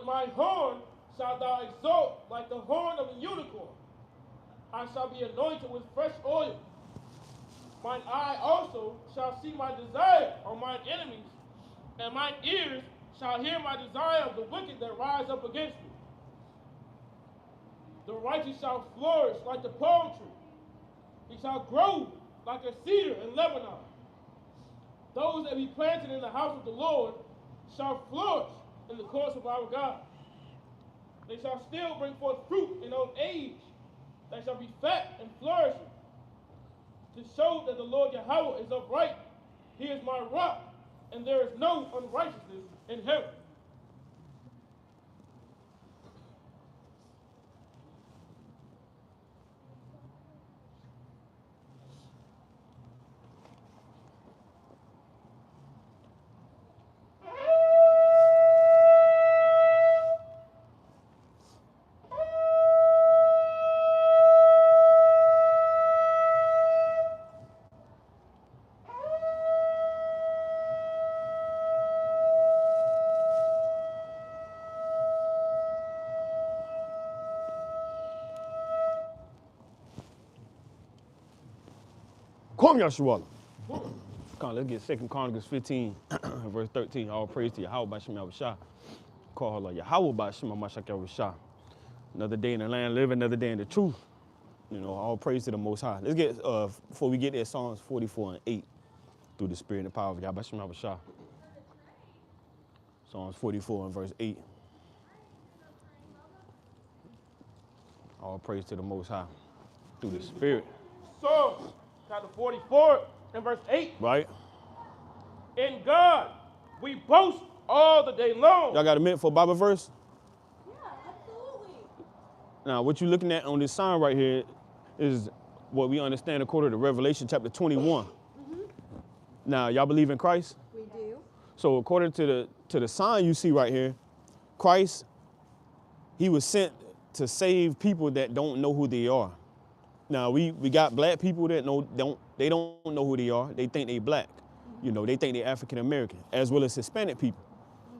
But my horn shalt thou exalt like the horn of a unicorn. I shall be anointed with fresh oil. Mine eye also shall see my desire on mine enemies, and mine ears shall hear my desire of the wicked that rise up against me. The righteous shall flourish like the palm tree. He shall grow like a cedar in Lebanon. Those that be planted in the house of the Lord shall flourish in the courts of our God. They shall still bring forth fruit in old age. They shall be fat and flourishing, to show that the Lord Yahweh is upright. He is my rock, and there is no unrighteousness in him. Come, Yahshua. Come, let's get 2 Chronicles 15, verse 13. All praise to Yahweh by Shema Shah. Call her Yahweh by Shema Mashak Shah. Another day in the land, live another day in the truth. You know, all praise to the Most High. Let's get, before we get there, Psalms 44 and 8, through the spirit and the power of Yahweh Shema Shah. Psalms 44 and verse 8. All praise to the Most High, through the spirit. Psalms chapter 44 and verse 8. Right? In God we boast all the day long. Y'all got a minute for a Bible verse? Yeah, absolutely. Now, what you're looking at on this sign right here is what we understand according to Revelation chapter 21. Now, y'all believe in Christ? We do. So according to the sign you see right here, Christ, he was sent to save people that don't know who they are. Now, we got black people that don't know who they are. They think they black. You know, they think they African American, as well as Hispanic people,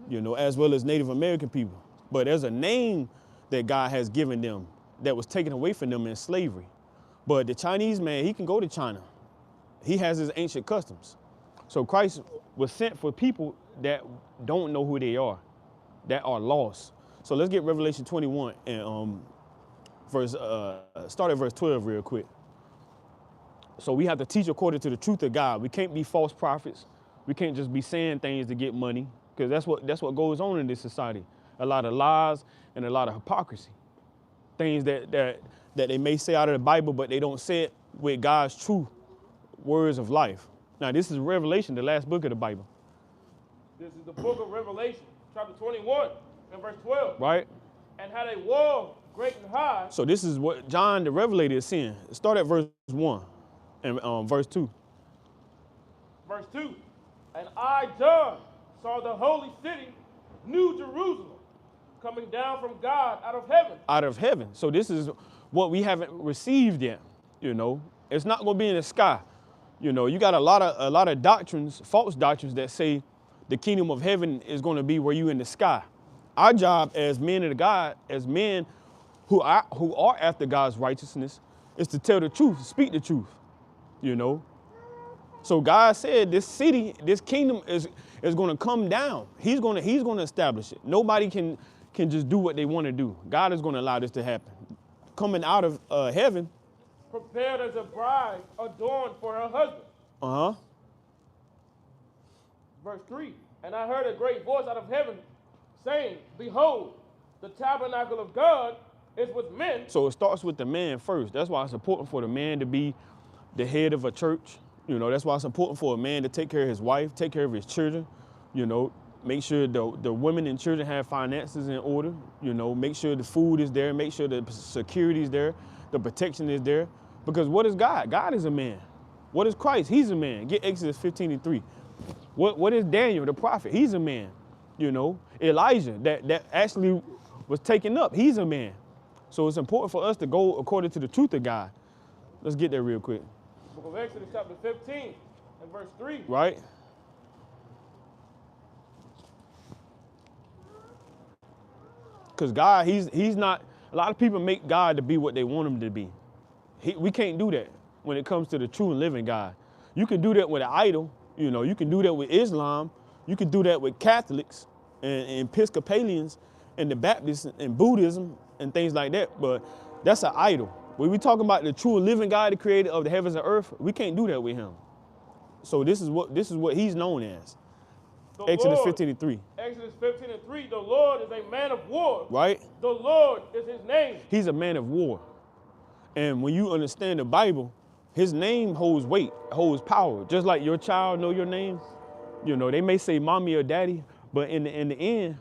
you know, as well as Native American people. But there's a name that God has given them that was taken away from them in slavery. But the Chinese man, he can go to China. He has his ancient customs. So Christ was sent for people that don't know who they are, that are lost. So let's get Revelation 21 and start at verse 12 real quick. So we have to teach according to the truth of God. We can't be false prophets. We can't just be saying things to get money, because that's what goes on in this society. A lot of lies and a lot of hypocrisy. Things that they may say out of the Bible, but they don't say it with God's true words of life. Now, this is Revelation, the last book of the Bible. This is the book of Revelation, chapter 21 and verse 12. Right? And had a wall great and high. So this is what John the Revelator is seeing. Start at verse 1 and verse 2. Verse 2. And I, John, saw the holy city, New Jerusalem, coming down from God out of heaven. Out of heaven. So this is what we haven't received yet. You know, it's not going to be in the sky. You know, you got a lot of doctrines, false doctrines that say the kingdom of heaven is going to be where you in the sky. Our job as men of God, as men who are after God's righteousness, is to tell the truth, speak the truth. You know. So God said this city, this kingdom is going to come down. He's going to establish it. Nobody can just do what they want to do. God is going to allow this to happen. Coming out of heaven. Prepared as a bride adorned for her husband. Uh-huh. Verse 3. And I heard a great voice out of heaven saying, behold, the tabernacle of God is with men. So it starts with the man first. That's why it's important for the man to be the head of a church. You know, that's why it's important for a man to take care of his wife, take care of his children, you know, make sure the women and children have finances in order, you know, make sure the food is there, make sure the security is there, the protection is there. Because what is God? God is a man. What is Christ? He's a man. Get Exodus 15:3. What is Daniel, the prophet? He's a man. You know, Elijah, that actually was taken up. He's a man. So it's important for us to go according to the truth of God. Let's get there real quick. Book of Exodus chapter 15 and verse 3. Right? Because God, he's not, a lot of people make God to be what they want him to be. We can't do that when it comes to the true and living God. You can do that with an idol, you know, you can do that with Islam, you can do that with Catholics and Episcopalians and the Baptists and Buddhism and things like that, but that's an idol. When we talking about the true and living God, the creator of the heavens and earth, we can't do that with him. So this is what he's known as. Exodus 15:3. Exodus 15:3, the Lord is a man of war. Right? The Lord is his name. He's a man of war. And when you understand the Bible, his name holds weight, holds power. Just like your child know your name. You know, they may say mommy or daddy, but in the end,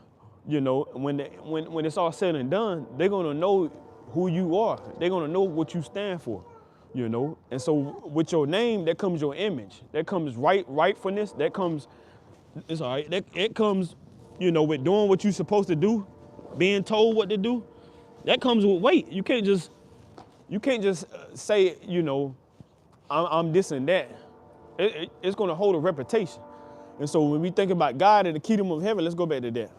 you know, when it's all said and done, they're gonna know who you are. They're gonna know what you stand for. You know, and so with your name, that comes your image. That comes rightfulness. That comes, it's all right. It comes, you know, with doing what you're supposed to do, being told what to do. That comes with weight. You can't just say, you know, I'm this and that. It's gonna hold a reputation. And so when we think about God and the kingdom of heaven, let's go back to that.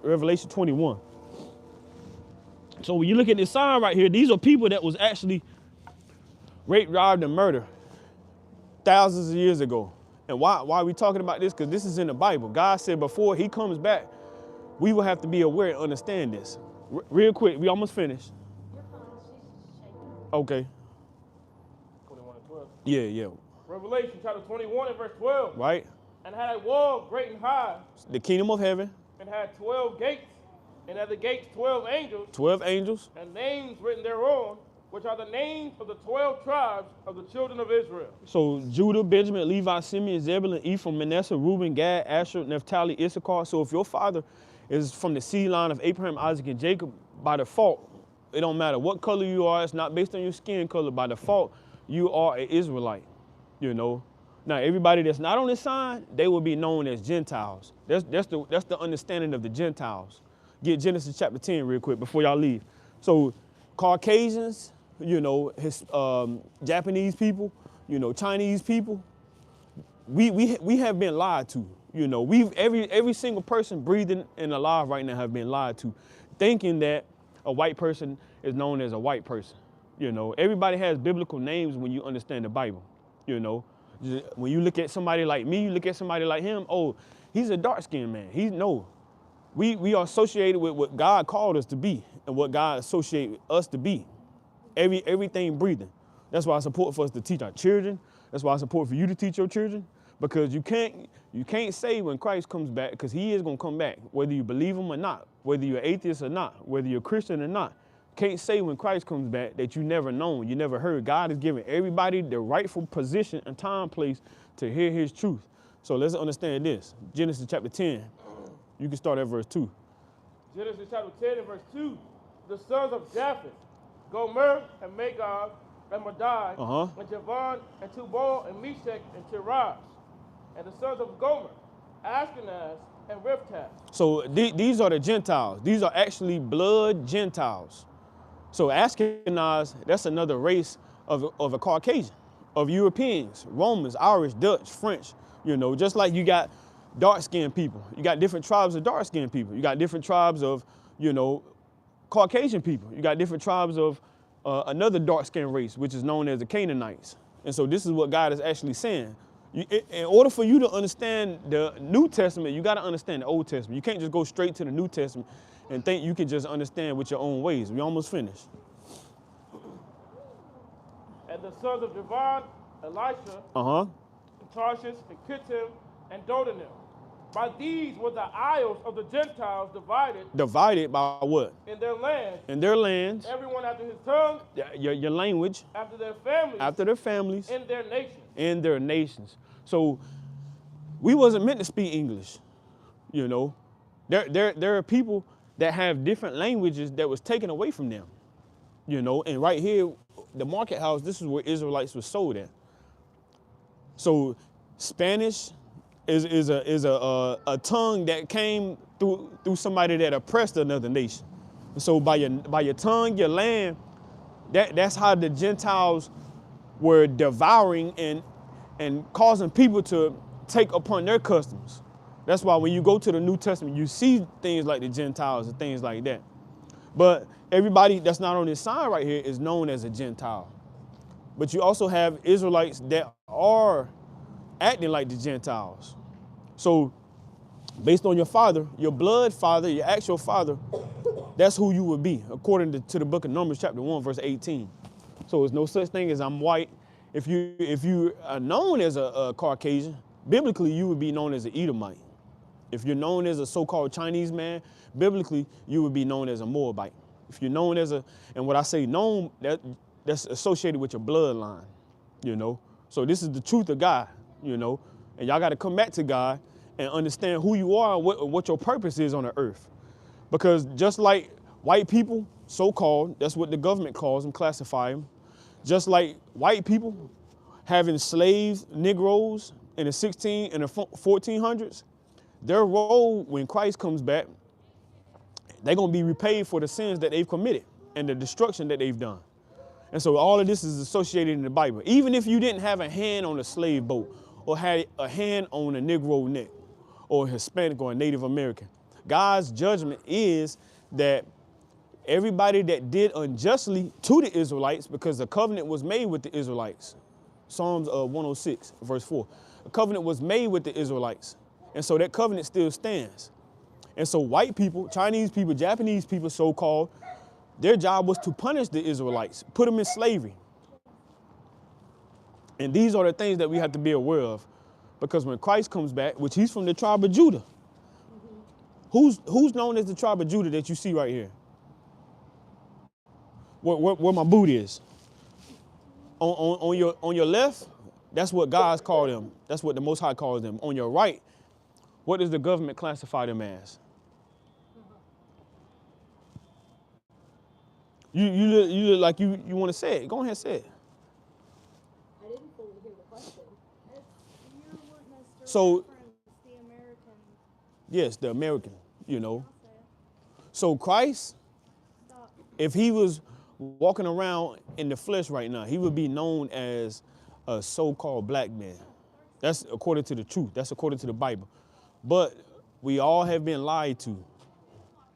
Revelation 21. So when you look at this sign right here, these are people that was actually raped, robbed, and murdered thousands of years ago. And why are we talking about this? Because this is in the Bible. God said before he comes back, we will have to be aware and understand this. Real quick, we almost finished. Okay. 21:12. Yeah. Revelation chapter 21 and verse 12. Right? And had a wall great and high, The kingdom of heaven, and had 12 gates, and at the gates 12 angels, 12 angels. and names written thereon, which are the names of the 12 tribes of the children of Israel. So Judah, Benjamin, Levi, Simeon, Zebulun, Ephraim, Manasseh, Reuben, Gad, Asher, Naphtali, Issachar. So if your father is from the seed line of Abraham, Isaac, and Jacob, by default, it don't matter what color you are. It's not based on your skin color. By default, you are an Israelite, you know. Now, everybody that's not on this sign, they will be known as Gentiles. That's the understanding of the Gentiles. Get Genesis chapter 10 real quick before y'all leave. So Caucasians, you know, Japanese people, you know, Chinese people, we have been lied to. You know, every single person breathing and alive right now have been lied to, thinking that a white person is known as a white person. You know, everybody has biblical names when you understand the Bible. You know, when you look at somebody like me, you look at somebody like him, oh, he's a dark-skinned man. We are associated with what God called us to be and what God associated us to be. Everything breathing. That's why it's important for us to teach our children. That's why it's important for you to teach your children, because you can't say when Christ comes back, because he is going to come back, whether you believe him or not, whether you're atheist or not, whether you're a Christian or not. Can't say when Christ comes back that you never known, you never heard. God is giving everybody the rightful position and time, place to hear his truth. So let's understand this. Genesis chapter 10. You can start at verse 2. Genesis chapter 10 and verse 2. The sons of Japheth, Gomer and Magog and Madai, and Javan and Tubal and Meshach and Tiras. And the sons of Gomer, Ashkenaz and Riphtah. So these are the Gentiles. These are actually blood Gentiles. So Ashkenaz, that's another race of a Caucasian, of Europeans, Romans, Irish, Dutch, French. You know, just like you got dark-skinned people. You got different tribes of dark-skinned people. You got different tribes of, you know, Caucasian people. You got different tribes of another dark-skinned race, which is known as the Canaanites. And so this is what God is actually saying. In order for you to understand the New Testament, you got to understand the Old Testament. You can't just go straight to the New Testament and think you can just understand with your own ways. We almost finished. And the sons of Javan, Elisha, Tarshish, and Kittim, and Dodanim. By these were the isles of the Gentiles divided. Divided by what? In their lands. In their lands. Everyone after his tongue. Your language. After their families. After their families. In their nations. In their nations. So we wasn't meant to speak English. You know, there are people that have different languages that was taken away from them. You know, and right here, the market house, this is where Israelites were sold at. So Spanish is a tongue that came through somebody that oppressed another nation. So by your tongue, your land, that's how the Gentiles were devouring and causing people to take upon their customs. That's why when you go to the New Testament, you see things like the Gentiles and things like that. But everybody that's not on this sign right here is known as a Gentile. But you also have Israelites that are acting like the Gentiles. So based on your father, your blood father, your actual father, that's who you would be, according to the book of Numbers, chapter 1, verse 18. So there's no such thing as I'm white. If you are known as a Caucasian, biblically you would be known as an Edomite. If you're known as a so-called Chinese man, biblically you would be known as a Moabite. If you're known as and what I say known, that's associated with your bloodline, you know. So this is the truth of God, you know. And y'all got to come back to God and understand who you are and what your purpose is on the earth. Because just like white people, so-called, that's what the government calls them, classify them. Just like white people have enslaved Negroes in the 16 and the 1400s, their role when Christ comes back, they're going to be repaid for the sins that they've committed and the destruction that they've done. And so all of this is associated in the Bible. Even if you didn't have a hand on a slave boat or had a hand on a Negro neck or a Hispanic or a Native American, God's judgment is that everybody that did unjustly to the Israelites, because the covenant was made with the Israelites. Psalms 106, verse 4. A covenant was made with the Israelites. And so that covenant still stands. And so white people, Chinese people, Japanese people, so-called, their job was to punish the Israelites, put them in slavery. And these are the things that we have to be aware of. Because when Christ comes back, which he's from the tribe of Judah, who's known as the tribe of Judah that you see right here? Where my boot is. On your left, that's what God's called them. That's what the Most High calls them. On your right, what does the government classify them as? You look like you want to say it. Go ahead and say it. I didn't fully hear the question. Your witness to So, reference the American. yes, the American, you know. I'll say it. So Christ, Stop. if he was walking around in the flesh right now, he would be known as a so-called black man. That's according to the truth. That's according to the Bible. But we all have been lied to,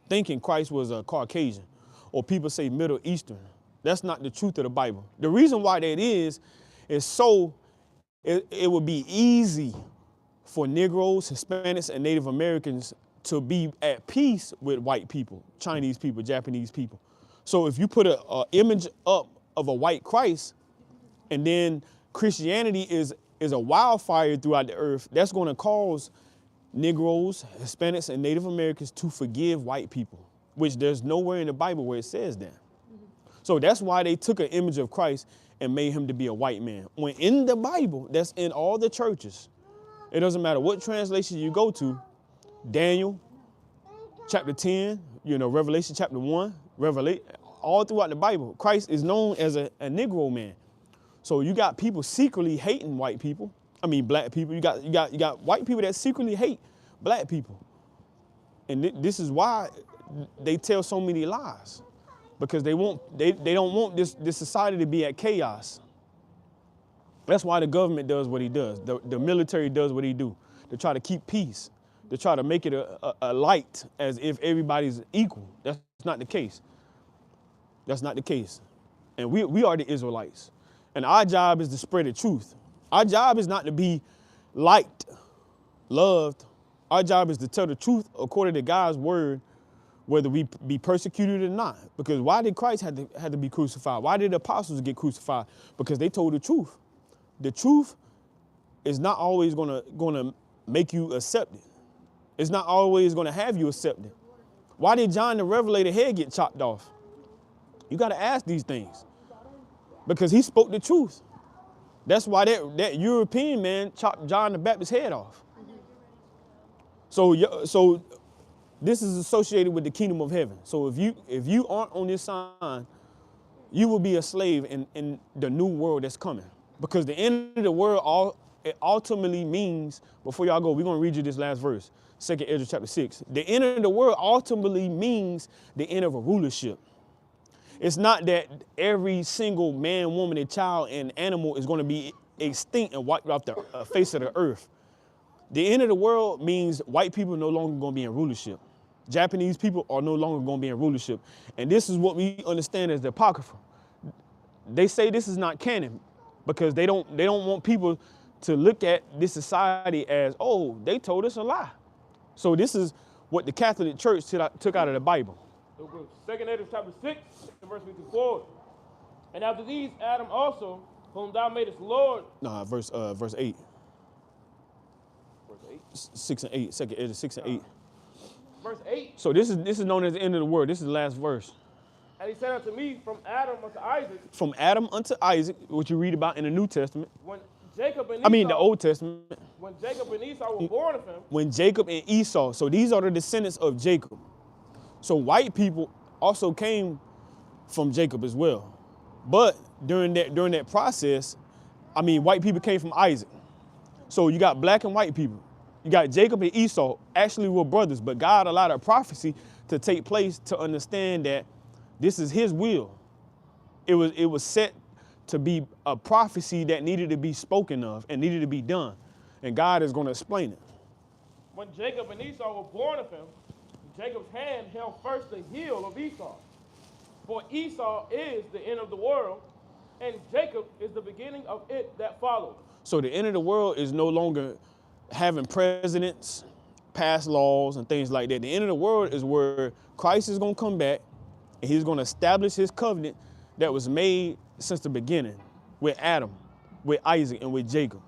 thinking Christ was a Caucasian, or people say Middle Eastern. That's not the truth of the Bible. The reason why that is so it would be easy for Negroes, Hispanics, and Native Americans to be at peace with white people, Chinese people, Japanese people. So if you put an image up of a white Christ, and then Christianity is a wildfire throughout the earth, that's going to cause Negroes, Hispanics, and Native Americans to forgive white people, which there's nowhere in the Bible where it says that. So that's why they took an image of Christ and made him to be a white man. When in the Bible, that's in all the churches, it doesn't matter what translation you go to, Daniel, chapter 10, Revelation chapter 1, all throughout the Bible, Christ is known as a Negro man. So you got people secretly hating white people. I mean, black people. You got white people that secretly hate black people. And this is why they tell so many lies, because they don't want this society to be at chaos. That's why the government does what he does. The military does what he do, to try to keep peace, to try to make it a light as if everybody's equal. That's not the case. That's not the case. And we are the Israelites. And our job is to spread the truth. Our job is not to be liked, loved. Our job is to tell the truth according to God's word, whether we be persecuted or not. Because why did Christ have to be crucified? Why did the apostles get crucified? Because they told the truth. The truth is not always gonna make you accepted. It's not always gonna have you accepted. Why did John the Revelator's head get chopped off? You gotta ask these things. Because he spoke the truth. That's why that European man chopped John the Baptist's head off. So this is associated with the kingdom of heaven. So if you aren't on this sign, you will be a slave in the new world that's coming. Because the end of the world it ultimately means, before y'all go, we're going to read you this last verse, 2 Ezra chapter 6. The end of the world ultimately means the end of a rulership. It's not that every single man, woman, and child and animal is going to be extinct and wiped off the face of the earth. The end of the world means white people no longer going to be in rulership. Japanese people are no longer going to be in rulership. And this is what we understand as the Apocrypha. They say this is not canon because they don't want people to look at this society as, oh, they told us a lie. So this is what the Catholic Church took out of the Bible. Second Edom chapter 6, verse 54. And after these, Adam also, whom thou madest Lord. Nah, verse 8. Verse 8. 6 and 8. Second Edom 6 and 8. Verse 8. So this is known as the end of the world. This is the last verse. And he said unto me, from Adam unto Isaac. From Adam unto Isaac, what you read about in the New Testament. When Jacob and Esau, I mean the Old Testament. When Jacob and Esau were born of him. When Jacob and Esau. So these are the descendants of Jacob. So white people also came from Jacob as well. But during that process, I mean, white people came from Isaac. So you got black and white people. You got Jacob and Esau actually were brothers, but God allowed a prophecy to take place to understand that this is his will. It was set to be a prophecy that needed to be spoken of and needed to be done. And God is going to explain it. When Jacob and Esau were born of him, Jacob's hand held first the heel of Esau. For Esau is the end of the world, and Jacob is the beginning of it that followed. So the end of the world is no longer having presidents, pass laws, and things like that. The end of the world is where Christ is going to come back, and he's going to establish his covenant that was made since the beginning with Adam, with Isaac, and with Jacob.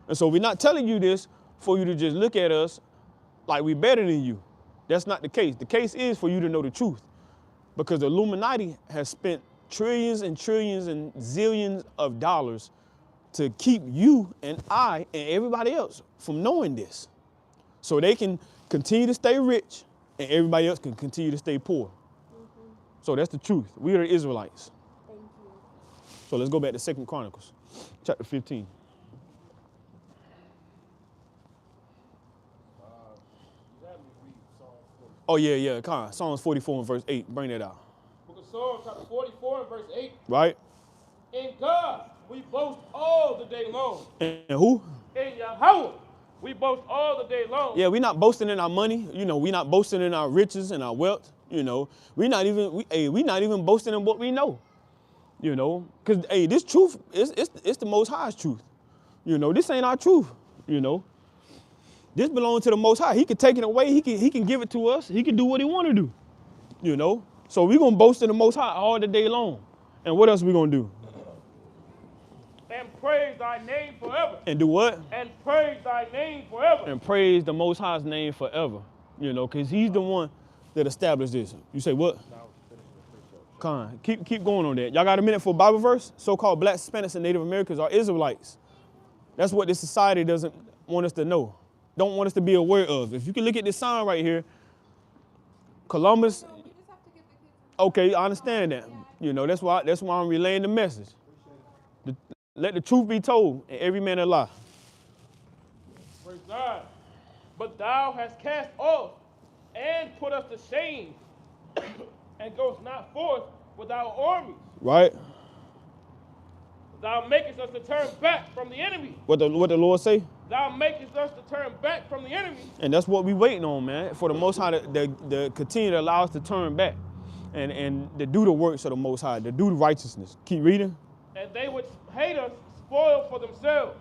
And so we're not telling you this for you to just look at us like we're better than you. That's not the case. The case is for you to know the truth. Because the Illuminati has spent trillions and trillions and zillions of dollars to keep you and I and everybody else from knowing this. So they can continue to stay rich and everybody else can continue to stay poor. Mm-hmm. So that's the truth. We are the Israelites. Thank you. So let's go back to 2 Chronicles, chapter 15. Oh, yeah. Come on. Psalms 44 and verse 8. Bring that out. Book of Psalms, chapter 44 and verse 8. Right? In God we boast all the day long. And who? In Yahweh we boast all the day long. Yeah, we're not boasting in our money. You know, we're not boasting in our riches and our wealth. You know, we're not even boasting in what we know. You know, because, this truth, it's the Most High's truth. You know, this ain't our truth, you know. This belongs to the Most High. He can take it away. He can give it to us. He can do what he want to do, you know. So we're going to boast in the Most High all the day long. And what else we going to do? And praise thy name forever. And do what? And praise thy name forever. And praise the Most High's name forever, you know, because he's the one that established this. You say what? Come on, keep going on that. Y'all got a minute for a Bible verse? So-called Black, Hispanics, and Native Americans are Israelites. That's what this society doesn't want us to know. Don't want us to be aware of. If you can look at this sign right here, Columbus. No, we just have to get the kids. Okay, I understand that. You know, that's why I'm relaying the message. Let the truth be told, and every man a lie. Praise God. But thou hast cast off and put us to shame, and goest not forth with our armies. Right? Thou makest us to turn back from the enemy. What the Lord say? Thou makest us to turn back from the enemy. And that's what we waiting on, man. For the Most High to continue to allow us to turn back and to do the works of the Most High, to do the righteousness. Keep reading. And they which hate us spoil for themselves.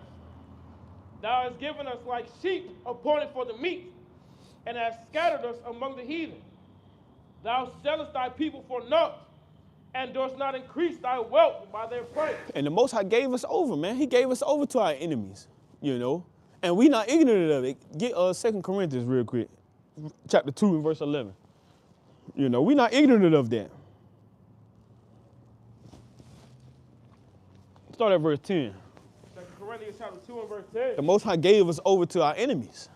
Thou hast given us like sheep appointed for the meat, and hast scattered us among the heathen. Thou sellest thy people for naught, and dost not increase thy wealth by their price. And the Most High gave us over, man. He gave us over to our enemies, you know. And we not ignorant of it. Get 2 Corinthians real quick, chapter 2 and verse 11. You know, we not ignorant of that. Start at verse 10. 2 Corinthians chapter 2 and verse 10. The Most High gave us over to our enemies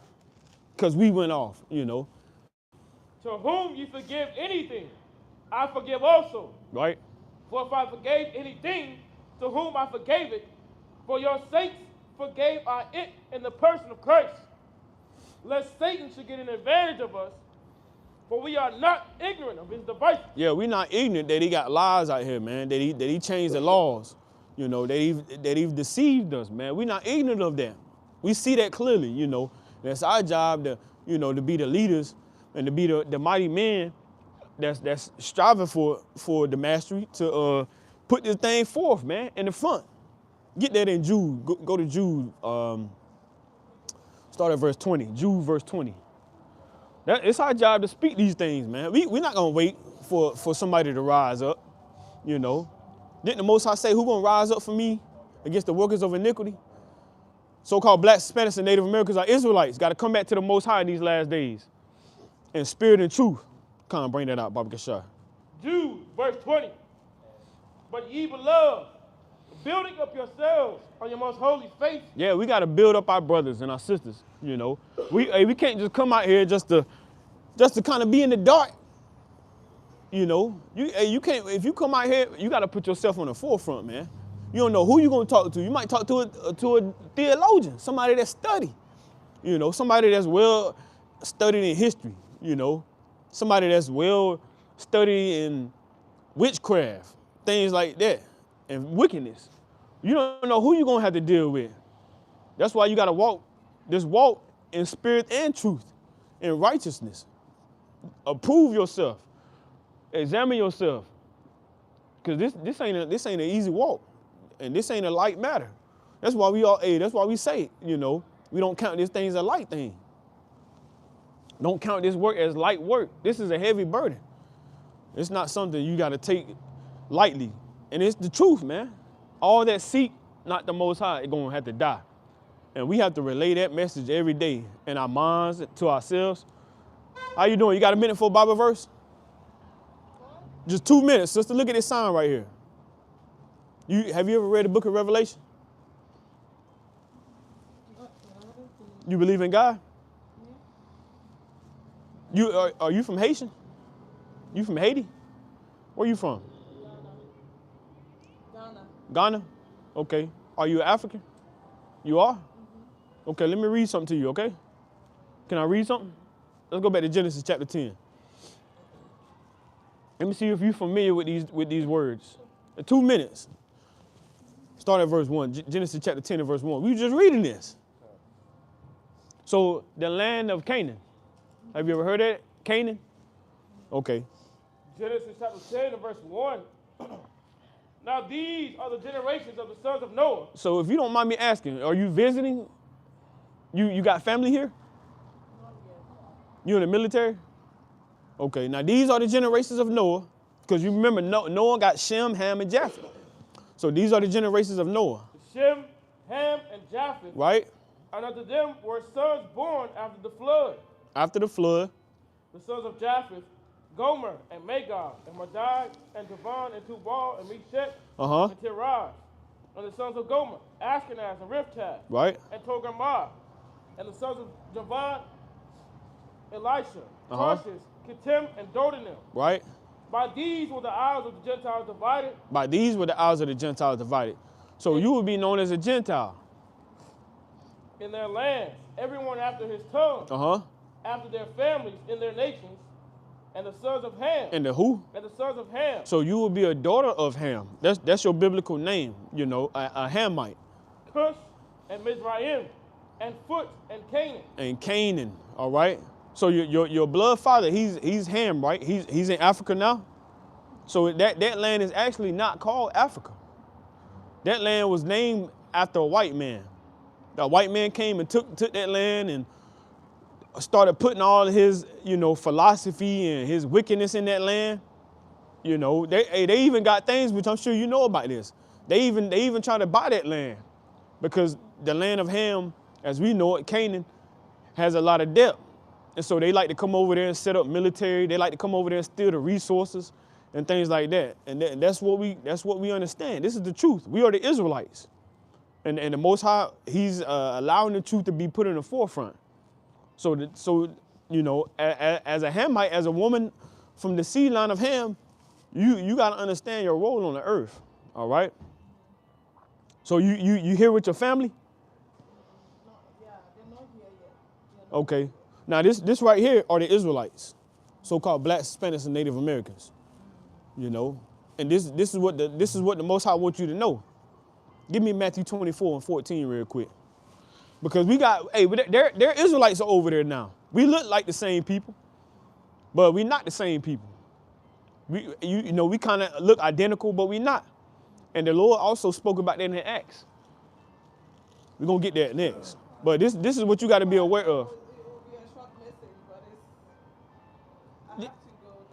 because we went off, you know. To whom you forgive anything, I forgive also. Right? For if I forgave anything, to whom I forgave it, for your sakes forgave I it in the person of Christ, lest Satan should get an advantage of us, for we are not ignorant of his devices. Yeah, we're not ignorant that he got lies out here, man, that he changed the laws, you know, that he deceived us, man. We're not ignorant of that. We see that clearly, you know. That's our job to, to be the leaders and to be the mighty men that's striving for the mastery to put this thing forth, man, in the front. Get that in Jude. Go to Jude. Start at verse 20. Jude verse 20. It's our job to speak these things, man. We're not gonna wait for somebody to rise up. Didn't the Most High say, who gonna rise up for me against the workers of iniquity? So-called blacks, Hispanics, and Native Americans are Israelites. Got to come back to the Most High in these last days. In spirit and truth. Come on, bring that out, Baba Kashar. Jude, verse 20. But ye beloved, building up yourselves on your most holy faith. Yeah, we got to build up our brothers and our sisters, We can't just come out here just to kind of be in the dark. You can't, if you come out here, you got to put yourself on the forefront, man. You don't know who you're going to talk to. You might talk to a theologian, somebody that study, somebody that's well studied in history, somebody that's well studied in witchcraft, things like that, and wickedness. You don't know who you're going to have to deal with. That's why you got to walk in spirit and truth, in righteousness. Approve yourself. Examine yourself. Because this ain't an easy walk. And this ain't a light matter. That's why we say, we don't count this thing as a light thing. Don't count this work as light work. This is a heavy burden. It's not something you got to take lightly. And it's the truth, man. All that seek not the Most High, it's going to have to die. And we have to relay that message every day in our minds to ourselves. How you doing? You got a minute for a Bible verse? Just 2 minutes, sister. Look at this sign right here. Have you ever read the book of Revelation? You believe in God? Are you from Haitian? You from Haiti? Where you from? Ghana? Okay. Are you African? You are? Okay, let me read something to you, okay? Can I read something? Let's go back to Genesis chapter 10. Let me see if you're familiar with these words. 2 minutes. Start at verse 1. Genesis chapter 10 and verse 1. We were just reading this. So the land of Canaan. Have you ever heard of it? Canaan? Okay. Genesis chapter 10 and verse 1. Now these are the generations of the sons of Noah. So if you don't mind me asking, are you visiting? You got family here? You in the military? Okay, now these are the generations of Noah. Because you remember Noah got Shem, Ham, and Japheth. So these are the generations of Noah. Shem, Ham, and Japheth. Right. And unto them were sons born after the flood. After the flood. The sons of Japheth, Gomer, and Magog, and Madai, and Javan, and Tubal, and Meshech, and Tiraz. And the sons of Gomer, Ashkenaz, and Riphtah. Right. And Togarmah. And the sons of Javan, Elisha, Tarshish, Kittim, and Dodanim. Right. By these were the isles of the Gentiles divided. By these were the isles of the Gentiles divided. So you would be known as a Gentile. In their lands, everyone after his tongue. After their families, in their nations. And the sons of Ham. And the who? And the sons of Ham. So you would be a daughter of Ham. That's your biblical name, a Hamite. Cush and Mizraim. And Phut and Canaan. And Canaan, all right? So your blood father, he's Ham, right? He's in Africa now. So that land is actually not called Africa. That land was named after a white man. The white man came and took that land and started putting all of his, philosophy and his wickedness in that land. They even got things which I'm sure you know about this. They even try to buy that land because the land of Ham, as we know it, Canaan, has a lot of debt. And so they like to come over there and set up military. They like to come over there and steal the resources and things like that. And that's what we understand. This is the truth. We are the Israelites. And the Most High, he's allowing the truth to be put in the forefront. So as a Hamite, as a woman from the seed line of Ham, you got to understand your role on the earth, all right? So you here with your family? Yeah, they're not here yet. Okay. Now this right here are the Israelites, so-called blacks, Hispanics, and Native Americans. And this is what the Most High wants you to know. Give me Matthew 24 and 14 real quick. Because we got, hey, there Israelites are over there now. We look like the same people, but we're not the same people. We kind of look identical, but we're not. And the Lord also spoke about that in Acts. We're going to get there next. But this is what you got to be aware of. It will be a short message, but I have to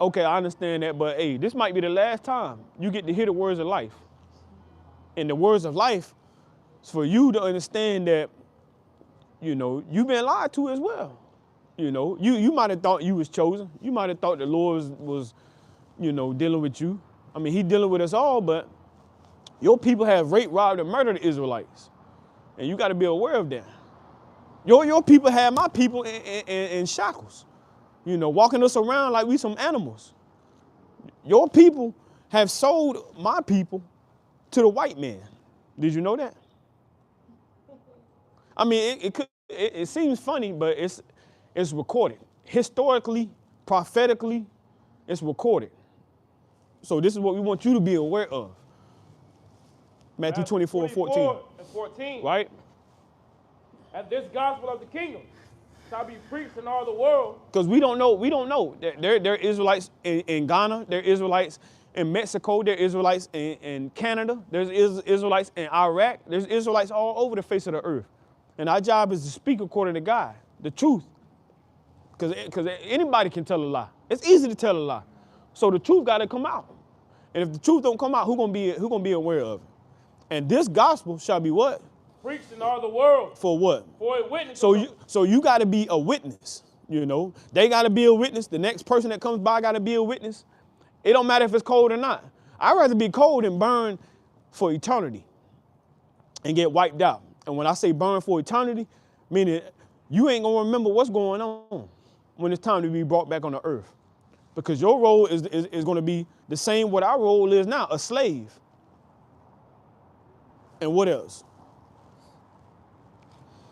go. Okay, I understand that, but hey, this might be the last time you get to hear the words of life. And the words of life is for you to understand that, you've been lied to as well. You might have thought you was chosen. You might have thought the Lord was dealing with you. I mean, he dealing with us all, but your people have raped, robbed, and murdered the Israelites. And you got to be aware of that. Your people had my people in shackles, walking us around like we some animals. Your people have sold my people to the white man. Did you know that? I mean, it seems funny, but it's recorded. Historically, prophetically, it's recorded. So this is what we want you to be aware of. Matthew 24:14. And 14. Right? And this gospel of the kingdom shall be preached in all the world. Because we don't know. There are Israelites in Ghana, there are Israelites in Mexico, there are Israelites in Canada, there's Israelites in Iraq, there's Israelites all over the face of the earth. And our job is to speak according to God, the truth. Because anybody can tell a lie. It's easy to tell a lie. So the truth got to come out. And if the truth don't come out, who gonna be aware of it? And this gospel shall be what? Preached in all the world. For what? For a witness. So you got to be a witness. They got to be a witness. The next person that comes by got to be a witness. It don't matter if it's cold or not. I'd rather be cold than burn for eternity and get wiped out. And when I say burn for eternity, meaning you ain't gonna remember what's going on when it's time to be brought back on the earth. Because your role is going to be the same what our role is now, a slave. And what else?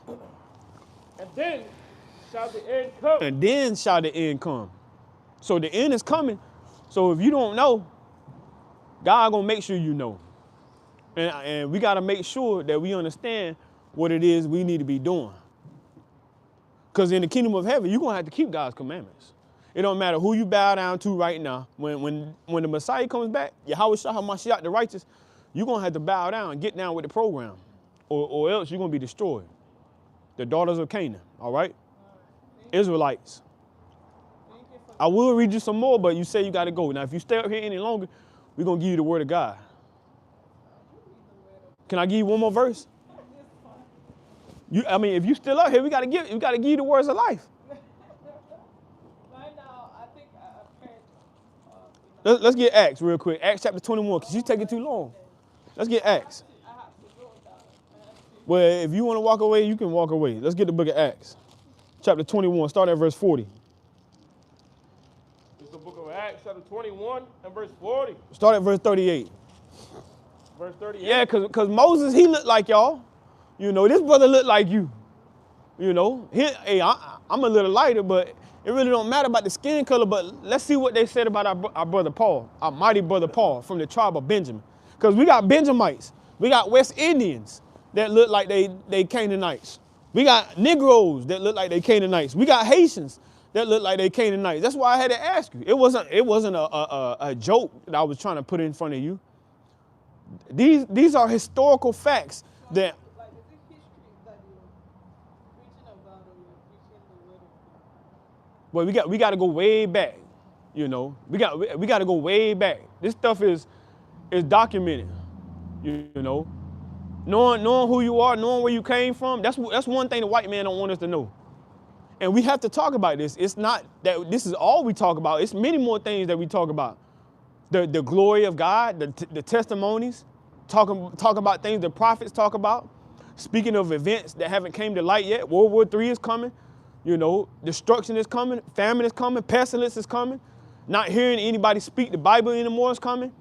And then shall the end come. And then shall the end come. So the end is coming. So if you don't know, God gonna make sure you know. And we gotta make sure that we understand what it is we need to be doing. Because in the kingdom of heaven, you're gonna have to keep God's commandments. It don't matter who you bow down to right now. When the Messiah comes back, Yahweh Shah HaMashiach, the righteous, you're gonna have to bow down and get down with the program. Or else you're gonna be destroyed. The daughters of Canaan, all right? Israelites. I will read you some more, but you say you got to go. Now, if you stay up here any longer, we're going to give you the word of God. Can I give you one more verse? If you still up here, we got to give you the words of life. Right now, I think I've heard. Let's get Acts real quick. Acts chapter 21, because you're taking too long. Let's get Acts. I have to go down. I have to. Well, if you want to walk away, you can walk away. Let's get the book of Acts. Chapter 21, start at verse 40. It's the book of Acts, chapter 21 and verse 40. Start at verse 38. Verse 38. Yeah, because Moses, he looked like y'all. This brother looked like you. I'm a little lighter, but it really don't matter about the skin color. But let's see what they said about our brother Paul, our mighty brother Paul from the tribe of Benjamin. Because we got Benjamites. We got West Indians that look like they Canaanites. We got Negroes that look like they Canaanites. We got Haitians that look like they Canaanites. That's why I had to ask you. It wasn't a joke that I was trying to put in front of you. These are historical facts that. Like, is it history that you're preaching about, or you're preaching the word of God? Well, we got to go way back. We got to go way back. This stuff is documented. Knowing who you are, knowing where you came from, that's one thing the white man don't want us to know. And we have to talk about this. It's not that this is all we talk about. It's many more things that we talk about. The glory of God, the testimonies, talk about things the prophets talk about. Speaking of events that haven't came to light yet, World War III is coming. Destruction is coming, famine is coming, pestilence is coming. Not hearing anybody speak the Bible anymore is coming.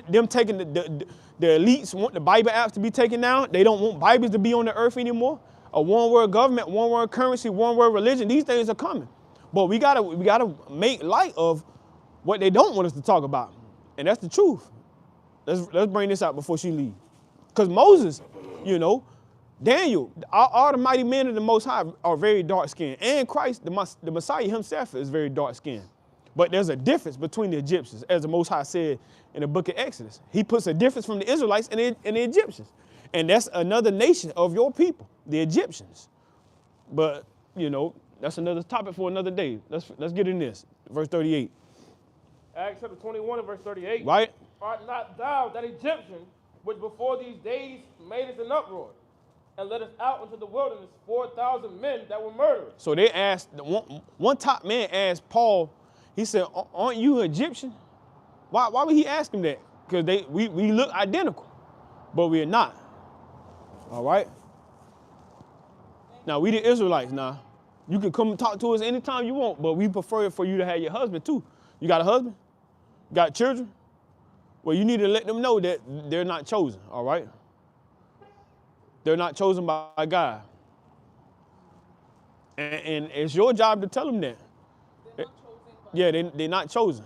Them taking the elites want the Bible apps to be taken down. They don't want Bibles to be on the earth anymore. A one-word government, one-word currency, one-word religion. These things are coming. But we gotta make light of what they don't want us to talk about. And that's the truth. Let's bring this out before she leaves. Because Moses, Daniel, all the mighty men of the Most High are very dark-skinned. And Christ, the Messiah himself, is very dark-skinned. But there's a difference between the Egyptians, as the Most High said in the book of Exodus. He puts a difference from the Israelites and the Egyptians. And that's another nation of your people, the Egyptians. But, you know, that's another topic for another day. Let's get in this. Verse 38. Acts chapter 21 and verse 38. Right? Art not thou that Egyptian, which before these days made us an uproar, and led us out into the wilderness 4,000 men that were murdered? So they asked, one top man asked Paul, he said, aren't you an Egyptian? Why would he ask him that? Because we look identical, but we're not. All right? Now, we the Israelites now. You can come and talk to us anytime you want, but we prefer it for you to have your husband too. You got a husband? Got children? Well, you need to let them know that they're not chosen, all right? They're not chosen by God. And it's your job to tell them that. They're not chosen by Yeah, they're not chosen.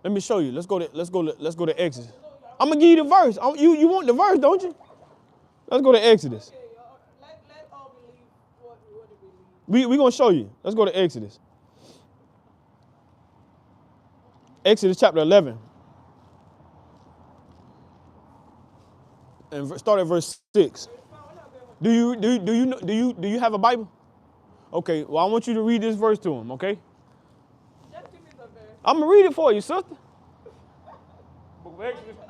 Let me show you. Let's go to Exodus. I'm gonna give you the verse. You want the verse, don't you? Let's go to Exodus. Okay, let all believe what they believe. We're gonna show you. Let's go to Exodus. Exodus chapter 11. And start at verse 6. Do you have a Bible? Okay, well I want you to read this verse to him, okay? Just give me the verse. I'm gonna read it for you, sister. Book of Exodus. I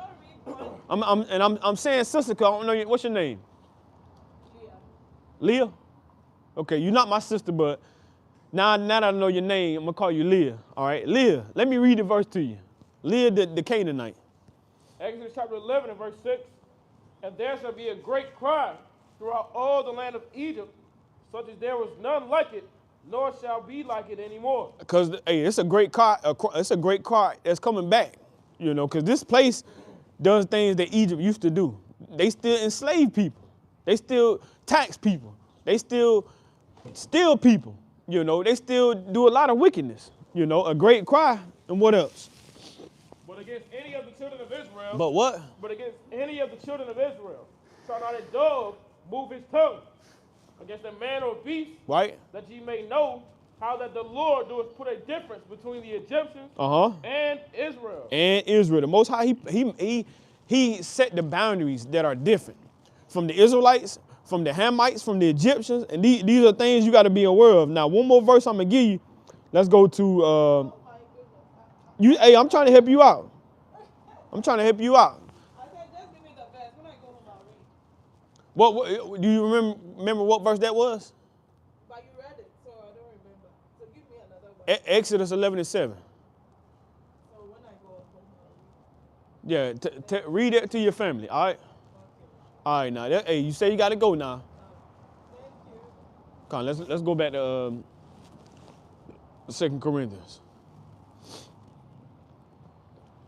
cannot read one. I'm saying sister because I don't know what's your name? Leah. Leah? Okay, you're not my sister, but now that I know your name, I'm gonna call you Leah. All right, Leah, let me read the verse to you. Leah the Canaanite. Exodus chapter 11 and verse 6. And there shall be a great cry throughout all the land of Egypt, such as there was none like it, nor shall be like it anymore. Because hey, it's a great cry. It's a great cry that's coming back. You know, because this place does things that Egypt used to do. They still enslave people. They still tax people. They still steal people. You know, they still do a lot of wickedness. You know, a great cry. And what else? But against any of the children of Israel, But what? But against any of the children of Israel, shall not a dog move his tongue against a man or beast, Right? that ye may know how that the Lord doeth put a difference between the Egyptians and Israel. And Israel. The Most High, he set the boundaries that are different from the Israelites, from the Hamites, from the Egyptians, and these are things you got to be aware of. Now, one more verse I'm gonna give you. Let's go to Hey, I'm trying to help you out. I'm trying to help you out. I said, just give me the verse. When I go home, I'll read. What do you remember what verse that was? But you read it, so I don't remember. So give me another one. Exodus 11 and 7. So when I go home, I'll read. Yeah, read it to your family, all right? Okay. All right, now, hey, you say you got to go now. Thank you. Come on, let's go back to 2 Corinthians.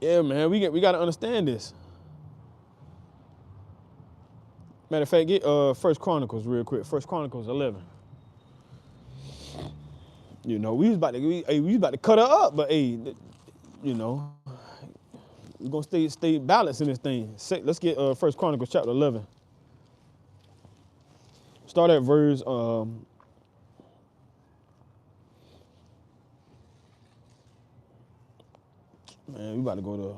Yeah, man, we got to understand this. Matter of fact, get 1 Chronicles real quick. 1 Chronicles 11. You know, we was about to cut her up, but hey, you know, we're gonna stay balanced in this thing. Let's get 1 Chronicles chapter 11. Start at verse man, we about to go to.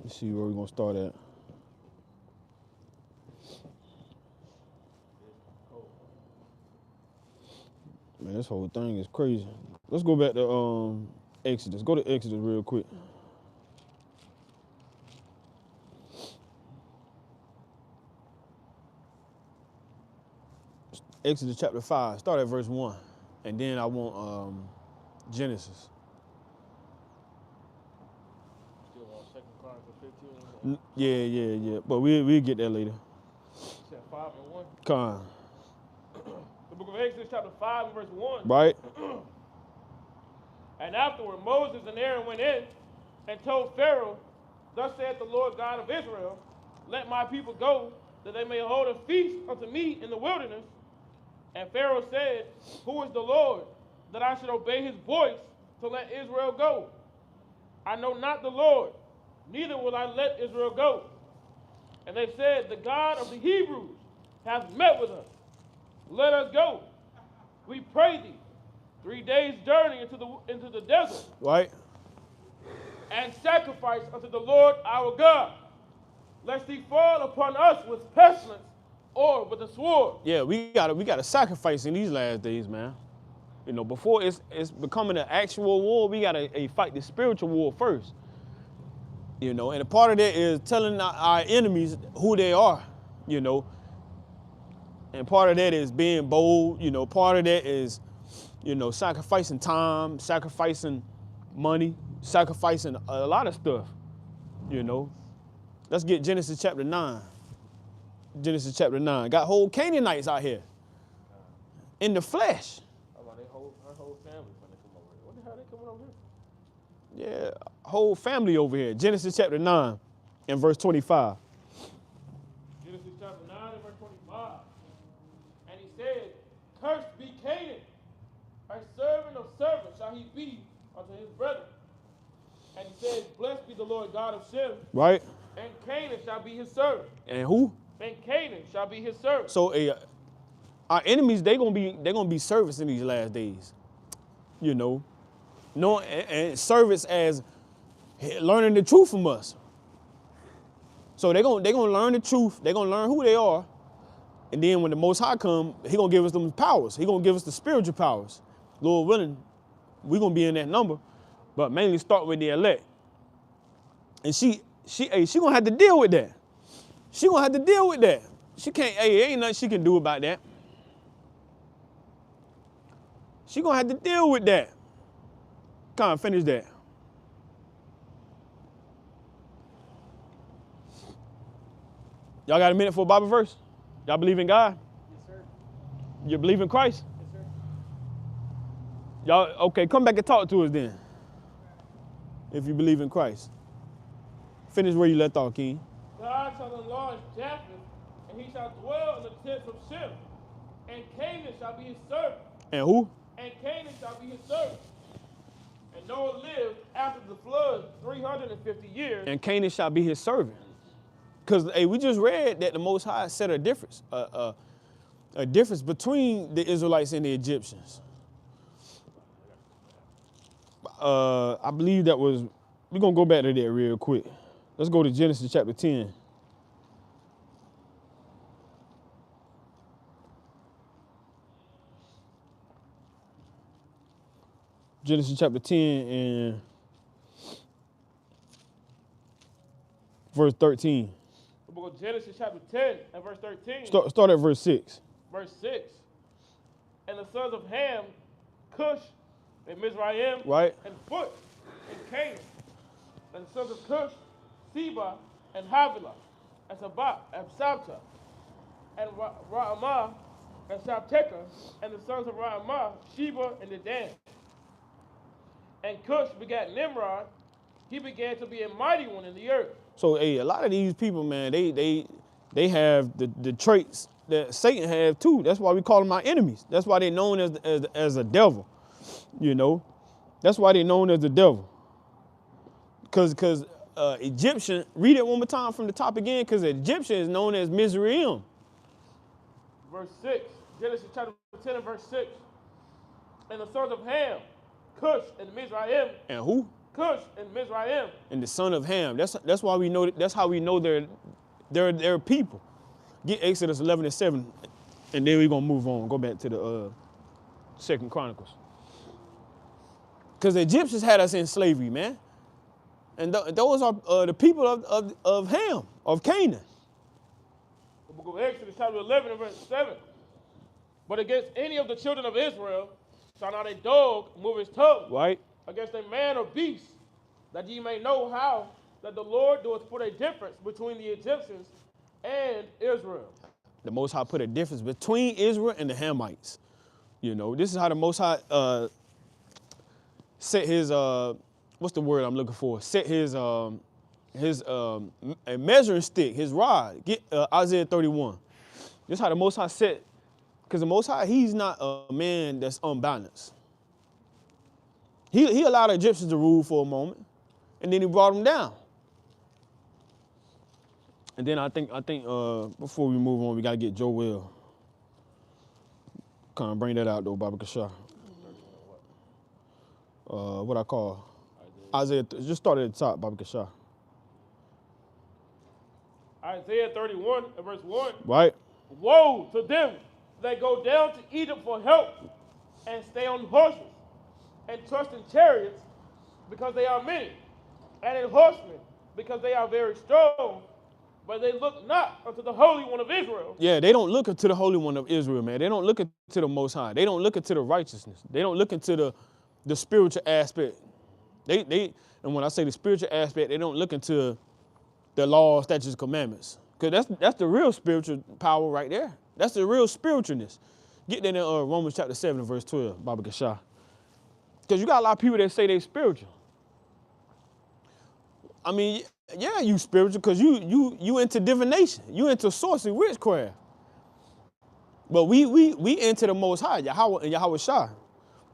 Let's see where we're gonna start at. Man, this whole thing is crazy. Let's go back to Exodus. Go to Exodus real quick. Exodus chapter 5. Start at verse 1. And then I want Genesis. Still on 2 Chronicles 15. Yeah. But we'll get there later. Said 5 and 1. Come on. The book of Exodus chapter 5 and verse 1. Right? And afterward Moses and Aaron went in and told Pharaoh, Thus saith the Lord God of Israel, Let my people go, that they may hold a feast unto me in the wilderness. And Pharaoh said, Who is the Lord, that I should obey his voice to let Israel go? I know not the Lord. neither will I let Israel go. And they said, the God of the Hebrews hath met with us. Let us go, we pray thee, 3 days' journey into the desert, Right? and sacrifice unto the Lord our God, lest he fall upon us with pestilence or with the sword. Yeah, we gotta sacrifice in these last days, man. You know, before it's becoming an actual war, we gotta fight the spiritual war first. You know, and a part of that is telling our enemies who they are, you know. And part of that is being bold, you know, part of that is, you know, sacrificing time, sacrificing money, sacrificing a lot of stuff, you know. Let's get Genesis chapter 9. Genesis chapter 9. Got whole Canaanites out here in the flesh. How about her whole family when they come over here? What the hell they coming over here? Yeah, whole family over here. Genesis chapter 9 and verse 25. Genesis chapter 9 and verse 25. And he said, cursed be Canaan, a servant of servants shall he be unto his brethren. And he said, blessed be the Lord God of Shem, Right? and Canaan shall be his servant. And who? And Canaan shall be his servant. So our enemies, they're gonna be service in these last days. You know. No, and service as learning the truth from us. So they're gonna learn the truth, they're gonna learn who they are, and then when the Most High come, he gonna give us them powers. He gonna give us the spiritual powers. Lord willing, we're gonna be in that number, but mainly start with the elect. And she gonna have to deal with that. She gonna have to deal with that. She can't, ain't nothing she can do about that. She gonna have to deal with that. Come on, finish that. Y'all got a minute for a Bible verse? Y'all believe in God? Yes, sir. You believe in Christ? Yes, sir. Y'all, okay, come back and talk to us then. If you believe in Christ. Finish where you left off, King. God shall enlarge Japheth, and he shall dwell in the tents of Shem, and Canaan shall be his servant. And who? And Canaan shall be his servant. And Noah lived after the flood 350 years. And Canaan shall be his servant. Because we just read that the Most High set a difference between the Israelites and the Egyptians. I believe that was, we're going to go back to that real quick. Let's go to Genesis chapter 10. Genesis chapter 10 and verse 13. The book of Genesis chapter 10 and verse 13. Start at verse 6. Verse 6. And the sons of Ham, Cush, and Mizraim, Right. and Phut, and Canaan. And the sons of Cush, Seba, and Havilah, and Sabah, and Sabta, and Ra'amah, and Sabteka, and the sons of Ra'amah, Sheba, and Dedan. And Cush begat Nimrod. He began to be a mighty one in the earth. So a lot of these people, man, they have the traits that Satan have too. That's why we call them our enemies. That's why they're known as a devil. You know, that's why they're known as the devil. Because Egyptian, read it one more time from the top again, because Egyptian is known as Mizraim. Verse 6, Genesis chapter 10 and verse 6. And the sons of Ham, Cush and Mizraim. And who? Cush and Mizraim. And the son of Ham. That's why we know. That's how we know they're people. Get Exodus 11 and 7, and then we're gonna move on. Go back to the 2 Chronicles. Because the Egyptians had us in slavery, man. And those are the people of Ham, of Canaan. The book of Exodus chapter 11 and verse 7. But against any of the children of Israel shall not a dog move his tongue. Right? Against a man or beast, that ye may know how that the Lord doeth put a difference between the Egyptians and Israel. The Most High put a difference between Israel and the Hamites. You know, this is how the Most High set his what's the word I'm looking for? Set his a measuring stick, his rod. Get Isaiah 31. This is how the Most High set, because the Most High, he's not a man that's unbalanced. He allowed the Egyptians to rule for a moment, and then he brought them down. And then I think before we move on, we gotta get Joel. Kind of bring that out though, Baba Kasha. What I call Isaiah. Just start at the top, Baba Kasha. Isaiah 31 and verse 1. Right? Woe to them that go down to Egypt for help and stay on horses and trust in chariots because they are many, and in horsemen because they are very strong, but they look not unto the Holy One of Israel. Yeah, they don't look into the Holy One of Israel, man. They don't look into the Most High. They don't look into the righteousness. They don't look into the spiritual aspect. And when I say the spiritual aspect, they don't look into the law, statutes, commandments. Because that's the real spiritual power right there. That's the real spiritualness. Get that in Romans chapter 7 verse 12, Baba Kasha. Because you got a lot of people that say they spiritual. I mean, yeah, you spiritual because you into divination. You into sorcery, witchcraft. But we into the Most High, Yahweh and Yahweh Shah.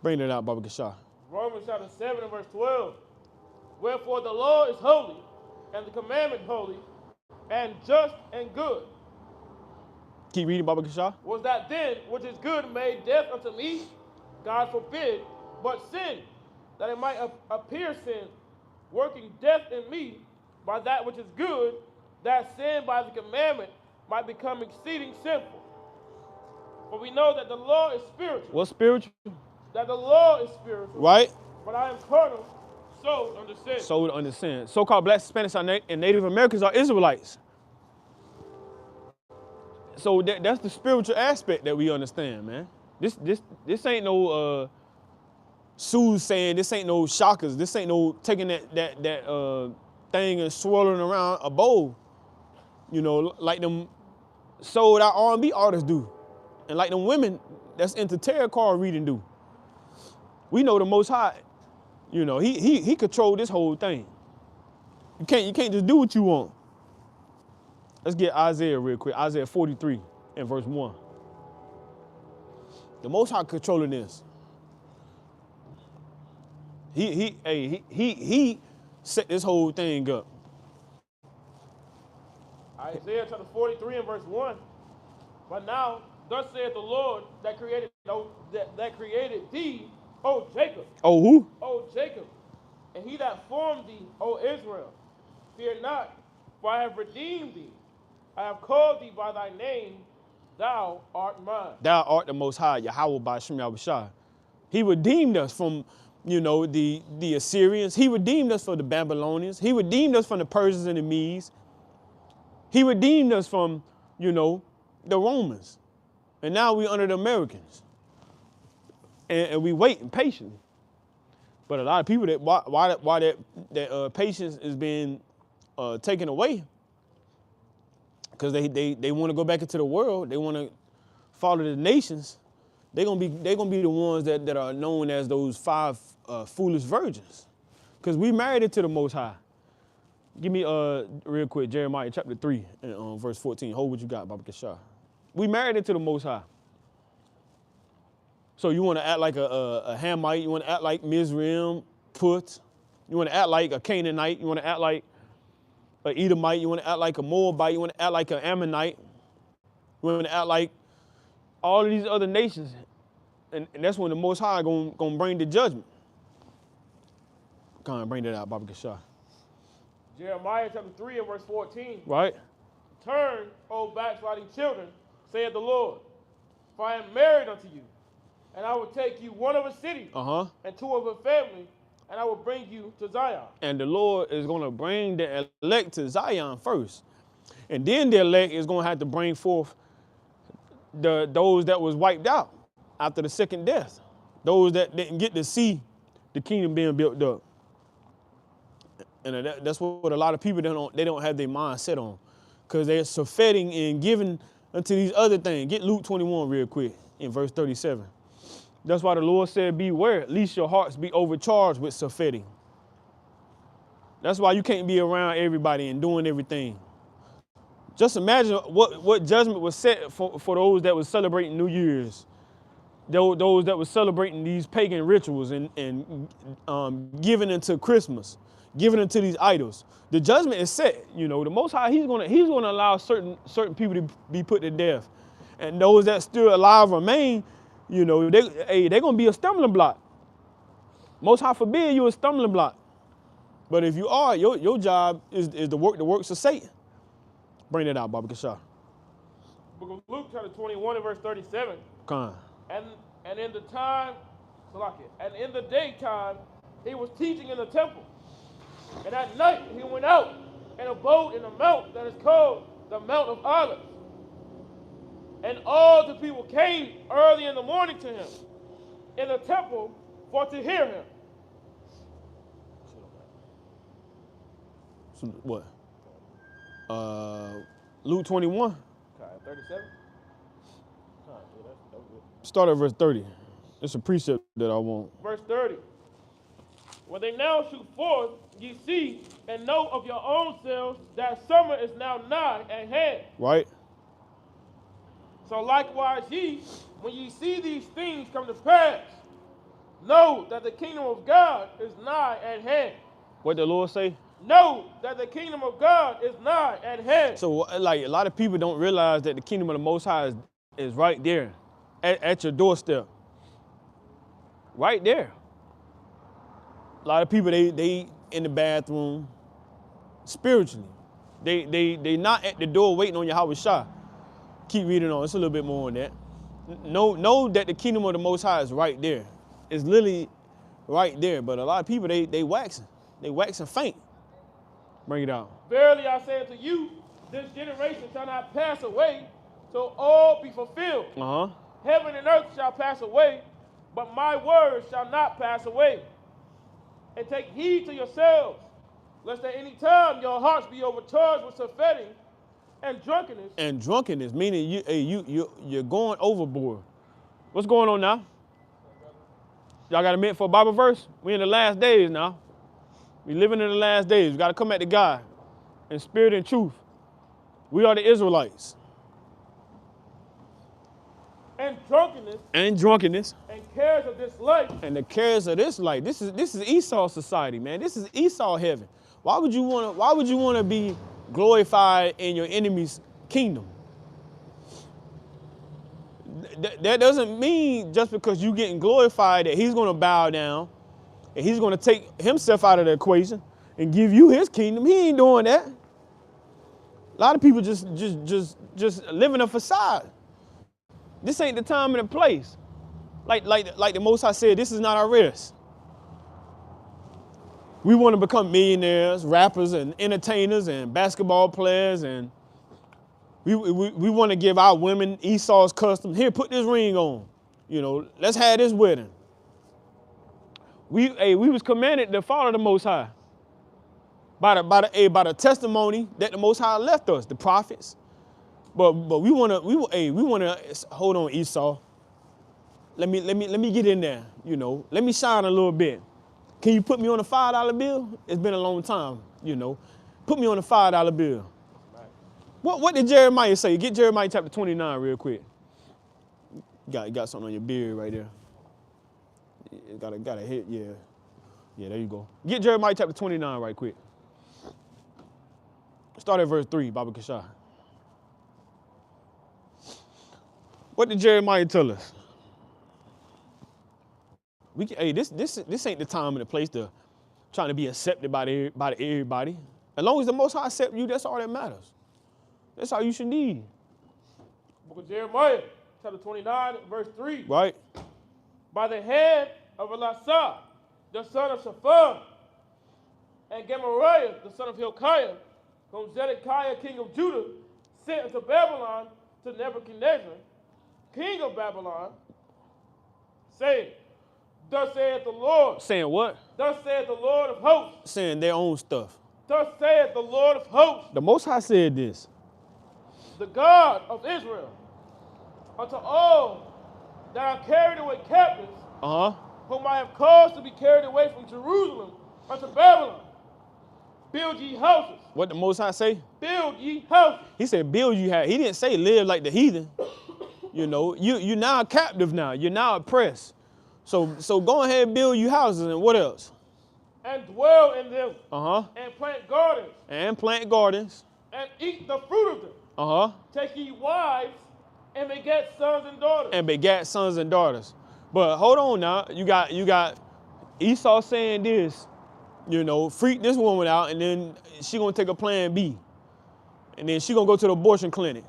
Bring it out, Baba Kasha. Romans chapter 7 and verse 12. Wherefore the law is holy, and the commandment holy, and just and good. Keep reading, Baba Kasha. Was that then which is good made death unto me? God forbid, but sin, that it might appear sin, working death in me by that which is good, that sin by the commandment might become exceeding sinful. For we know that the law is spiritual. What's spiritual? That the law is spiritual. Right? But I am carnal, sold under sin. Sold under sin. So-called Blacks, Hispanics, and Native Americans are Israelites. So that's the spiritual aspect that we understand, man. This ain't no soothsaying. This ain't no shockers. This ain't no taking that thing and swirling around a bowl. You know, like them sold out R&B artists do, and like them women that's into tarot card reading do. We know the Most High. You know, he controlled this whole thing. You can't just do what you want. Let's get Isaiah real quick. Isaiah 43 and verse 1. The Most High controlling this. He set this whole thing up. Isaiah chapter 43 and verse 1. But now, thus saith the Lord that created thee, O Jacob. Oh, who? O Jacob, and he that formed thee, O Israel. Fear not, for I have redeemed thee. I have called thee by thy name, thou art mine. Thou art the Most High, Yahweh by Shem Yahushua. He redeemed us from, you know, the Assyrians. He redeemed us from the Babylonians. He redeemed us from the Persians and the Medes. He redeemed us from, you know, the Romans. And now we're under the Americans. And we waiting patiently. But a lot of people why that patience is being taken away, because they want to go back into the world. They want to follow the nations. They're gonna be the ones that are known as those 5 foolish virgins, because we married into the Most High. Give me real quick Jeremiah chapter 3 and verse 14. Hold what you got, Baba Kasha. We married into the Most High. So you want to act like a Hamite, you want to act like Mizraim, Put, you want to act like a Canaanite, you want to act like an Edomite, you want to act like a Moabite, you want to act like an Ammonite, you want to act like all of these other nations, and that's when the Most High gonna bring the judgment. Come on, bring that out, Baba Kasha. Jeremiah chapter 3 and verse 14. Right? Turn, O backsliding children, saith the Lord, for I am married unto you, and I will take you one of a city, and 2 of a family, and I will bring you to Zion. And the Lord is going to bring the elect to Zion first. And then the elect is going to have to bring forth those that was wiped out after the second death. Those that didn't get to see the kingdom being built up. And that's what a lot of people don't have their mind set on, because they're surfeiting and giving unto these other things. Get Luke 21 real quick in verse 37. That's why the Lord said, beware, lest your hearts be overcharged with surfeiting. That's why you can't be around everybody and doing everything. Just imagine what judgment was set for those that were celebrating New Year's, those that were celebrating these pagan rituals and giving into Christmas, given unto these idols. The judgment is set. You know, the Most High, he's gonna allow certain people to be put to death. And those that still alive remain, you know, they're gonna be a stumbling block. Most High forbid you a stumbling block. But if you are, your job is to work the works of Satan. Bring that out, Baba Kashar. Book of Luke, chapter 21 and verse 37. Come on. And in the time, and in the daytime, he was teaching in the temple. And at night he went out and abode in the mount that is called the Mount of Olives. And all the people came early in the morning to him in the temple for to hear him. So what? Luke 21. 37. Start at verse 30. It's a precept that I want. Verse 30. When they now shoot forth, ye see and know of your own selves that summer is now nigh at hand. Right? So likewise ye, when ye see these things come to pass, know that the kingdom of God is nigh at hand. What the Lord say? Know that the kingdom of God is nigh at hand. So, like, a lot of people don't realize that the kingdom of the Most High is right there, at your doorstep. Right there. A lot of people, they in the bathroom, spiritually. They not at the door waiting on your Yahweh Shah. Keep reading on. It's a little bit more on that. Know that the kingdom of the Most High is right there. It's literally right there. But a lot of people, they waxing. They waxing faint. Bring it out. Verily I say unto you, this generation shall not pass away till all be fulfilled. Heaven and earth shall pass away, but my words shall not pass away. And take heed to yourselves, lest at any time your hearts be overcharged with surfeiting and drunkenness. And drunkenness, meaning you're going overboard. What's going on now? Y'all got a minute for a Bible verse? We're in the last days now. We living in the last days. We got to come back to God in spirit and truth. We are the Israelites. And drunkenness. And drunkenness. And cares of this life. And the cares of this life. This is Esau society, man. This is Esau heaven. Why would you want to be glorified in your enemy's kingdom? That doesn't mean just because you getting glorified that he's going to bow down and he's going to take himself out of the equation and give you his kingdom. He ain't doing that. A lot of people just living a facade. This ain't the time and the place. Like the Most High said, this is not our rest. We want to become millionaires, rappers, and entertainers, and basketball players, and we want to give our women Esau's custom. Here, put this ring on. You know, let's have this wedding. We was commanded to follow the Most High by the testimony that the Most High left us, the prophets. But we wanna hold on, Esau. Let me get in there, you know. Let me shine a little bit. Can you put me on a $5 bill? It's been a long time, you know. Put me on a $5 bill. Right. What did Jeremiah say? Get Jeremiah chapter 29 real quick. You got something on your beard right there. Got a hit, yeah. Yeah, there you go. Get Jeremiah chapter 29 right quick. Start at verse 3, Baba Kashah. What did Jeremiah tell us? This ain't the time and the place to trying to be accepted by everybody. As long as the Most High accept you, that's all that matters. That's all you should need. Book of Jeremiah, chapter 29, verse 3. Right. By the hand of Elisah, the son of Shaphan, and Gemariah, the son of Hilkiah, whom Zedekiah, king of Judah, sent into Babylon to Nebuchadnezzar, king of Babylon, saying, thus saith the Lord. Saying what? Thus saith the Lord of hosts. Saying their own stuff. Thus saith the Lord of hosts. The Most High said this. The God of Israel, unto all that are carried away captives, whom I have caused to be carried away from Jerusalem unto Babylon, build ye houses. What the Most High say? Build ye houses. He said build ye houses. He didn't say live like the heathen. You know, you're now captive now. You're now oppressed. So go ahead and build you houses, and what else? and dwell in them, Uh-huh. and plant gardens, And plant gardens. and eat the fruit of them. Uh-huh. Take ye wives, and beget sons and daughters. And begat sons and daughters. But hold on now. You got Esau saying this, freak this woman out, and then she gonna take a plan B. And then she gonna go to the abortion clinic.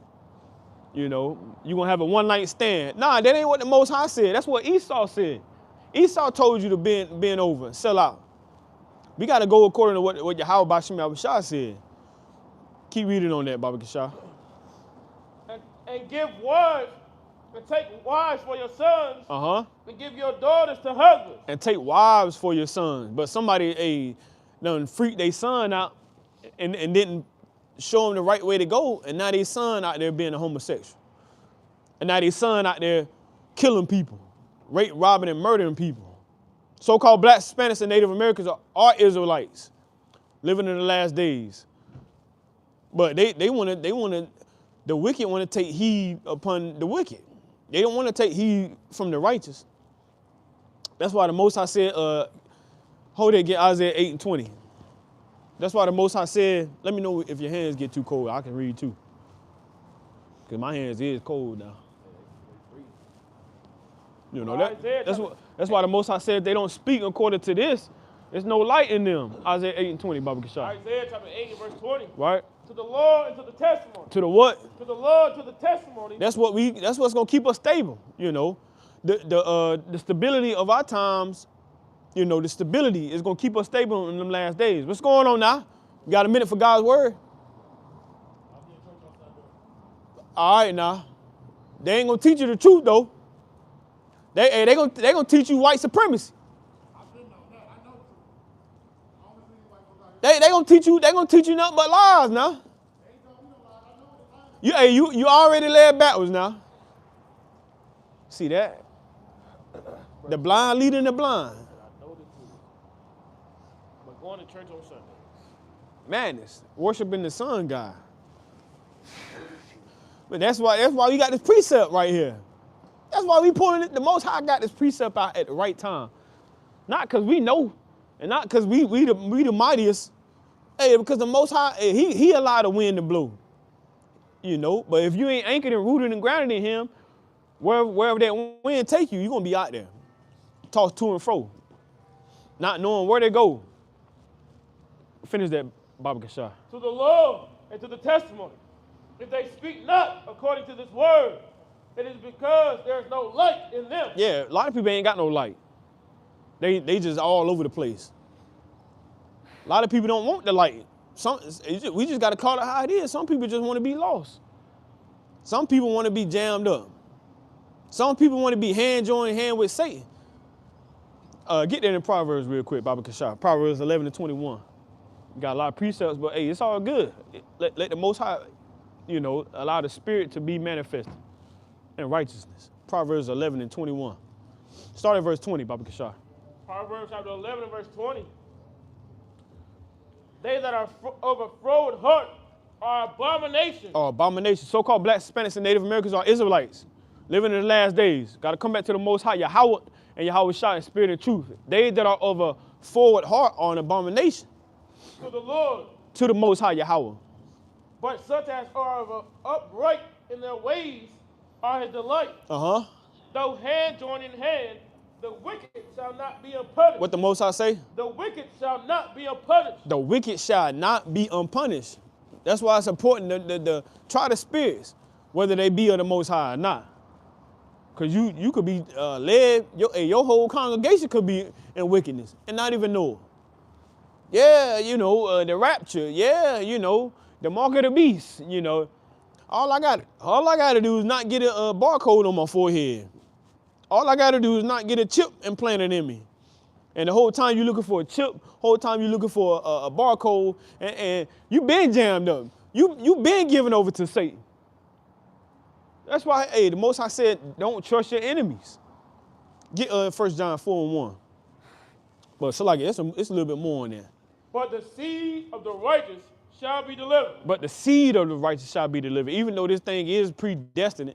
You gonna have a one-night stand. Nah, that ain't what the Most High said. That's what Esau said. Esau told you to bend over, sell out. We gotta go according to what Yahweh Bashim Yahushua said. Keep reading on that, Baba Kishah. And give wives, and take wives for your sons, Uh-huh. and give your daughters to husbands. And take wives for your sons. But somebody done freaked their son out and didn't show them the right way to go, and now their son out there being a homosexual. And now their son out there killing people, robbing, and murdering people. So-called Black, Hispanics, and Native Americans are Israelites living in the last days. But they want to, the wicked want to take heed upon the wicked. They don't want to take heed from the righteous. That's why the Most High said, hold it, get Isaiah 8 and 20. That's why the Most High said, let me know if your hands get too cold. I can read too. Because my hands is cold now. That's why the Most High said they don't speak according to this. There's no light in them. Isaiah 8 and 20, Baba Kishah. Isaiah chapter 8 and verse 20. Right? To the Lord and to the testimony. To the what? To the Lord, to the testimony. That's what's gonna keep us stable. The stability of our times. The stability is gonna keep us stable in them last days. What's going on now? You got a minute for God's word? All right now. They ain't gonna teach you the truth though. They gonna teach you white supremacy. They gonna teach you nothing but lies now. You already led backwards now. See that? The blind leading the blind. But going to church on Sunday. Madness. Worshiping the sun god. But that's why we got this precept right here. That's why we pulling it. The Most High got this precept out at the right time. Not because we know, and not because we the mightiest. Hey, because the Most High, he allowed the wind to blow. But if you ain't anchored and rooted and grounded in him, wherever that wind take you, you're gonna be out there. Toss to and fro. Not knowing where they go. Finish that, Baba Kishah. To the Lord and to the testimony. If they speak not according to this word, it is because there is no light in them. Yeah, a lot of people ain't got no light. They just all over the place. A lot of people don't want the light. We just got to call it how it is. Some people just want to be lost. Some people want to be jammed up. Some people want to be hand joined hand with Satan. Get that in Proverbs real quick, Baba Kishah. Proverbs 11 and 21. You got a lot of precepts, but hey, it's all good. Let the Most High, allow the Spirit to be manifested in righteousness. Proverbs 11 and 21. Start at verse 20, Baba Kishah. Proverbs chapter 11 and verse 20. They that are overthrown at heart are abominations. Oh, abominations. So-called Black, Hispanics, and Native Americans are Israelites living in the last days. Got to come back to the Most High, Yahweh, and Yahweh Shah in spirit and truth. They that are of a forward heart are an abomination. To the Lord. To the Most High, Yahweh. But such as are of upright in their ways are his delight. Uh-huh. Though hand join in hand, the wicked shall not be unpunished. What the Most High say? The wicked shall not be unpunished. The wicked shall not be unpunished. That's why it's important to try the spirits, whether they be of the Most High or not. Because you could be led, your whole congregation could be in wickedness and not even know it. Yeah, the rapture. Yeah, the mark of the beast. All I got to do is not get a barcode on my forehead. All I got to do is not get a chip implanted in me. And the whole time you're looking for a chip, whole time you're looking for a barcode, and you been jammed up. You been given over to Satan. That's why, the Most High said, don't trust your enemies. Get 1 John 4 and 1. But so like it's a little bit more on there. But the seed of the righteous shall be delivered. But the seed of the righteous shall be delivered. Even though this thing is predestined,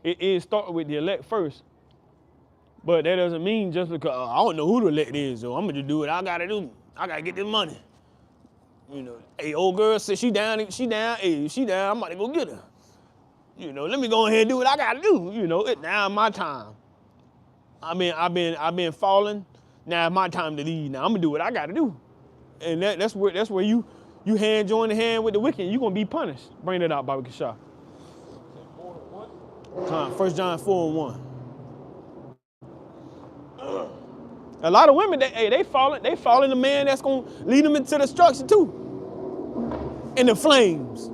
it is starting with the elect first. But that doesn't mean just because I don't know who the elect is, so I'm going to do what I got to do. I gotta get this money. You know, hey, old girl said she down, hey, she down, I'm about to go get her. You know, let me go ahead and do what I gotta do. You know, it's now my time. I've been falling. Now it's my time to lead. Now I'm gonna do what I gotta do. And that's where you hand join the hand with the wicked, you're gonna be punished. Bring that out, Baba Kishah. 1 John 4:1. A lot of women, they falling the man that's gonna lead them into destruction too. In the flames.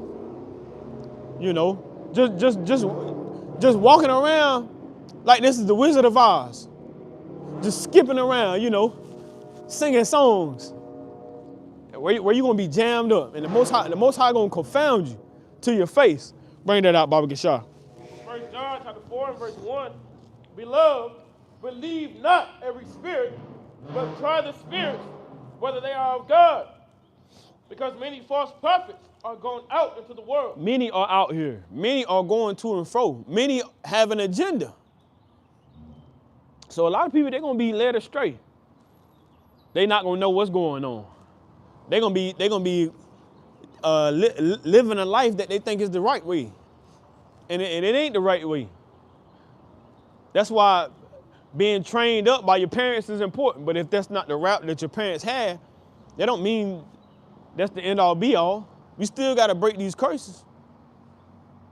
You know, just walking around like this is the Wizard of Oz. Just skipping around, you know, singing songs. Where you gonna be jammed up, and the Most High gonna confound you to your face. Bring that out, Baba Gishah. 1 John chapter 4 and verse 1. Beloved, believe not every spirit, but try the spirits, whether they are of God. Because many false prophets are gone out into the world. Many are out here. Many are going to and fro. Many have an agenda. So a lot of people, they're gonna be led astray. They're not gonna know what's going on. They're gonna be living a life that they think is the right way, and it ain't the right way. That's why being trained up by your parents is important. But if that's not the route that your parents had, that don't mean that's the end all be all. We still got to break these curses.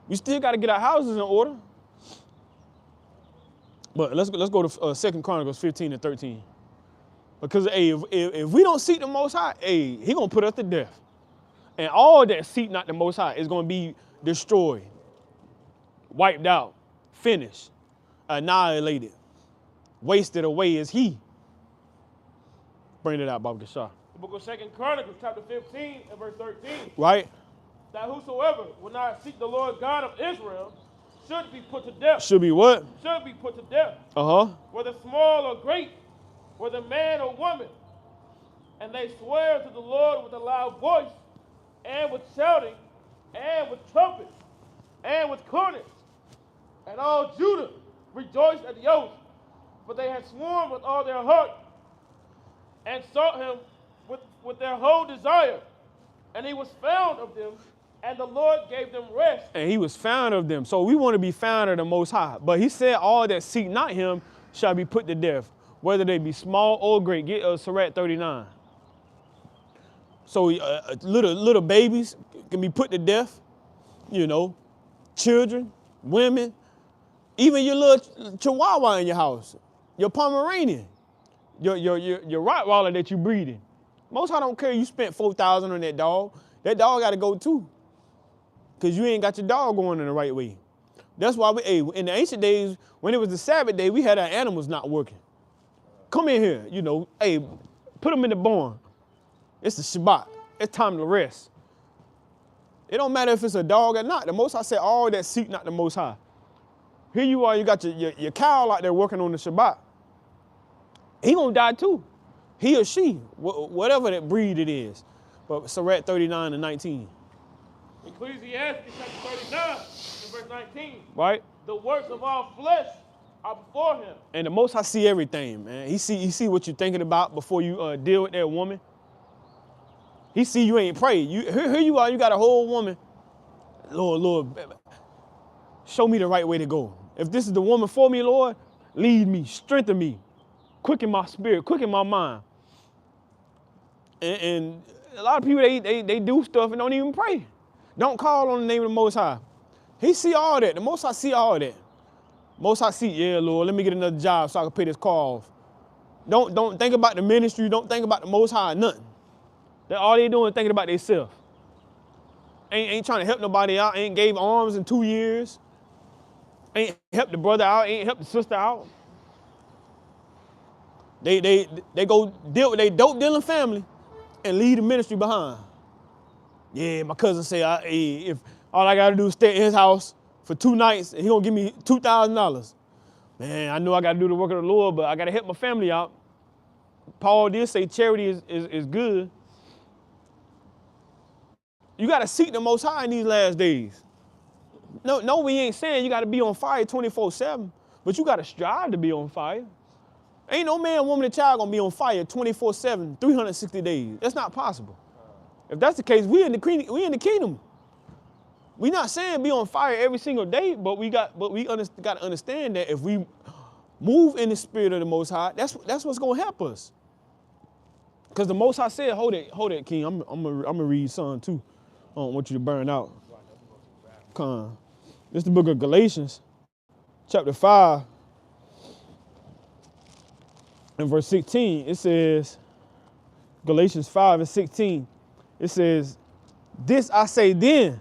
We still got to get our houses in order. But let's go to 2 Chronicles 15 and 13. Because hey, if we don't seek the Most High, hey, he gonna put us to death. And all that seek not the Most High is gonna be destroyed, wiped out, finished, annihilated, wasted away is he. Bring it out, Baba Gishah. The book of 2 Chronicles chapter 15 and verse 13. Right? That whosoever will not seek the Lord God of Israel should be put to death. Should be what? Should be put to death. Uh-huh. Whether small or great, whether man or woman. And they swear to the Lord with a loud voice, and with shouting, and with trumpets, and with cornets. And all Judah rejoiced at the oath, for they had sworn with all their heart, and sought him with their whole desire. And he was found of them, and the Lord gave them rest. And he was found of them. So we want to be found of the Most High. But he said all that seek not him shall be put to death, whether they be small or great. Get Sirach 39. So little babies can be put to death, you know, children, women, even your little chihuahua in your house, your Pomeranian, your Rottweiler that you breeding. Most High don't care you spent $4,000 on that dog. That dog got to go too, because you ain't got your dog going in the right way. That's why in the ancient days, when it was the Sabbath day, we had our animals not working. Come in here, you know, hey, put them in the barn. It's the Shabbat. It's time to rest. It don't matter if it's a dog or not. The Most High said all that seek not the Most High. Here you are, you got your cow out there working on the Shabbat. He gonna die too. He or she, whatever that breed it is. But Sirach 39 and 19. Ecclesiastes chapter 39 and verse 19. Right? The works of all flesh are before him. And the Most High see everything, man. He see what you're thinking about before you deal with that woman. He see you ain't prayed. Here you are, you got a whole woman. Lord, show me the right way to go. If this is the woman for me, Lord, lead me, strengthen me, quicken my spirit, quicken my mind. And a lot of people, they do stuff and don't even pray. Don't call on the name of the Most High. He see all that. The Most High see all that. Most High see, yeah, Lord, let me get another job so I can pay this car off. Don't think about the ministry. Don't think about the Most High, nothing. All they doing is thinking about themselves. Ain't trying to help nobody out. Ain't gave arms in 2 years. Ain't helped the brother out. Ain't helped the sister out. They go deal with their dope dealing family and leave the ministry behind. Yeah, my cousin say if all I gotta do is stay in his house for 2 nights and he gonna give me $2,000. Man, I know I gotta do the work of the Lord, but I gotta help my family out. Paul did say charity is good. You got to seek the Most High in these last days. No, we ain't saying you got to be on fire 24/7, but you got to strive to be on fire. Ain't no man, woman, and child gonna be on fire 24/7, 360 days. That's not possible. If that's the case, we in the kingdom. We not saying be on fire every single day, but we got to understand that if we move in the spirit of the Most High, that's what's gonna help us. Because the Most High said, hold it, King. I'm gonna read something too. I don't want you to burn out. Come. This is the book of Galatians, chapter 5, and verse 16. It says, Galatians 5 and 16. It says, this I say then,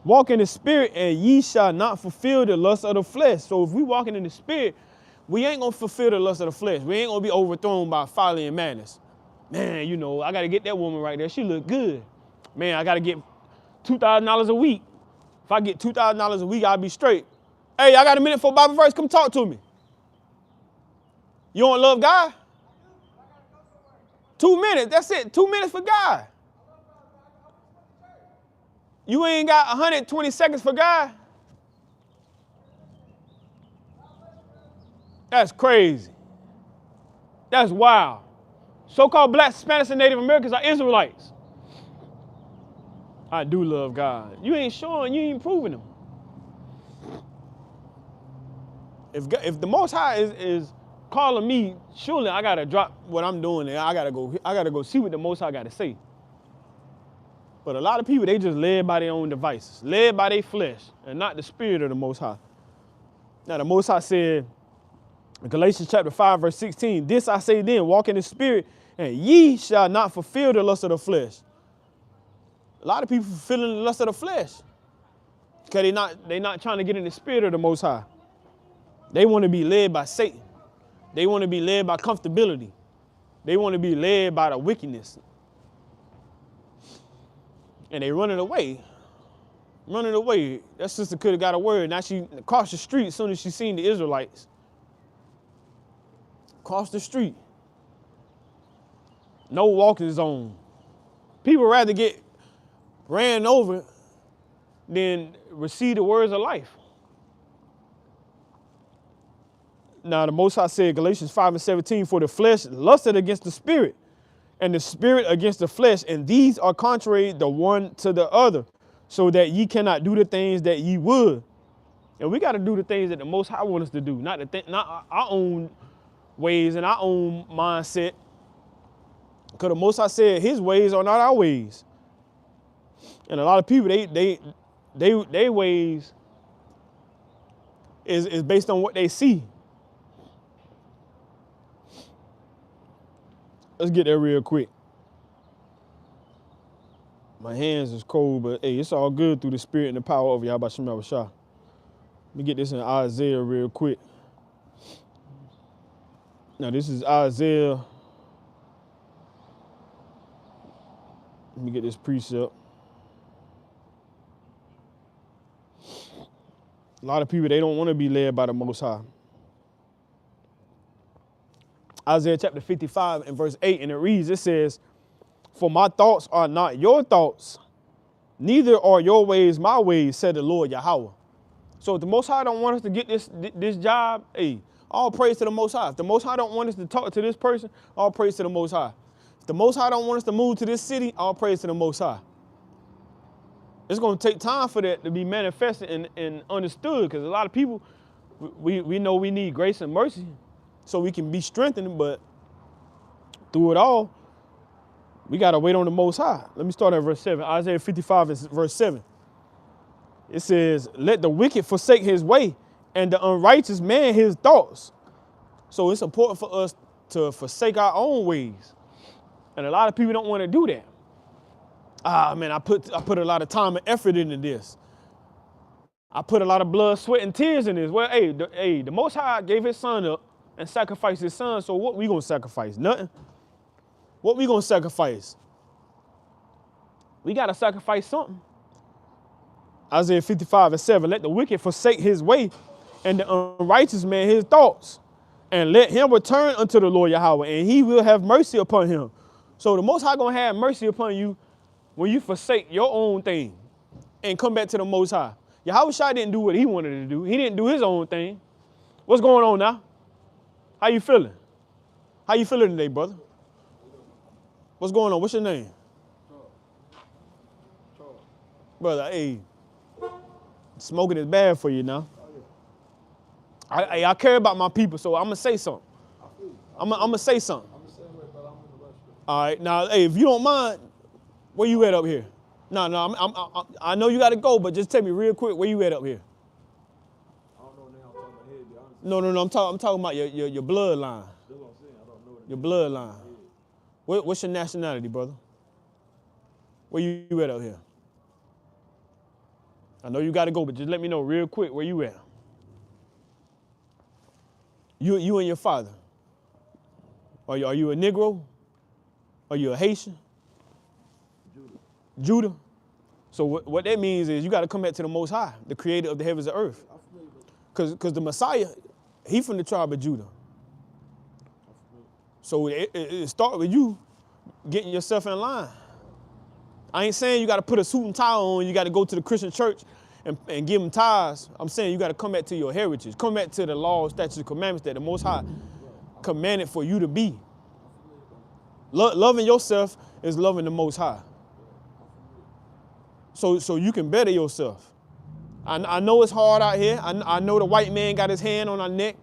walk in the spirit, and ye shall not fulfill the lust of the flesh. So if we walking in the spirit, we ain't gonna fulfill the lust of the flesh. We ain't gonna be overthrown by folly and madness. Man, you know, I gotta get that woman right there. She look good. Man, I gotta get $2,000 a week. If I get $2,000 a week, I'll be straight. Hey, I got a minute for Bible verse. Come talk to me. You don't love God? 2 minutes. That's it. 2 minutes for God. You ain't got 120 seconds for God? That's crazy. That's wild. So-called black, Hispanics, and Native Americans are Israelites. I do love God. You ain't showing, you ain't proving him. If the Most High is calling me, surely I gotta drop what I'm doing and I gotta go see what the Most High gotta say. But a lot of people, they just led by their own devices, led by their flesh, and not the spirit of the Most High. Now the Most High said in Galatians chapter 5, verse 16, this I say then, walk in the spirit, and ye shall not fulfill the lust of the flesh. A lot of people fulfilling the lust of the flesh because they not trying to get in the spirit of the Most High. They want to be led by Satan. They want to be led by comfortability. They want to be led by the wickedness. And they running away. Running away. That sister could have got a word. Now she crossed the street as soon as she seen the Israelites. Cross the street. No walking zone. People rather get ran over than receive the words of life. Now the Most High said, Galatians 5 and 17, for the flesh lusted against the spirit, and the spirit against the flesh, and these are contrary the one to the other, so that ye cannot do the things that ye would. And we got to do the things that the Most High wants us to do, not our own ways and our own mindset. Because the Most High said his ways are not our ways. And a lot of people, they ways is based on what they see. Let's get there real quick. My hands is cold, but hey, it's all good through the spirit and the power of Yahweh Shem Yahushua. Let me get this in Isaiah real quick. Now this is Isaiah. Let me get this precept. A lot of people, they don't want to be led by the Most High. Isaiah chapter 55 and verse 8, and it reads, it says, for my thoughts are not your thoughts, neither are your ways my ways, said the Lord Yahweh. So if the Most High don't want us to get this job, hey, all praise to the Most High. If the Most High don't want us to talk to this person, all praise to the Most High. If the Most High don't want us to move to this city, all praise to the Most High. It's going to take time for that to be manifested and understood, because a lot of people, we know we need grace and mercy so we can be strengthened, but through it all, we got to wait on the Most High. Let me start at verse 7. Isaiah 55 is verse 7. It says, let the wicked forsake his way, and the unrighteous man his thoughts. So it's important for us to forsake our own ways. And a lot of people don't want to do that. Man, I put a lot of time and effort into this. I put a lot of blood, sweat, and tears in this. Well, the Most High gave his son up and sacrificed his son, so what we going to sacrifice? Nothing. What we going to sacrifice? We got to sacrifice something. Isaiah 55 and 7, let the wicked forsake his way, and the unrighteous man his thoughts, and let him return unto the Lord Yahweh, and he will have mercy upon him. So the Most High going to have mercy upon you when you forsake your own thing and come back to the Most High. Yahushua didn't do what he wanted to do. He didn't do his own thing. What's going on now? How you feeling? How you feeling today, brother? What's going on? What's your name? Brother, hey, smoking is bad for you now. I care about my people, so I'm going to say something. I'm going to say something. All right, now, hey, if you don't mind, where you at up here? No, I know you got to go, but just tell me real quick, where you at up here? I don't know now. I'm talking about head, be honest. No, I'm talking about your bloodline. That's what I'm saying. I don't know. Your bloodline. What's your nationality, brother? Where you at out here? I know you got to go, but just let me know real quick where you at. You and your father. Are you a Negro? Are you a Haitian? Judah. So what that means is you got to come back to the Most High, the creator of the heavens and earth. Because the Messiah, he from the tribe of Judah. So it starts with you getting yourself in line. I ain't saying you got to put a suit and tie on, you got to go to the Christian church and give them tithes. I'm saying you got to come back to your heritage. Come back to the laws, statutes, and commandments that the Most High commanded for you to be. Loving yourself is loving the Most High. So you can better yourself. I know it's hard out here. I know the white man got his hand on our neck.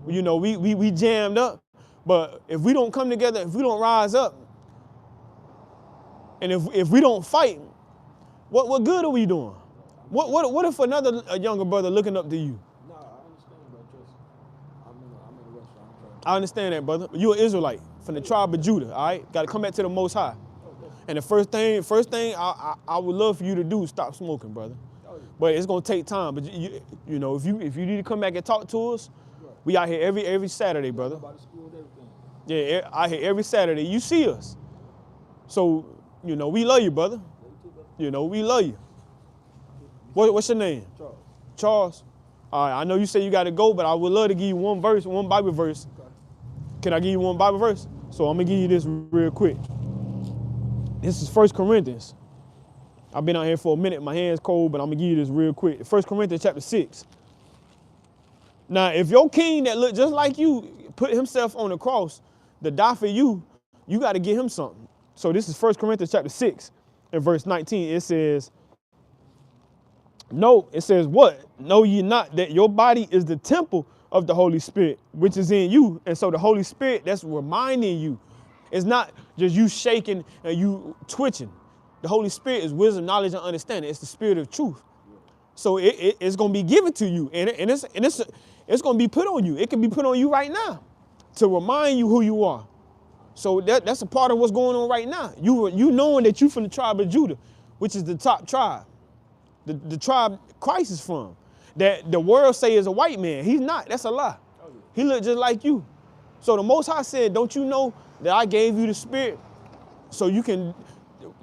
You know, we jammed up. But if we don't come together, if we don't rise up, and if we don't fight, what good are we doing? What if a younger brother looking up to you? No, I understand, but just I'm in a restaurant. I understand that, brother. You're an Israelite from the tribe of Judah, all right? Got to come back to the Most High. And the first thing I would love for you to do is stop smoking, brother. But it's gonna take time. But you know, if you need to come back and talk to us, we out here every Saturday, brother. Yeah, out here every Saturday. You see us. So, you know, we love you, brother. You know, we love you. What's your name? Charles. Charles. All right, I know you say you got to go, but I would love to give you one Bible verse. Can I give you one Bible verse? So I'm gonna give you this real quick. This is 1 Corinthians. I've been out here for a minute. My hand's cold, but I'm going to give you this real quick. 1 Corinthians chapter 6. Now, if your king that look just like you put himself on the cross to die for you, you got to give him something. So this is 1 Corinthians chapter 6 and verse 19. It says, what? Know ye not that your body is the temple of the Holy Spirit, which is in you? And so the Holy Spirit, that's reminding you. It's not just you shaking and you twitching. The Holy Spirit is wisdom, knowledge, and understanding. It's the spirit of truth. So it's going to be given to you, and it's going to be put on you. It can be put on you right now to remind you who you are. So that's a part of what's going on right now. You knowing that you from the tribe of Judah, which is the top tribe, the tribe Christ is from, that the world say is a white man. He's not. That's a lie. He look just like you. So the Most High said, don't you know that I gave you the spirit so you can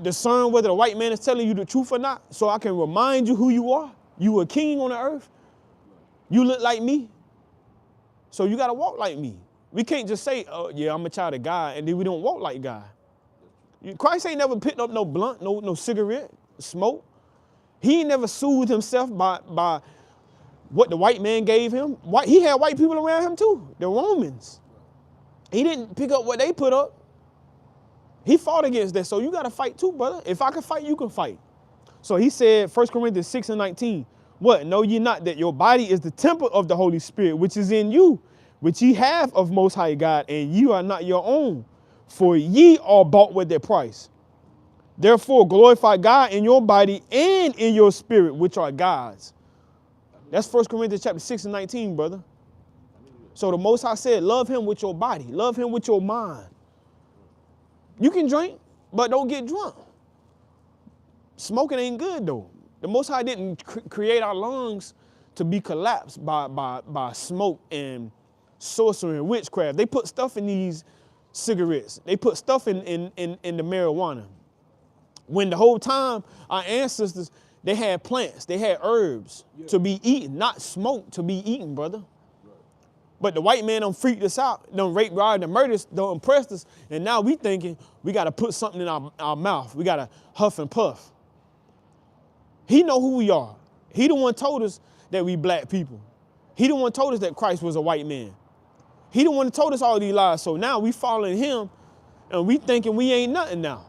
discern whether the white man is telling you the truth or not, so I can remind you who you are? You a king on the earth. You look like me. So you got to walk like me. We can't just say, oh, yeah, I'm a child of God, and then we don't walk like God. Christ ain't never picked up no blunt, no cigarette, smoke. He ain't never soothed himself by what the white man gave him. He had white people around him too, the Romans. He didn't pick up what they put up. He fought against that. So you got to fight too, brother. If I can fight, you can fight. So he said, 1 Corinthians 6 and 19, what? Know ye not that your body is the temple of the Holy Spirit, which is in you, which ye have of Most High God, and you are not your own, for ye are bought with their price. Therefore glorify God in your body and in your spirit, which are God's. That's 1 Corinthians chapter 6 and 19, brother. So the Most High said, love him with your body. Love him with your mind. You can drink, but don't get drunk. Smoking ain't good, though. The Most High didn't create our lungs to be collapsed by smoke and sorcery and witchcraft. They put stuff in these cigarettes. They put stuff in the marijuana. When the whole time our ancestors, they had plants, they had herbs to be eaten, not smoke to be eaten, brother. But the white man done freaked us out, done rape, robbed, and murdered us, done impressed us, and now we thinking we got to put something in our mouth. We got to huff and puff. He know who we are. He the one told us that we black people. He the one told us that Christ was a white man. He the one that told us all these lies. So now we following him and we thinking we ain't nothing now.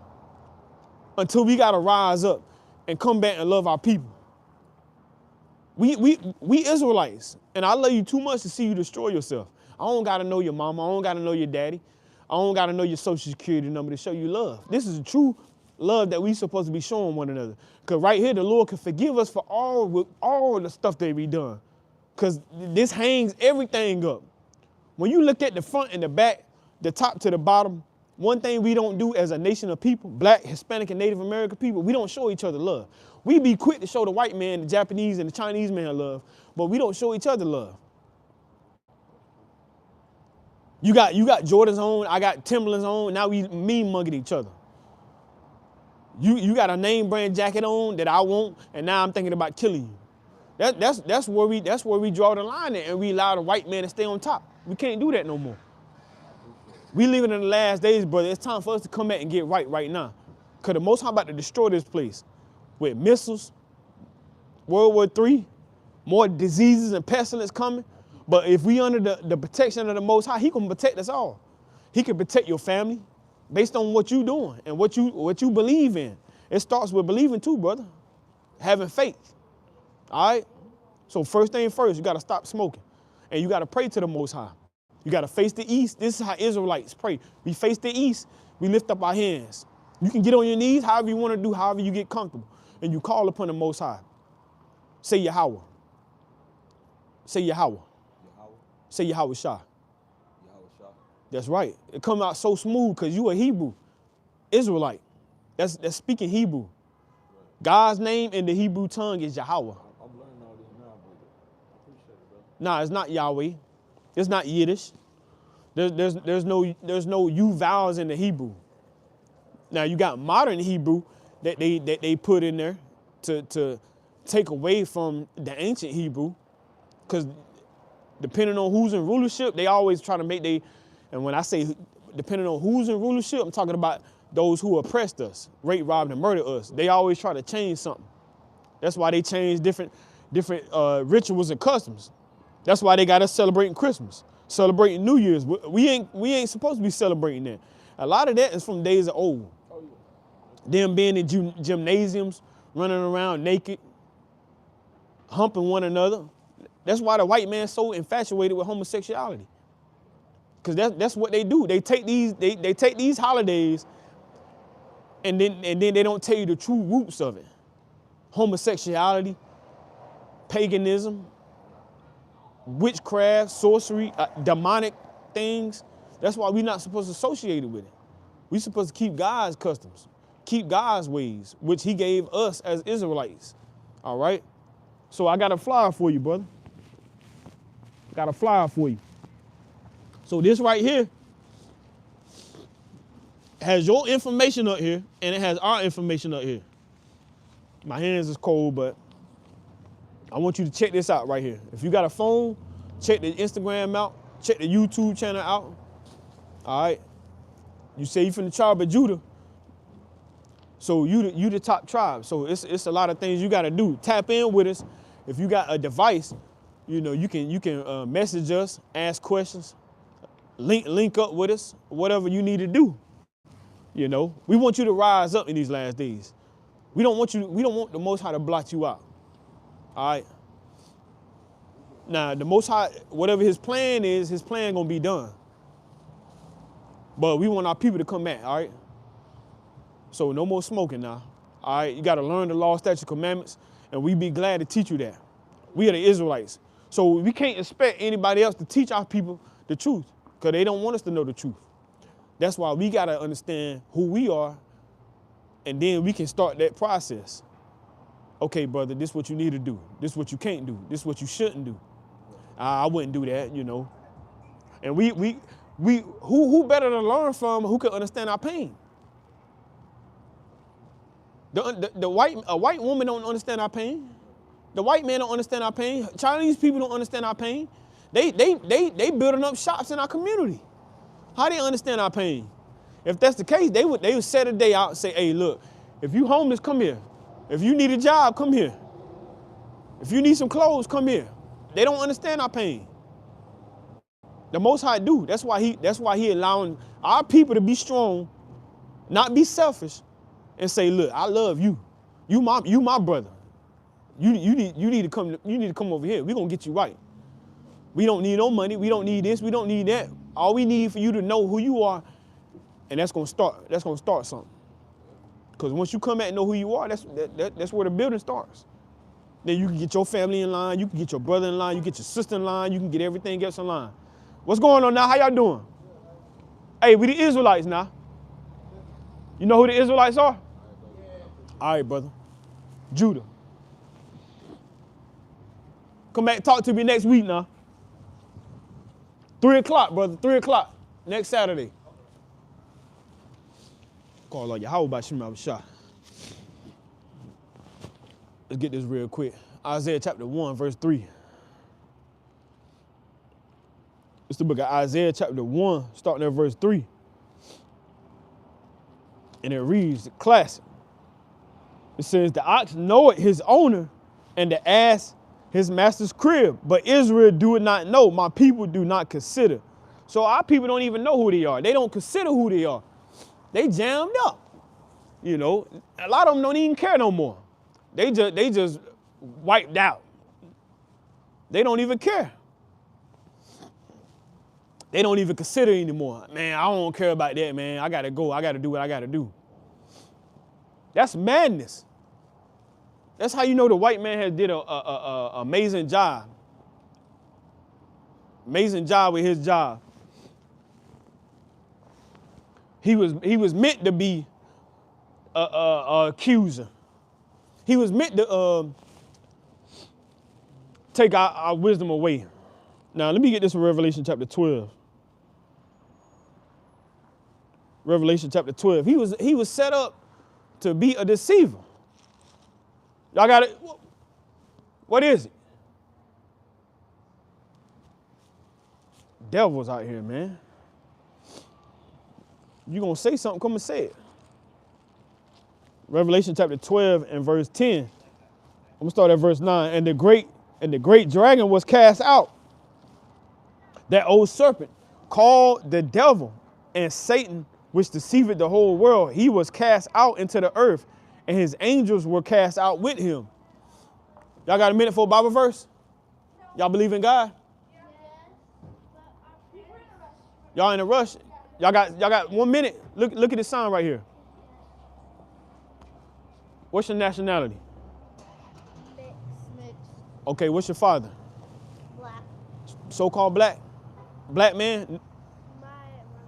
Until we gotta rise up and come back and love our people. We Israelites, and I love you too much to see you destroy yourself. I don't gotta know your mama, I don't gotta know your daddy, I don't gotta know your social security number to show you love. This is a true love that we supposed to be showing one another. Cause right here, the Lord can forgive us for all the stuff that we done. Cause this hangs everything up. When you look at the front and the back, the top to the bottom, one thing we don't do as a nation of people, Black, Hispanic, and Native American people, we don't show each other love. We be quick to show the white man, the Japanese, and the Chinese man love, but we don't show each other love. You got Jordans on, I got Timberlands on, now we mean mugging each other. You got a name brand jacket on that I want, and now I'm thinking about killing you. That's where we draw the line at, and we allow the white man to stay on top. We can't do that no more. We living in the last days, brother. It's time for us to come back and get right now. Because the Most High about to destroy this place with missiles, World War III, more diseases and pestilence coming. But if we under the protection of the Most High, he can protect us all. He can protect your family based on what you doing and what you believe in. It starts with believing too, brother. Having faith. All right? So first thing first, you got to stop smoking. And you got to pray to the Most High. You got to face the east. This is how Israelites pray. We face the east. We lift up our hands. You can get on your knees, however you want to do, however you get comfortable. And you call upon the Most High. Say Yahweh. Say Yahweh. Say Yahweh Shah. That's right. It come out so smooth because you a Hebrew Israelite. That's speaking Hebrew. God's name in the Hebrew tongue is Yahweh. I'm learning all this now, brother. I appreciate it, brother. Nah, it's not Yahweh. It's not Yiddish. There's no U vowels in the Hebrew. Now you got modern Hebrew that they put in there to take away from the ancient Hebrew, because depending on who's in rulership, they always try to make and when I say depending on who's in rulership, I'm talking about those who oppressed us, raped, robbed, and murdered us. They always try to change something. That's why they change different rituals and customs. That's why they got us celebrating Christmas, celebrating New Year's. We ain't supposed to be celebrating that. A lot of that is from days of old. Oh, yeah. Them being in gymnasiums, running around naked, humping one another. That's why the white man's so infatuated with homosexuality. Because that's what they do. They take these holidays and then they don't tell you the true roots of it. Homosexuality, paganism, witchcraft, sorcery, demonic things. That's why we're not supposed to associate with it. We're supposed to keep God's customs, keep God's ways, which he gave us as Israelites. All right? So I got a flyer for you, brother. Got a flyer for you. So this right here has your information up here, and it has our information up here. My hands is cold, but I want you to check this out right here. If you got a phone, check the Instagram out, check the YouTube channel out. All right. You say you from the tribe of Judah, so you the top tribe. So it's a lot of things you got to do. Tap in with us. If you got a device, you can message us, ask questions, link up with us, whatever you need to do. We want you to rise up in these last days. We don't want the Most High to blot you out. All right. Now the Most High, whatever his plan is, his plan gonna be done. But we want our people to come back, all right? So no more smoking now. All right, you gotta learn the law, statutes, commandments, and we be glad to teach you that. We are the Israelites. So we can't expect anybody else to teach our people the truth, because they don't want us to know the truth. That's why we gotta understand who we are, and then we can start that process. Okay, brother, this is what you need to do. This is what you can't do. This is what you shouldn't do. I wouldn't do that, And who better to learn from, who can understand our pain? A white woman don't understand our pain. The white man don't understand our pain. Chinese people don't understand our pain. They building up shops in our community. How they understand our pain? If that's the case, they would set a day out and say, hey, look, if you homeless, come here. If you need a job, come here. If you need some clothes, come here. They don't understand our pain. The Most High do. That's why he allowing our people to be strong, not be selfish, and say, look, I love you. You my brother. You need to come over here. We're gonna get you right. We don't need no money. We don't need this. We don't need that. All we need for you to know who you are, and that's gonna start something. Because once you come out and know who you are, that's where the building starts. Then you can get your family in line, you can get your brother in line, you get your sister in line, you can get everything else in line. What's going on now? How y'all doing? Hey, we the Israelites now. You know who the Israelites are? All right, brother. Judah. Come back and talk to me next week now. 3 o'clock, brother, 3 o'clock, next Saturday. Call all your how about Shema Shah. Let's get this real quick. Isaiah chapter 1, verse 3. It's the book of Isaiah chapter 1, starting at verse 3. And it reads, the classic. It says, the ox knoweth his owner, and the ass his master's crib. But Israel do not know. My people do not consider. So our people don't even know who they are. They don't consider who they are. They jammed up. You know, a lot of them don't even care no more. They just wiped out. They don't even care. They don't even consider anymore. Man, I don't care about that, man. I got to go. I got to do what I got to do. That's madness. That's how you know the white man has did a amazing job. Amazing job with his job. He was meant to be a accuser. He was meant to take our wisdom away. Now, let me get this from Revelation chapter 12. Revelation chapter 12. He was set up to be a deceiver. Y'all got it? What is it? Devils out here, man. You gonna say something, come and say it. Revelation chapter 12 and verse 10. I'm gonna start at verse 9. And the great dragon was cast out, that old serpent, called the devil and Satan, which deceiveth the whole world. He was cast out into the earth, and his angels were cast out with him. Y'all got a minute for a Bible verse? Y'all believe in God? Y'all in a rush? Y'all got 1 minute? Look at this sign right here. What's your nationality? Mixed. Okay, what's your father? Black. So-called black? Black man? My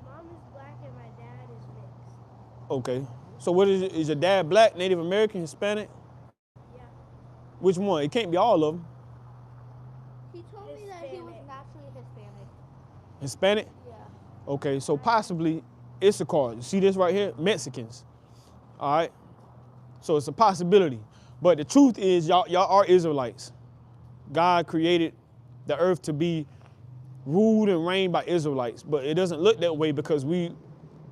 mom is black and my dad is mixed. Okay. So what is your dad black, Native American, Hispanic? Yeah. Which one? It can't be all of them. He told me that he was naturally Hispanic. Hispanic? Yeah. Okay, so possibly Issachar. You see this right here? Mexicans. All right? So it's a possibility. But the truth is y'all are Israelites. God created the earth to be ruled and reigned by Israelites. But it doesn't look that way because we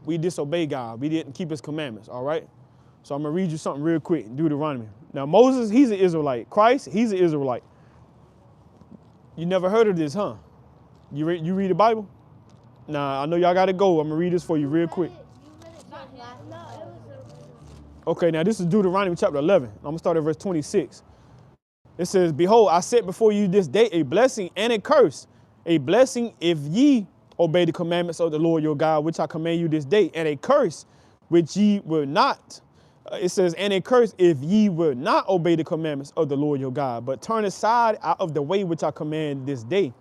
disobey God. We didn't keep his commandments, all right? So I'm going to read you something real quick, Deuteronomy. Now, Moses, he's an Israelite. Christ, he's an Israelite. You never heard of this, huh? You read the Bible? Nah, I know y'all got to go. I'm going to read this for you real quick. Okay, now this is Deuteronomy chapter 11. I'm going to start at verse 26. It says, behold, I set before you this day a blessing and a curse. A blessing if ye obey the commandments of the Lord your God, which I command you this day, and a curse which ye will not. It says, and a curse if ye will not obey the commandments of the Lord your God, but turn aside out of the way which I command this day,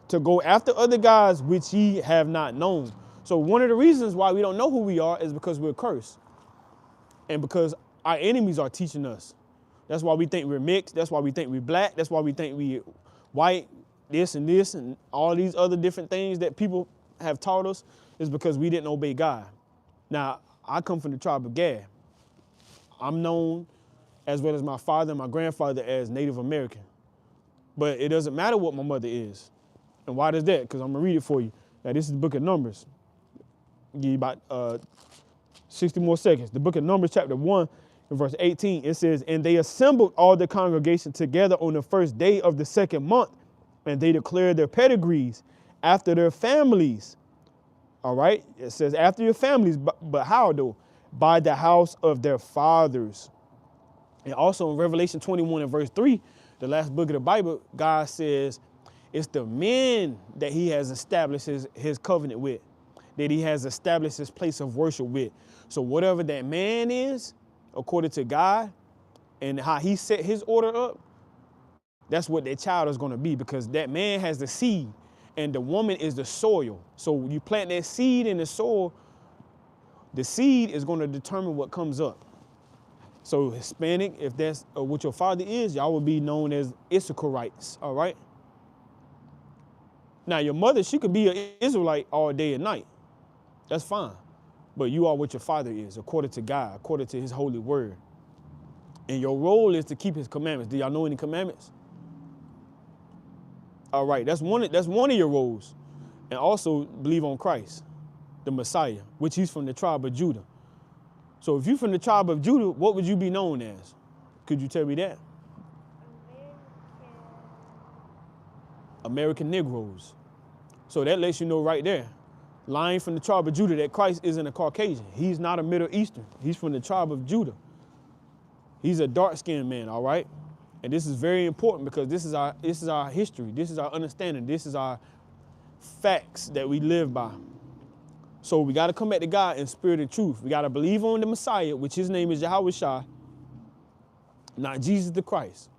to go after other gods which ye have not known. So one of the reasons why we don't know who we are is because we're cursed. And because our enemies are teaching us. That's why we think we're mixed. That's why we think we're black. That's why we think we white, this and all these other different things that people have taught us is because we didn't obey God. Now, I come from the tribe of Gad. I'm known, as well as my father and my grandfather, as Native American. But it doesn't matter what my mother is. And why does that? Because I'm going to read it for you. Now, this is the book of Numbers. Give you about 60 more seconds. The book of Numbers, chapter 1, and verse 18, it says, and they assembled all the congregation together on the first day of the second month, and they declared their pedigrees after their families. All right? It says after your families, but how though? By the house of their fathers. And also in Revelation 21 and verse 3, the last book of the Bible, God says it's the men that he has established his covenant with, that he has established his place of worship with. So whatever that man is, according to God, and how he set his order up, that's what that child is going to be, because that man has the seed and the woman is the soil. So you plant that seed in the soil, the seed is going to determine what comes up. So Hispanic, if that's what your father is, y'all will be known as Issacharites, all right? Now your mother, she could be an Israelite all day and night. That's fine. But you are what your father is, according to God, according to his holy word. And your role is to keep his commandments. Do y'all know any commandments? All right, that's one of your roles. And also believe on Christ, the Messiah, which he's from the tribe of Judah. So if you're from the tribe of Judah, what would you be known as? Could you tell me that? American Negroes. So that lets you know right there, lying from the tribe of Judah, that Christ isn't a Caucasian. He's not a Middle Eastern. He's from the tribe of Judah. He's a dark-skinned man, all right? And this is very important because this is our history. This is our understanding. This is our facts that we live by. So we got to come back to God in spirit and truth. We got to believe on the Messiah, which his name is Yahweh Shai, not Jesus the Christ.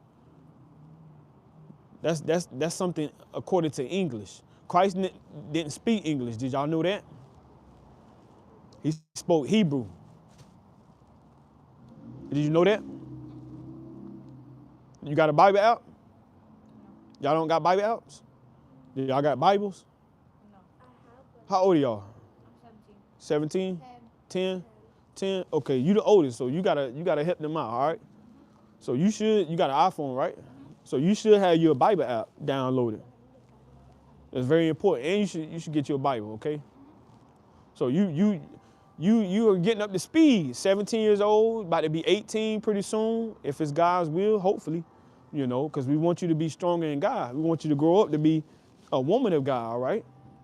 That's something according to English. Christ didn't speak English. Did y'all know that? He spoke Hebrew. Did you know that? You got a Bible app? Y'all don't got Bible apps? Y'all got Bibles? No. How old are y'all? I'm 17. 17? 10? 10? Okay, you the oldest, so you gotta help them out, all right? So you got an iPhone, right? So you should have your Bible app downloaded. It's very important. And you should get your Bible, okay? So you are getting up to speed. 17 years old, about to be 18 pretty soon, if it's God's will, hopefully, because we want you to be stronger in God. We want you to grow up to be a woman of God, all right?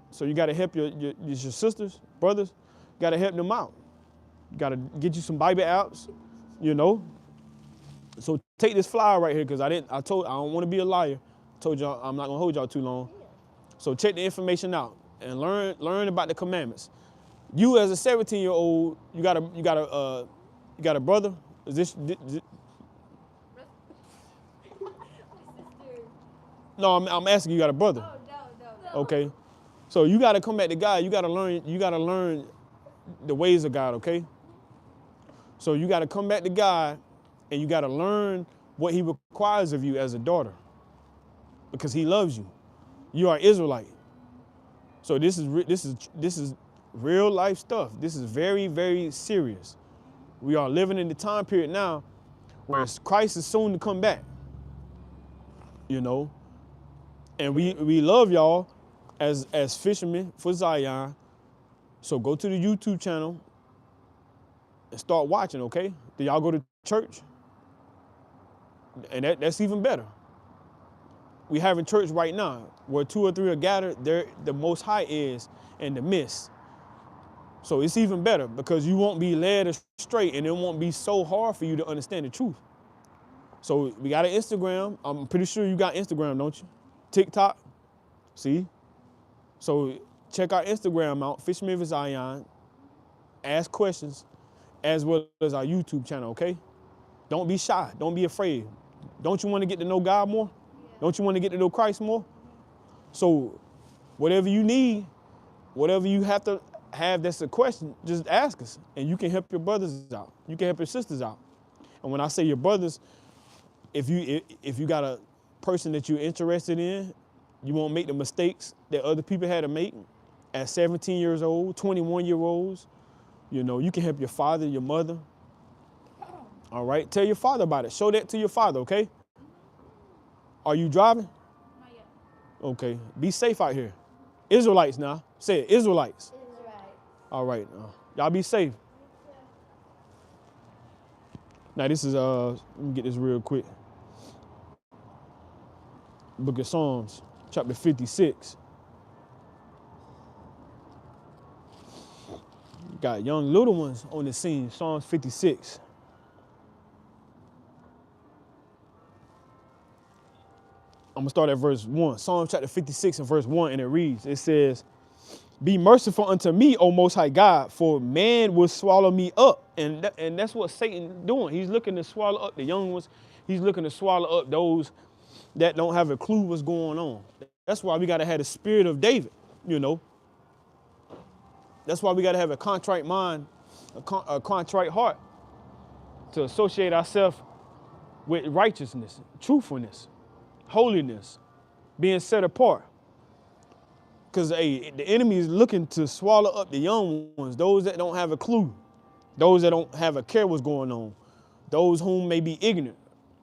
So you got to help your sisters, brothers, got to help them out. You got to get you some Bible apps, So take this flyer right here, because I don't want to be a liar. I told y'all I'm not going to hold y'all too long. So check the information out and learn about the commandments. You as a 17-year-old, you got a brother? Is this No, I'm asking you got a brother. Oh, no. Okay. So you got to come back to God. You got to learn the ways of God, okay? So you got to come back to God and you got to learn what he requires of you as a daughter, because he loves you. You are Israelite. So this is real life stuff. This is very, very serious. We are living in the time period now where Christ is soon to come back. And we love y'all as fishermen for Zion. So go to the YouTube channel and start watching, okay? Do y'all go to church? And that's even better. We having church right now where 2 or 3 are gathered, there the Most High is in the midst. So it's even better because you won't be led astray and it won't be so hard for you to understand the truth. So we got an Instagram. I'm pretty sure you got Instagram, don't you? TikTok. See? So check our Instagram out, Fisherman of Zion. Ask questions as well as our YouTube channel, okay? Don't be shy. Don't be afraid. Don't you want to get to know God more? Yeah. Don't you want to get to know Christ more? So whatever you need, whatever you have to have that's a question, just ask us. And you can help your brothers out. You can help your sisters out. And when I say your brothers, if you got a person that you're interested in, you won't make the mistakes that other people had to make at 17 years old, 21-year-olds. You can help your father, your mother. All right, tell your father about it. Show that to your father, okay? Are you driving? Not yet. Okay, be safe out here. Israelites now. Say it, Israelites. All right, y'all be safe. Now this is, let me get this real quick. Book of Psalms, chapter 56. Got young little ones on the scene. Psalms 56. I'm gonna start at verse 1. Psalms chapter 56 and verse 1, and it reads, it says, be merciful unto me, O Most High God, for man will swallow me up. And that's what Satan doing. He's looking to swallow up the young ones. He's looking to swallow up those that don't have a clue what's going on. That's why we got to have the spirit of David, you know. That's why we got to have a contrite mind, a contrite heart to associate ourselves with righteousness, truthfulness, holiness, being set apart. Because the enemy is looking to swallow up the young ones, those that don't have a clue, those that don't have a care what's going on, those whom may be ignorant.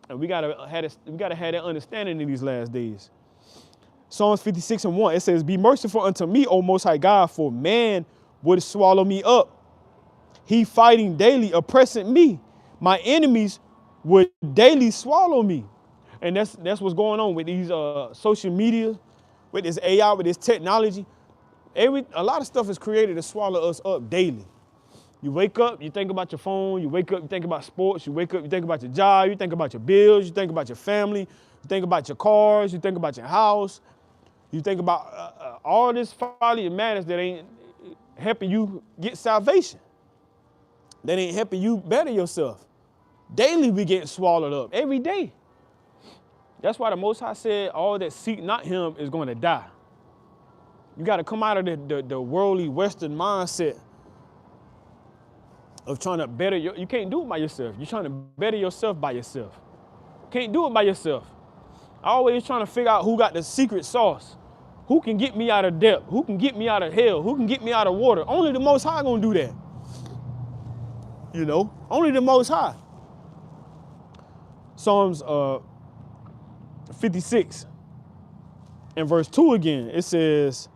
And we gotta have that understanding in these last days. Psalms 56 and 1, it says, be merciful unto me, O Most High God, for man would swallow me up. He fighting daily, oppressing me. My enemies would daily swallow me. And that's what's going on with these social media, with this AI, with this technology. A lot of stuff is created to swallow us up daily. You wake up, you think about your phone. You wake up, you think about sports. You wake up, you think about your job. You think about your bills. You think about your family. You think about your cars. You think about your house. You think about all this folly and madness that ain't helping you get salvation. That ain't helping you better yourself. Daily we get swallowed up, every day. That's why the Most High said all that seek not him is going to die. You got to come out of the worldly Western mindset of trying to better you can't do it by yourself. You're trying to better yourself by yourself. Can't do it by yourself. Always trying to figure out who got the secret sauce. Who can get me out of debt? Who can get me out of hell? Who can get me out of water? Only the Most High gonna do that. You know, only the Most High. Psalms 56 and verse 2 again, it says,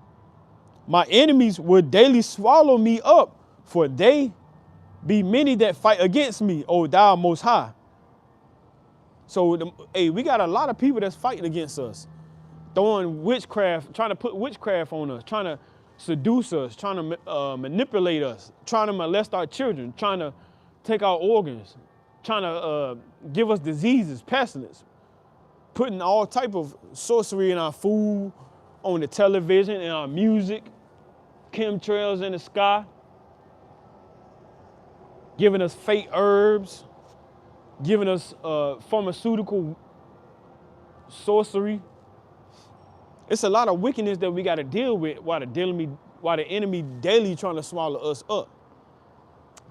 my enemies would daily swallow me up, for they be many that fight against me, O thou Most High. So, we got a lot of people that's fighting against us, throwing witchcraft, trying to put witchcraft on us, trying to seduce us, trying to manipulate us, trying to molest our children, trying to take our organs, trying to give us diseases, pestilence, putting all type of sorcery in our food, on the television, in our music, chemtrails in the sky, giving us fake herbs, giving us pharmaceutical sorcery. It's a lot of wickedness that we got to deal with while the enemy daily trying to swallow us up.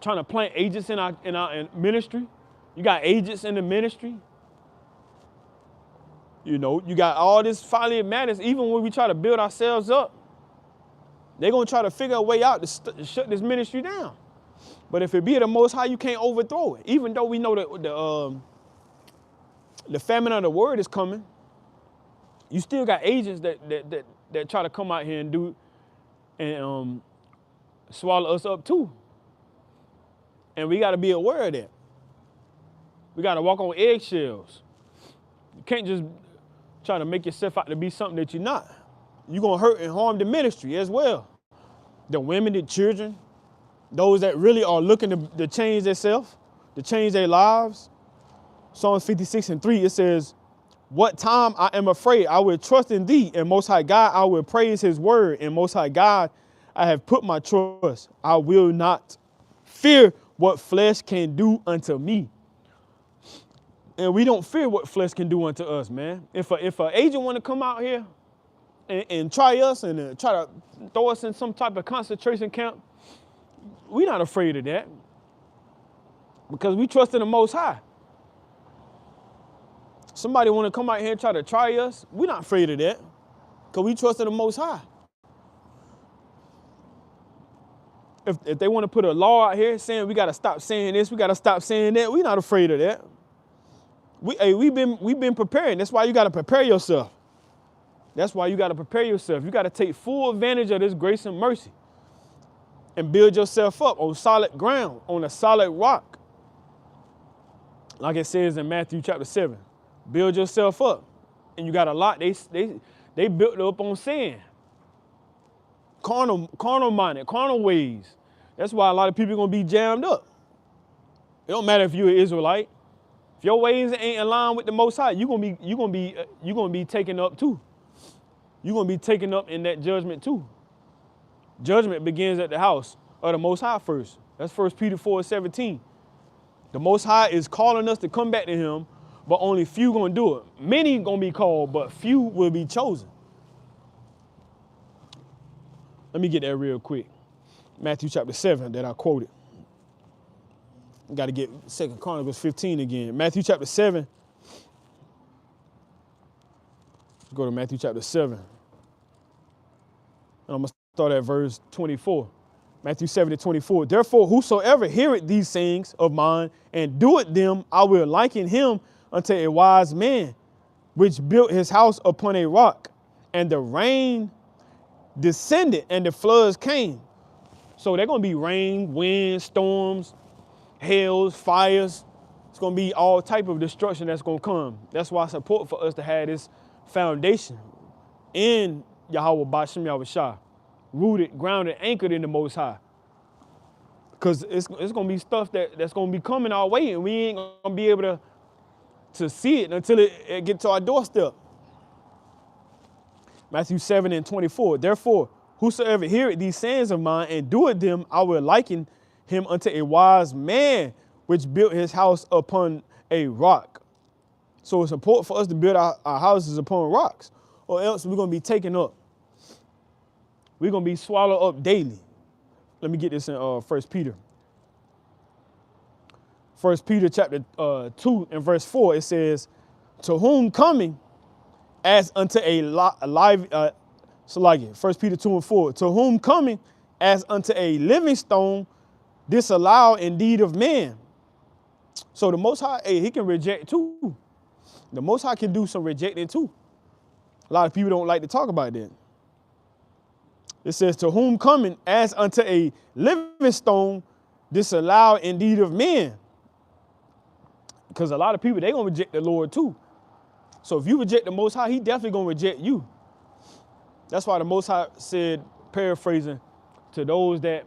Trying to plant agents in our ministry. You got agents in the ministry. You know, you got all this folly and madness. Even when we try to build ourselves up, they're going to try to figure a way out to shut this ministry down. But if it be the Most High, you can't overthrow it. Even though we know that the famine of the word is coming, you still got agents that try to come out here and do and swallow us up too. And we got to be aware of that. We got to walk on eggshells. You can't just try to make yourself out to be something that you're not. You're going to hurt and harm the ministry as well. The women, the children, those that really are looking to change themselves, to change their lives. Psalms 56 and 3, it says, what time I am afraid, I will trust in thee, and Most High God, I will praise his word, and Most High God, I have put my trust. I will not fear what flesh can do unto me. And we don't fear what flesh can do unto us, man. If an agent want to come out here and try us and try to throw us in some type of concentration camp, we're not afraid of that because we trust in the Most High. Somebody want to come out here and try to try us, we're not afraid of that because we trust in the Most High. If they want to put a law out here saying we got to stop saying this, we got to stop saying that, we're not afraid of that. We've been preparing. That's why you got to prepare yourself. That's why you got to prepare yourself. You got to take full advantage of this grace and mercy and build yourself up on solid ground, on a solid rock. Like it says in Matthew chapter 7, build yourself up. And you got a lot, they built up on sin. Carnal minded, carnal ways. That's why a lot of people are going to be jammed up. It don't matter if you're an Israelite. If your ways ain't aligned with the Most High, you're gonna be taken up too. You're gonna be taken up in that judgment too. Judgment begins at the house of the Most High first. That's 1 Peter 4:17. The Most High is calling us to come back to him, but only few gonna do it. Many gonna be called, but few will be chosen. Let me get that real quick. Matthew chapter 7 that I quoted. Got to get 2 Chronicles 15 again. Matthew chapter 7. Go to Matthew chapter 7. And I'm going to start at verse 24. Matthew 7:24. Therefore, whosoever heareth these sayings of mine and doeth them, I will liken him unto a wise man, which built his house upon a rock. And the rain descended, and the floods came. So they're going to be rain, wind, storms, hails, fires. It's going to be all type of destruction that's going to come. That's why it's important for us to have this foundation in Yahweh Ba'Shem Yahushua, rooted, grounded, anchored in the Most High. Because it's going to be stuff that's going to be coming our way, and we ain't going to be able to see it until it gets to our doorstep. Matthew 7:24. Therefore, whosoever heareth these sayings of mine and doeth them, I will liken him unto a wise man, which built his house upon a rock. So it's important for us to build our houses upon rocks, or else we're going to be taken up. We're going to be swallowed up daily. Let me get this in 1 Peter. 1 Peter chapter 2 and verse 4, it says, to whom coming as unto a live, so like it, 1 Peter 2 and 4, to whom coming as unto a living stone, disallowed indeed of man. So the Most High, he can reject too. The Most High can do some rejecting too. A lot of people don't like to talk about that. It says, to whom coming as unto a living stone, disallowed indeed of men. Because a lot of people, they're going to reject the Lord too. So if you reject the Most High, he definitely going to reject you. That's why the Most High said, paraphrasing to those that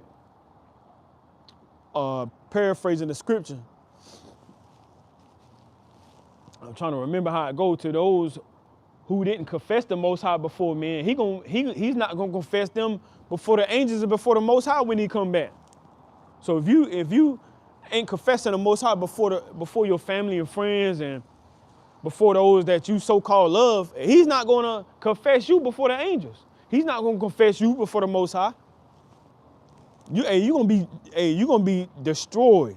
paraphrasing the scripture. I'm trying to remember how it goes. To those who didn't confess the Most High before men, he's not going to confess them before the angels and before the Most High when he come back. So if you ain't confessing the Most High before your family and friends and before those that you so-called love, he's not going to confess you before the angels. He's not going to confess you before the Most High. You're gonna be destroyed.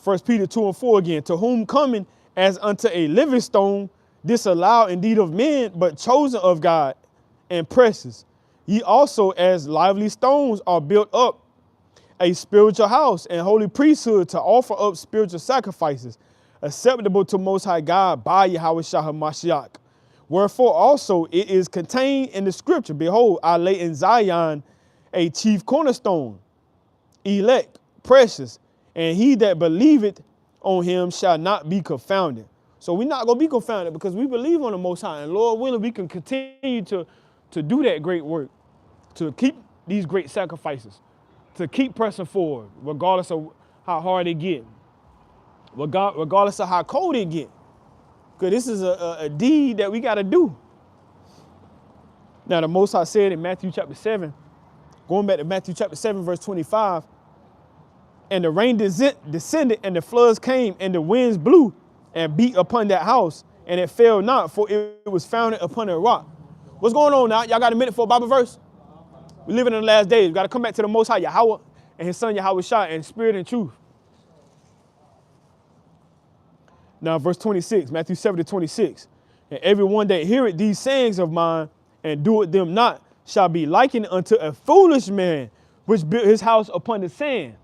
1 Peter 2 and 4 again. To whom coming as unto a living stone, disallowed indeed of men, but chosen of God and precious. Ye also as lively stones are built up a spiritual house and holy priesthood to offer up spiritual sacrifices, acceptable to Most High God by Yahweh Shah HaMashiach. Wherefore also it is contained in the scripture, behold, I lay in Zion a chief cornerstone, elect, precious, and he that believeth on him shall not be confounded. So we're not going to be confounded because we believe on the Most High, and Lord willing, we can continue to do that great work, to keep these great sacrifices, to keep pressing forward, regardless of how hard it get, regardless of how cold it get. Because this is a deed that we got to do. Now, the Most High said in Matthew chapter 7, going back to Matthew chapter 7, verse 25, and the rain descended, and the floods came, and the winds blew and beat upon that house, and it fell not, for it was founded upon a rock. What's going on now? Y'all got a minute for a Bible verse? We're living in the last days. We got to come back to the Most High, Yahweh, and his son Yahweh Shah, in spirit and truth. Now, verse 26, Matthew 7:26. And everyone that heareth these sayings of mine and doeth them not shall be likened unto a foolish man, which built his house upon the sand.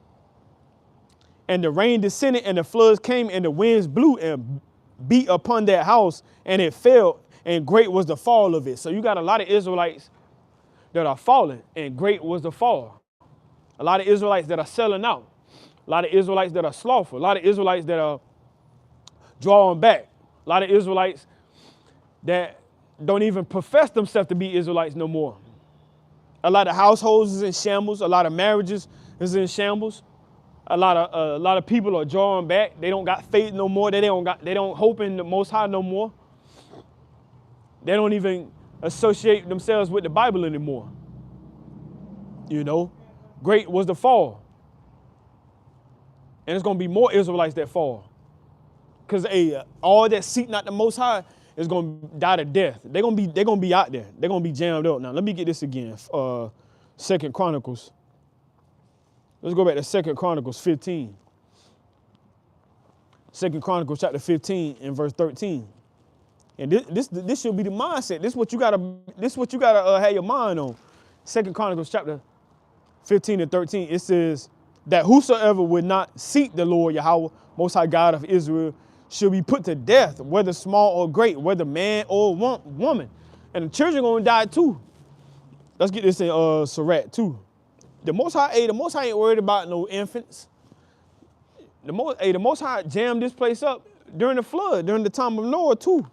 And the rain descended, and the floods came, and the winds blew and beat upon that house, and it fell, and great was the fall of it. So you got a lot of Israelites that are falling, and great was the fall. A lot of Israelites that are selling out. A lot of Israelites that are slothful. A lot of Israelites that are drawing back. A lot of Israelites that don't even profess themselves to be Israelites no more. A lot of households is in shambles. A lot of marriages is in shambles. A lot of people are drawing back. They don't got faith no more. They don't hope in the Most High no more. They don't even associate themselves with the Bible anymore. You know, great was the fall. And it's going to be more Israelites that fall. Because all that seek not the Most High is going to die to death. They're going to be out there. They're going to be jammed up. Now, let me get this again. 2 Chronicles. Let's go back to 2 Chronicles 15. 2 Chronicles chapter 15 and verse 13. And this should be the mindset. This is what you gotta have your mind on. 2 Chronicles chapter 15 and 13. It says that whosoever would not seek the Lord Yahweh, Most High God of Israel, shall be put to death, whether small or great, whether man or woman. And the children gonna die too. Let's get this in Sirach too. The Most High ain't worried about no infants. The Most High jammed this place up during the flood, during the time of Noah too.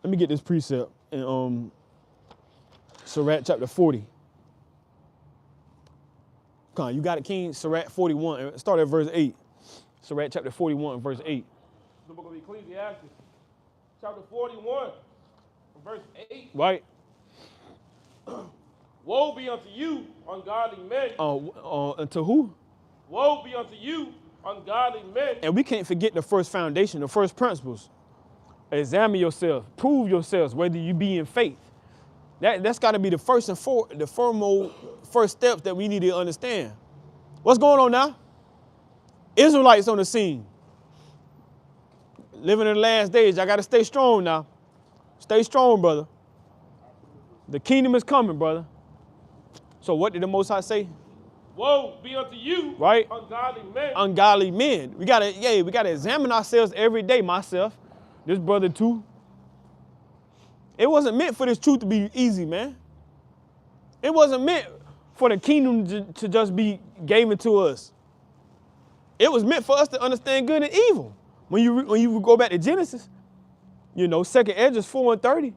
Let me get this precept in Sirach chapter 40. Come on, you got it, King? Sirach 41. Start at verse 8. Sirach chapter 41, verse 8. The book of Ecclesiastes, chapter 41, verse 8. Right. Woe be unto you, ungodly men. Unto who? Woe be unto you, ungodly men. And we can't forget the first foundation, the first principles. Examine yourself. Prove yourselves whether you be in faith. That's got to be the first steps that we need to understand. What's going on now? Israelites on the scene. Living in the last days. I got to stay strong now. Stay strong, brother. The kingdom is coming, brother. So what did the Most High say? Woe be unto you, right? Ungodly men. Ungodly men. We gotta examine ourselves every day, myself. This brother too. It wasn't meant for this truth to be easy, man. It wasn't meant for the kingdom to just be given to us. It was meant for us to understand good and evil. When you go back to Genesis, you know, 2nd Ezra 4 and 30.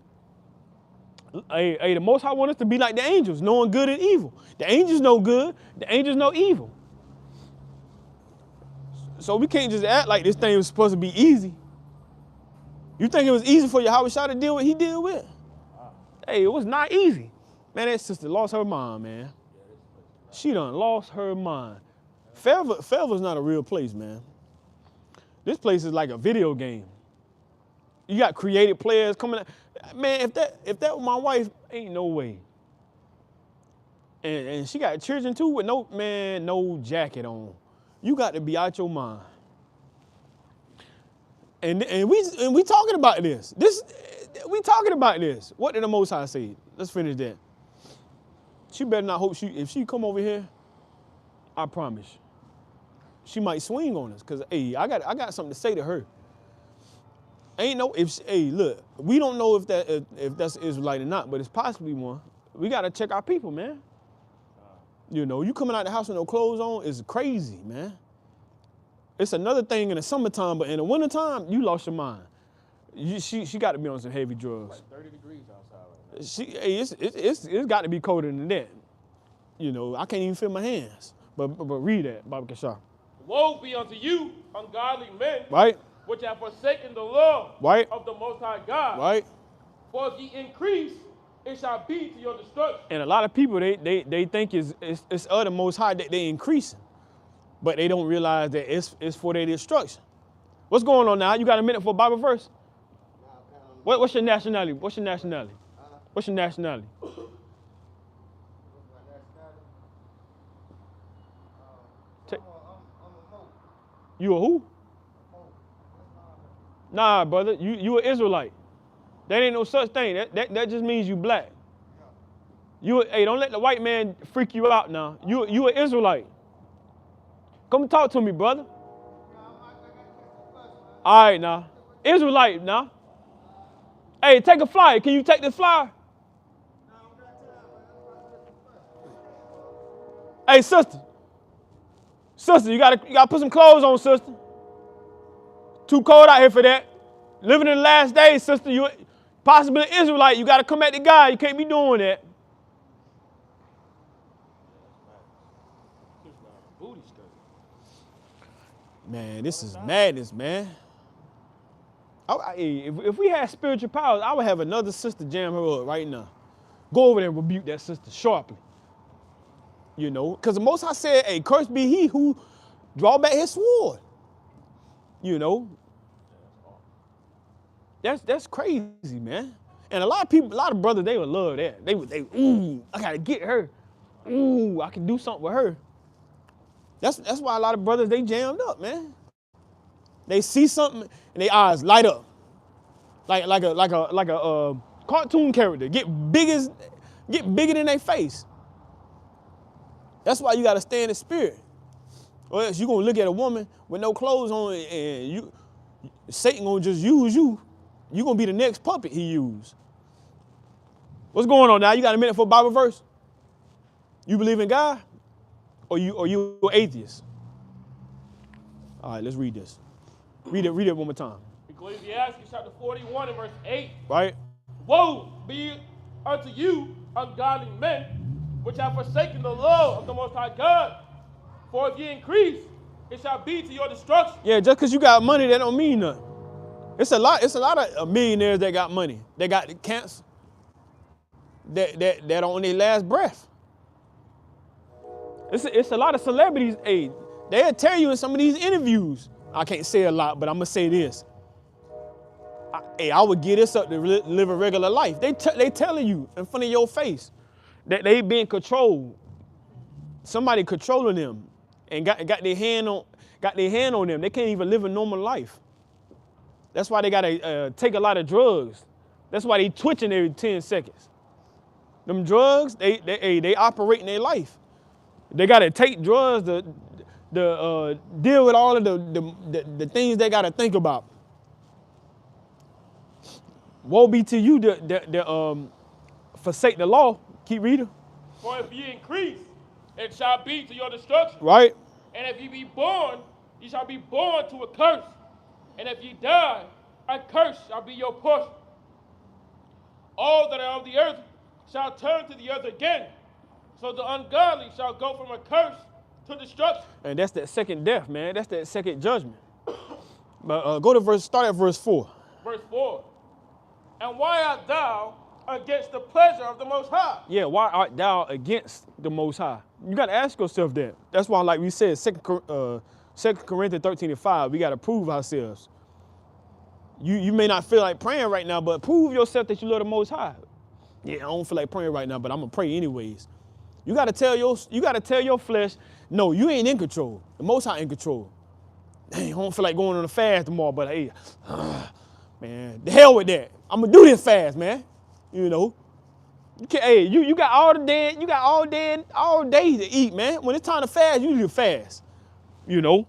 The Most High wants us to be like the angels, knowing good and evil. The angels know good, the angels know evil. So we can't just act like this thing was supposed to be easy. You think it was easy for Yahweh Shah to deal with? He deal with. Hey, it was not easy. Man, that sister lost her mind, man. She done lost her mind. Fayetteville's not a real place, man. This place is like a video game. You got creative players coming out. Man, if that was my wife, ain't no way. And she got children too with no jacket on. You got to be out your mind. And we talking about this. We talking about this. What did the Most High say? Let's finish that. She better not hope if she come over here, I promise, she might swing on us. Cause hey, I got something to say to her. Look, we don't know if that's an Israelite or not, but it's possibly one. We gotta check our people, man. You know, you coming out the house with no clothes on is crazy, man. It's another thing in the summertime, but in the wintertime, you lost your mind. She got to be on some heavy drugs. Like 30 degrees outside right now. It's got to be colder than that. You know, I can't even feel my hands. But read that, Baba Kashar. Woe be unto you, ungodly men, right? Which have forsaken the law, right, of the Most High God. Right. For if ye increase, it shall be to your destruction. And a lot of people, they think it's of the Most High that they increasing. But they don't realize that it's for their destruction. What's going on now? You got a minute for a Bible verse? What's your nationality? What's your nationality? What's your nationality? You a who? Nah, brother. You an Israelite. That ain't no such thing. That just means you black. Hey, don't let the white man freak you out now. You an Israelite. Come talk to me, brother. All right, now. Israelite, now. Hey, take a flyer. Can you take this flyer? Hey, sister. Sister, you gotta put some clothes on, sister. Too cold out here for that. Living in the last days, sister. You possibly an Israelite. You gotta come at the guy. You can't be doing that. Booty skirt. Man, this is madness, man. If we had spiritual powers, I would have another sister jam her up right now. Go over there and rebuke that sister sharply. You know, because the Most High said, hey, cursed be he who draw back his sword. You know, that's crazy, man. And a lot of brothers, they would love that. They ooh, I gotta get her. Ooh, I can do something with her. That's why a lot of brothers, they jammed up, man. They see something and their eyes light up, like a cartoon character, get bigger than their face. That's why you gotta stay in the spirit, or else you gonna look at a woman with no clothes on and Satan gonna just use you. You gonna be the next puppet he used. What's going on now? You got a minute for a Bible verse? You believe in God, or you an atheist? All right, let's read this. Read it one more time. Ecclesiastes chapter 41 and verse 8. Right? Woe be unto you, ungodly men, which have forsaken the law of the Most High God. For if ye increase, it shall be to your destruction. Yeah, just because you got money, that don't mean nothing. It's a lot of millionaires that got money. They got cancer. That on their last breath. It's a lot of celebrities. Hey, they'll tell you in some of these interviews. I can't say a lot, but I'm gonna say this. I would give this up to live a regular life. They telling you in front of your face that they being controlled. Somebody controlling them and got their hand on them. They can't even live a normal life. That's why they gotta take a lot of drugs. That's why they twitching every 10 seconds. Them drugs, they operate in their life. They gotta take drugs to deal with all of the things they gotta think about. Woe be to you that forsake the law. Keep reading. For if ye increase, it shall be to your destruction. Right? And if ye be born, ye shall be born to a curse. And if ye die, a curse shall be your portion. All that are of the earth shall turn to the earth again. So the ungodly shall go from a curse to destruction. And that's that second death, man. That's that second judgment. But start at verse 4. Verse 4. And why art thou against the pleasure of the Most High? Yeah, why art thou against the Most High? You got to ask yourself that. That's why, like we said, 2 Corinthians 13 and 5, we got to prove ourselves. You may not feel like praying right now, but prove yourself that you love the Most High. Yeah, I don't feel like praying right now, but I'm gonna pray anyways. You gotta tell your flesh, no, you ain't in control. The Most High in control. Dang, I don't feel like going on a fast tomorrow, but hey, man, the hell with that. I'm gonna do this fast, man. You know, you got all day to eat, man. When it's time to fast, you need to fast. You know,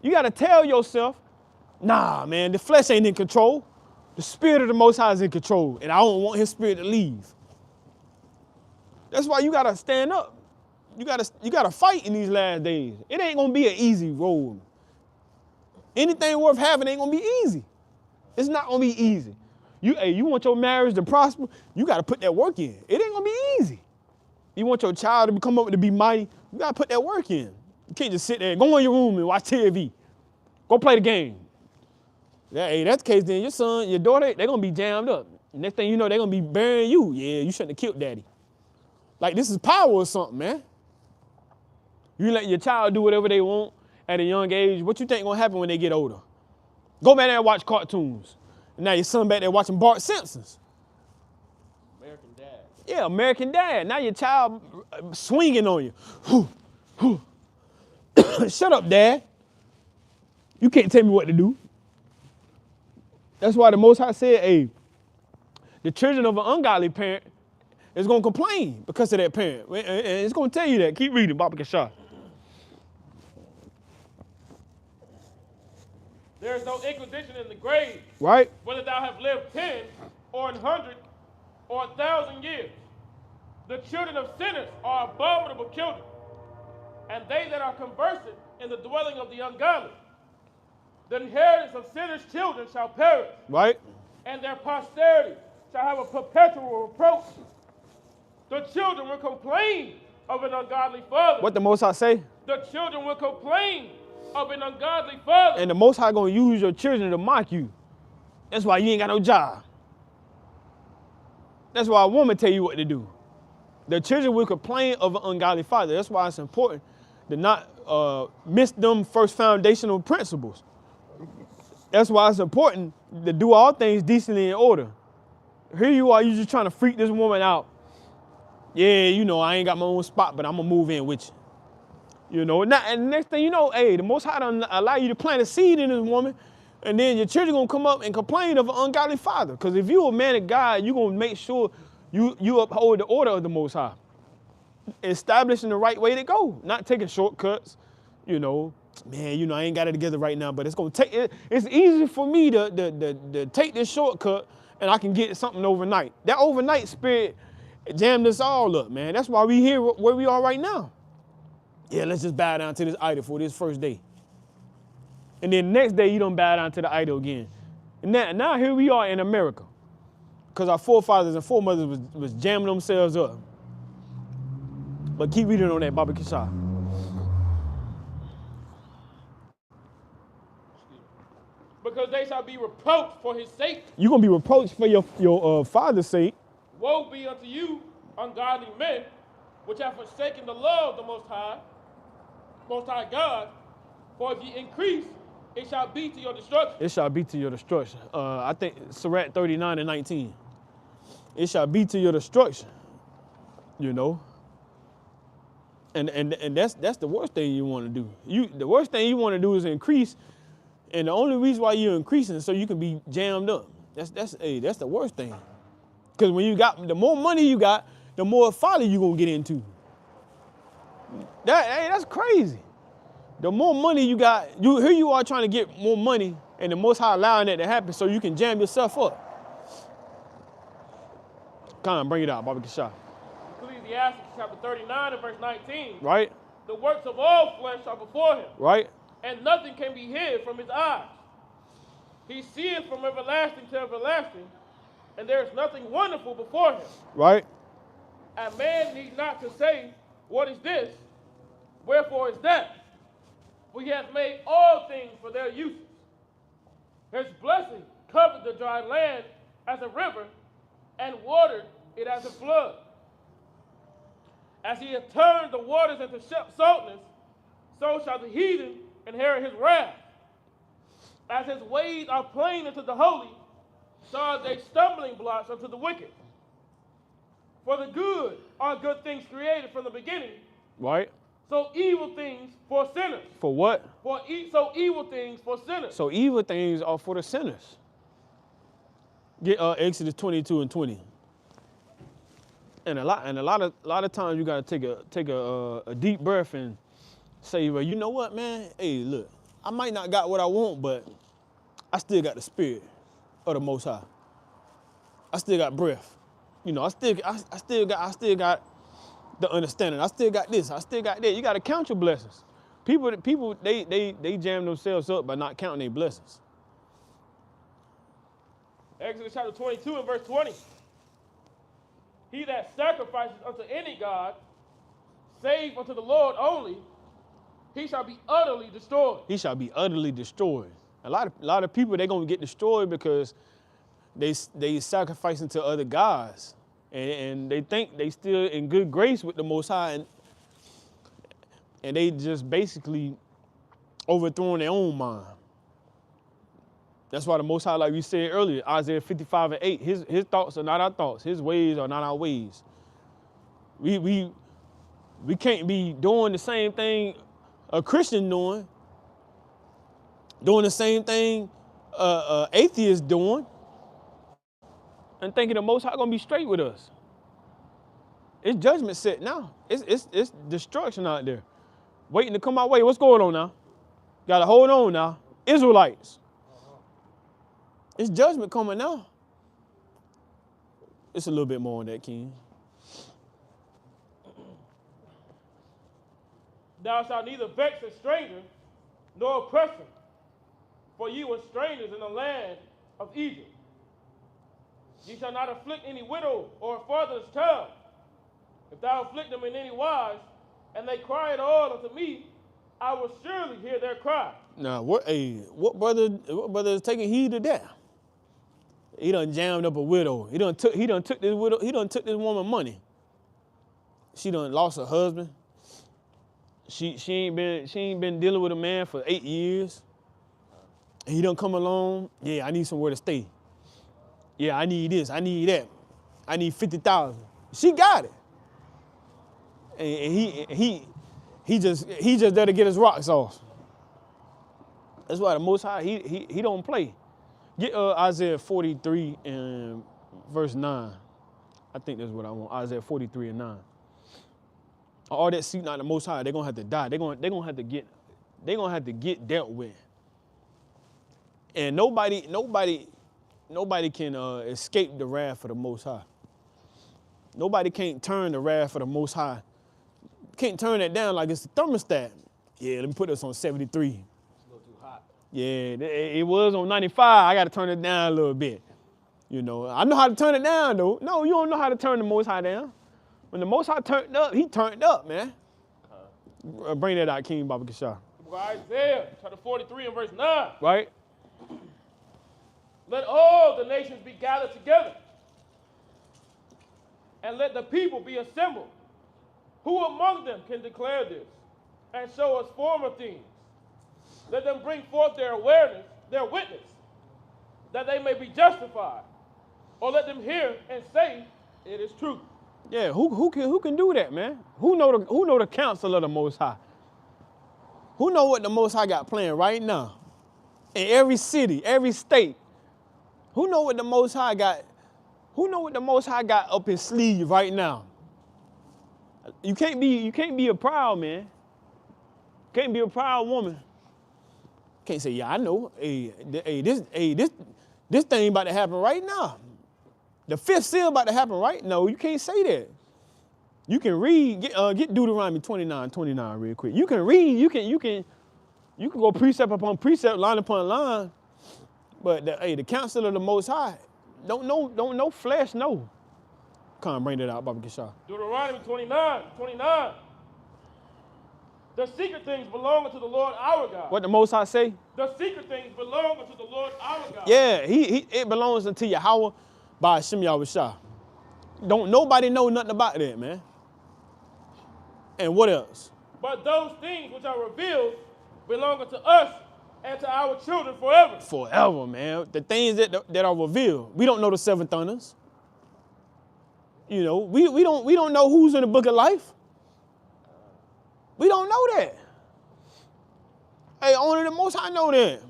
you gotta tell yourself, nah, man, the flesh ain't in control. The spirit of the Most High is in control, and I don't want his spirit to leave. That's why you gotta stand up. You gotta fight in these last days. It ain't gonna be an easy road. Anything worth having ain't gonna be easy. It's not gonna be easy. You want your marriage to prosper, you gotta put that work in. It ain't gonna be easy. You want your child to come up to be mighty, you gotta put that work in. You can't just sit there and go in your room and watch TV. Go play the game. Yeah, hey, that's the case then. Your son, your daughter, they're gonna be jammed up. Next thing you know, they're gonna be burying you. Yeah, you shouldn't have killed daddy. Like this is power or something, man. You let your child do whatever they want at a young age. What you think gonna happen when they get older? Go back there and watch cartoons. And now your son back there watching Bart Simpsons. American Dad. Yeah, American Dad. Now your child swinging on you. Shut up, Dad. You can't tell me what to do. That's why the Most High said, hey, the children of an ungodly parent is going to complain because of that parent. And it's going to tell you that. Keep reading, Baba Kashar. There is no inquisition in the grave. Right? Whether thou have lived 10 or 100 or 1,000 years. The children of sinners are abominable children, and they that are conversant in the dwelling of the ungodly. The inheritance of sinners' children shall perish. Right? And their posterity shall have a perpetual reproach. The children will complain of an ungodly father. What the Most High say? The children will complain of an ungodly father. And the Most High gonna use your children to mock you. That's why you ain't got no job. That's why a woman tell you what to do. The children will complain of an ungodly father. That's why it's important to not miss them first foundational principles. That's why it's important to do all things decently in order. Here you are, you just trying to freak this woman out. Yeah, you know, I ain't got my own spot, but I'm gonna move in with you. You know, and the next thing you know, hey, the Most High done allow you to plant a seed in this woman, and then your children gonna come up and complain of an ungodly father. Because if you a man of God, you gonna make sure you uphold the order of the Most High. Establishing the right way to go, not taking shortcuts, you know. Man, you know, I ain't got it together right now, but it's gonna take it. It's easy for me to take this shortcut and I can get something overnight. That overnight spirit jammed us all up, man. That's why we here where we are right now. Yeah, let's just bow down to this idol for this first day. And then the next day you don't bow down to the idol again. And now here we are in America. Because our forefathers and foremothers was jamming themselves up. But keep reading on that, Baba Kishah. Because they shall be reproached for his sake. You're going to be reproached for your father's sake. Woe be unto you, ungodly men, which have forsaken the law of the Most High God. For if ye increase, it shall be to your destruction. It shall be to your destruction. I think Sirach 39 and 19. It shall be to your destruction. You know. And that's the worst thing you want to do. The worst thing you want to do is increase. And the only reason why you're increasing is so you can be jammed up. That's the worst thing. Because when you got the more money you got, the more folly you're gonna get into. That's crazy. The more money you got, here you are trying to get more money, and the Most High allowing that to happen so you can jam yourself up. Come on, bring it out, Baba Kishah. Ecclesiastes chapter 39 and verse 19. Right? The works of all flesh are before him. Right? And nothing can be hid from his eyes. He seeth from everlasting to everlasting, and there is nothing wonderful before him. Right? And man need not to say, what is this? Wherefore is that? For he hath made all things for their uses. His blessing covered the dry land as a river, and watered it as a flood. As he hath turned the waters into saltness, so shall the heathen inherit his wrath. As his ways are plain unto the holy, so are they stumbling blocks unto the wicked. For the good are good things created from the beginning. Right? So evil things for sinners. For what? So evil things for sinners. So evil things are for the sinners. Get Exodus 22 and 20. And a lot of times you gotta take a deep breath and say, well, you know what, man? Hey, look, I might not got what I want, but I still got the spirit of the Most High. I still got breath. You know, I still got the understanding. I still got this. I still got that. You gotta count your blessings. People, they jam themselves up by not counting their blessings. Exodus chapter 22 and verse 20. He that sacrifices unto any god, save unto the Lord only, he shall be utterly destroyed. He shall be utterly destroyed. A lot of people, they're gonna get destroyed because they sacrificing to other gods, and they think they still in good grace with the Most High, and they just basically overthrowing their own mind. That's why the Most High, like we said earlier, Isaiah 55 and 8, his thoughts are not our thoughts. His ways are not our ways. We can't be doing the same thing a Christian doing the same thing atheist doing, and thinking the Most High gonna be straight with us. It's judgment set now. It's destruction out there, waiting to come our way. What's going on now? Gotta hold on now, Israelites. It's judgment coming now. It's a little bit more on that, King. Thou shalt neither vex a stranger, nor oppress him, for ye were strangers in the land of Egypt. Ye shall not afflict any widow or a fatherless child. If thou afflict them in any wise, and they cry at all unto me, I will surely hear their cry. Now, what brother is taking heed to that? He done jammed up a widow. He done took this woman money. She done lost her husband. She ain't been dealing with a man for 8 years. And he done come along. Yeah, I need somewhere to stay. Yeah, I need this. I need that. I need 50,000. She got it. And he just there to get his rocks off. That's why the Most High he don't play. Get Isaiah 43 and verse 9. I think that's what I want. Isaiah 43 and 9. All that seek not the Most High, they're gonna have to die. They're gonna have to get dealt with. And nobody can escape the wrath of the Most High. Nobody can't turn the wrath of the Most High. Can't turn that down like it's a thermostat. Yeah, let me put this on 73. It's a little too hot. Yeah, it was on 95. I got to turn it down a little bit. You know, I know how to turn it down, though. No, you don't know how to turn the Most High down. When the Most High turned up, he turned up, man. Bring that out, King Baba Kishar. Isaiah chapter 43 and verse 9. Right? Let all the nations be gathered together, and let the people be assembled. Who among them can declare this and show us former things? Let them bring forth their witness, that they may be justified. Or let them hear and say, it is true. Yeah, who can do that, man? Who know the counsel of the Most High? Who know what the Most High got planned right now? In every city, every state. Who know what the Most High got? Who know what the Most High got up his sleeve right now? You can't be a proud man. Can't be a proud woman. Can't say, yeah, I know. This thing about to happen right now. The fifth seal about to happen right. No, you can't say that. You can read. Get Deuteronomy 29 real quick. You can read. You can go precept upon precept, line upon line. But the counsel of the Most High, don't no flesh know. Come on, bring that out, Baba Kishar. Deuteronomy 29. The secret things belong unto the Lord our God. What the Most High say? The secret things belong unto the Lord our God. Yeah, it belongs unto Yahweh by Hashem Yahushua. Don't nobody know nothing about that, man. And what else? But those things which are revealed belong unto us and to our children forever. Forever, man. The things that are revealed. We don't know the seven thunders. You know, we don't know who's in the book of life. We don't know that. Hey, only the Most High know that.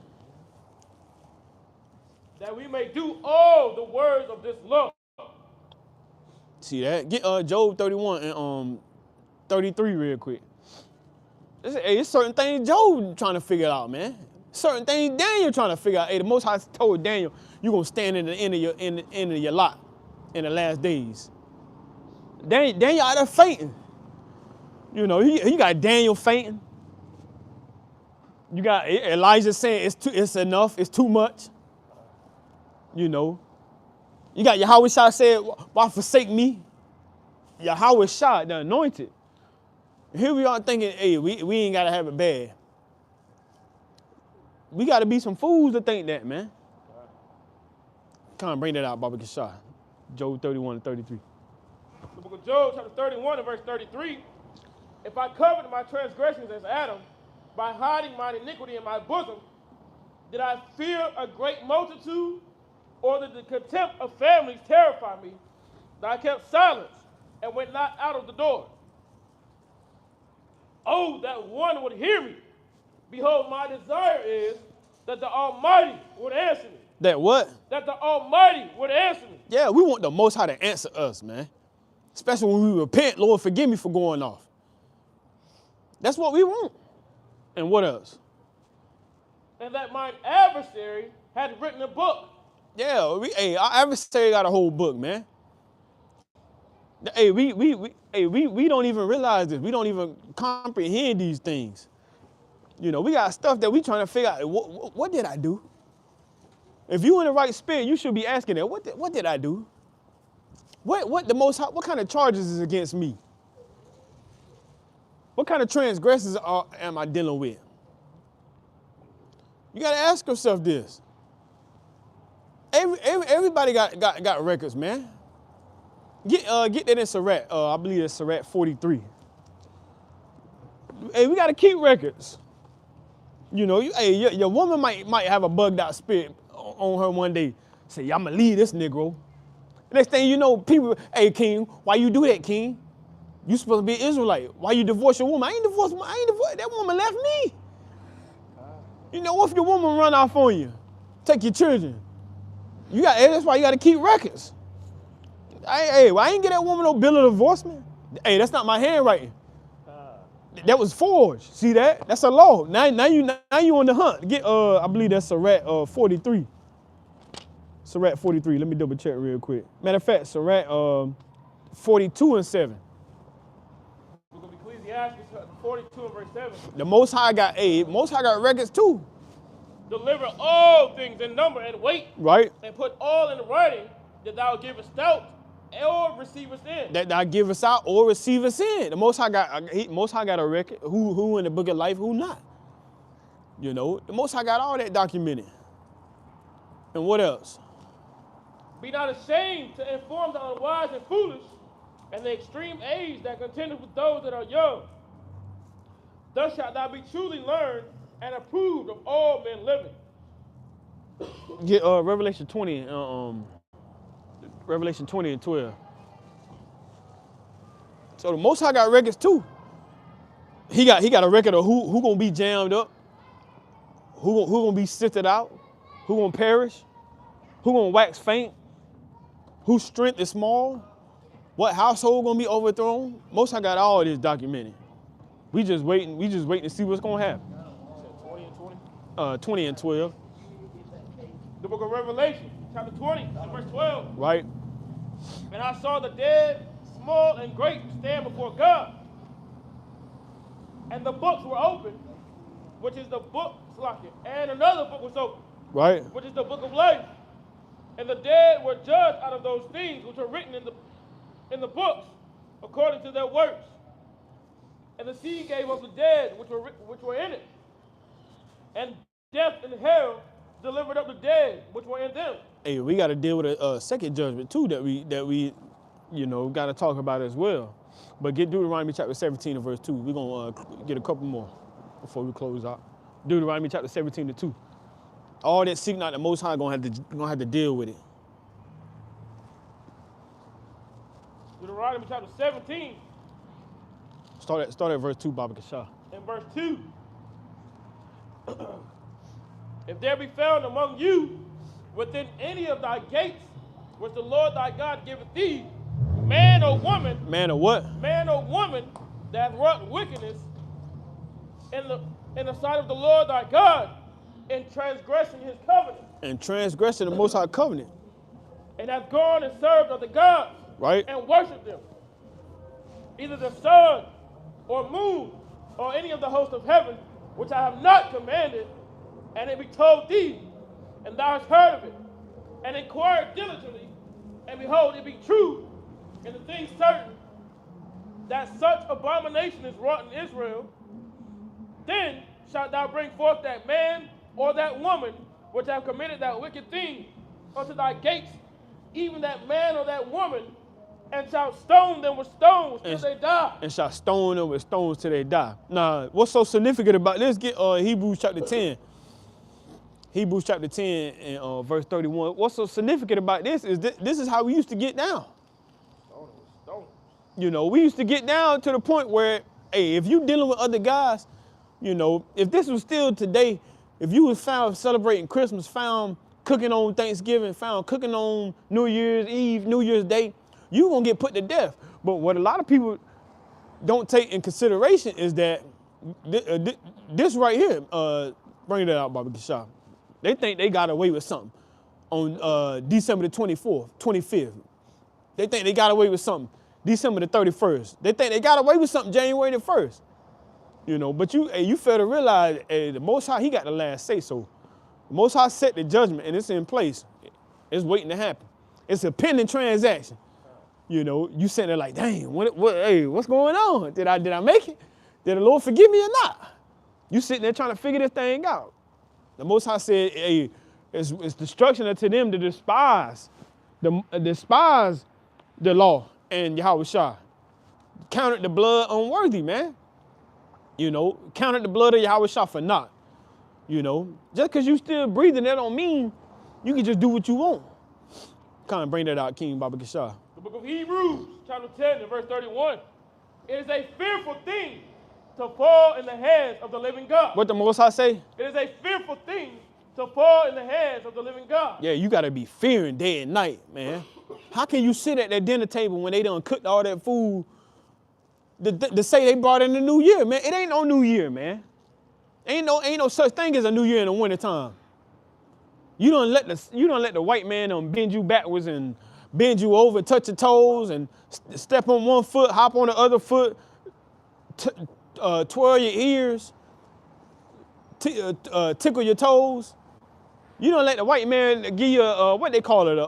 That we may do all the words of this law. See that? Get Job 31 and 33 real quick. It's certain things Job trying to figure out, man. Certain things Daniel trying to figure out. Hey, the Most High told Daniel, you're gonna stand in the end of your lot in the last days. Daniel out there fainting. You know, you got Daniel fainting. You got Elijah saying it's enough, it's too much. You know. You got Yahweh Shah said, why forsake me? Yahweh Shah, the anointed. Here we are thinking, hey, we ain't gotta have it bad. We gotta be some fools to think that, man. Come on, bring that out, Baba Kishar. Job 31 and 33. The book of Job, chapter 31 and verse 33. If I covered my transgressions as Adam, by hiding my iniquity in my bosom, did I fear a great multitude, or did the contempt of families terrify me, that I kept silence and went not out of the door? Oh, that one would hear me. Behold, my desire is that the Almighty would answer me. That what? That the Almighty would answer me. Yeah, we want the Most High to answer us, man. Especially when we repent, Lord, forgive me for going off. That's what we want. And what else? And that mine adversary had written a book. Yeah, our adversary got a whole book, man. Hey, we don't even realize this. We don't even comprehend these things. You know, we got stuff that we trying to figure out. What did I do? If you in the right spirit, you should be asking that. What did I do? What the Most High, what kind of charges is against me? What kind of transgressors am I dealing with? You got to ask yourself this. Everybody got records, man. Get that in Sirach. I believe it's Sirach 43. Hey, we got to keep records. You know, your woman might have a bugged out spirit on her one day. Say, I'm gonna leave this Negro. Next thing you know, people, hey, King, why you do that, King? You supposed to be an Israelite. Why you divorce your woman? I ain't divorced. That woman left me. You know, what if your woman run off on you? Take your children. That's why you got to keep records. I ain't get that woman no bill of divorcement. Hey, that's not my handwriting. That was forged. See that? That's a law. Now you on the hunt. Get I believe that's Sirach 43. Sirach 43. Let me double check real quick. Matter of fact, Sirach 42 and 7. We're gonna be Ecclesiastes 42 and verse 7. The Most High got records too. Deliver all things in number and weight. Right. And put all in writing that thou givest out or receivest in. That thou givest out or receivest in. The Most High got a record. Who in the book of life, who not. You know, the Most High got all that documented. And what else? Be not ashamed to inform the unwise and foolish, and the extreme age that contendeth with those that are young. Thus shalt thou be truly learned and approved of all men living. Get Revelation 20, Revelation 20 and 12. So the Most High got records too. He got a record of who gonna be jammed up, who gonna be sifted out, who gonna perish, who gonna wax faint, whose strength is small, what household gonna be overthrown. Most High got all this documented. We just waiting to see what's gonna happen. 20 and 20? 20 and 12. The book of Revelation, chapter 20, and verse 12. Right. And I saw the dead, small and great, stand before God. And the books were opened, which is the book, and another book was opened, Right. which is the book of life. And the dead were judged out of those things which were written in the books, according to their works. And the sea gave up the dead which were in it. And death and hell delivered up the dead which were in them. Hey, we got to deal with a second judgment too that we got to talk about as well. But get Deuteronomy chapter 17 and verse 2. We're gonna get a couple more before we close out. Deuteronomy chapter 17 and 2. All that seek not the Most High gonna have to deal with it. Deuteronomy chapter 17. Start at verse 2, Baba Kashah. In verse 2. If there be found among you within any of thy gates, which the Lord thy God giveth thee, man or woman. Man or what? Man or woman that hath wrought wickedness in the sight of the Lord thy God, in transgressing his covenant. And transgressing the Most High covenant. And hath gone and served other gods. Right. And worshipped them. Either the sun or moon or any of the host of heaven, which I have not commanded, and it be told thee, and thou hast heard of it, and inquired diligently, and behold, it be true, and the thing certain, that such abomination is wrought in Israel, then shalt thou bring forth that man or that woman which have committed that wicked thing unto thy gates, even that man or that woman, and shalt stone them with stones till they die. And shall stone them with stones till they die. Now, what's so significant about this? Get Hebrews chapter 10. Hebrews chapter 10 and verse 31. What's so significant about this is this is how we used to get down. Stone. You know, we used to get down to the point where, hey, if you dealing with other guys, you know, if this was still today, if you was found celebrating Christmas, found cooking on Thanksgiving, found cooking on New Year's Eve, New Year's Day, you gonna get put to death. But what a lot of people don't take in consideration is that this right here, bring it out, Baba Kishah. They think they got away with something on December the 25th. They think they got away with something December the 31st. They think they got away with something January the 1st. You know, but you fail to realize the Most High, he got the last say so. The Most High set the judgment and it's in place. It's waiting to happen. It's a pending transaction. You know, you sitting there like, dang, hey, what's going on? Did I make it? Did the Lord forgive me or not? You sitting there trying to figure this thing out. The Most High said, hey, it's destruction unto them that despise the law and Yahweh Shah. Counted the blood unworthy, man. You know, counted the blood of Yahweh Shah for naught. You know, just because you still breathing, that don't mean you can just do what you want. Kind of bring that out, King Baba Kishar. The book of Hebrews, chapter 10, and verse 31. It is a fearful thing to fall in the hands of the living God. What the Most High say? It is a fearful thing to fall in the hands of the living God. Yeah, you got to be fearing day and night, man. How can you sit at that dinner table when they done cooked all that food to say they brought in the new year, man? It ain't no new year, man. Ain't no such thing as a new year in the wintertime. You don't let the white man bend you backwards and bend you over, touch your toes, and step on one foot, hop on the other foot, twirl your ears, tickle your toes. You don't let the white man give you what they call it,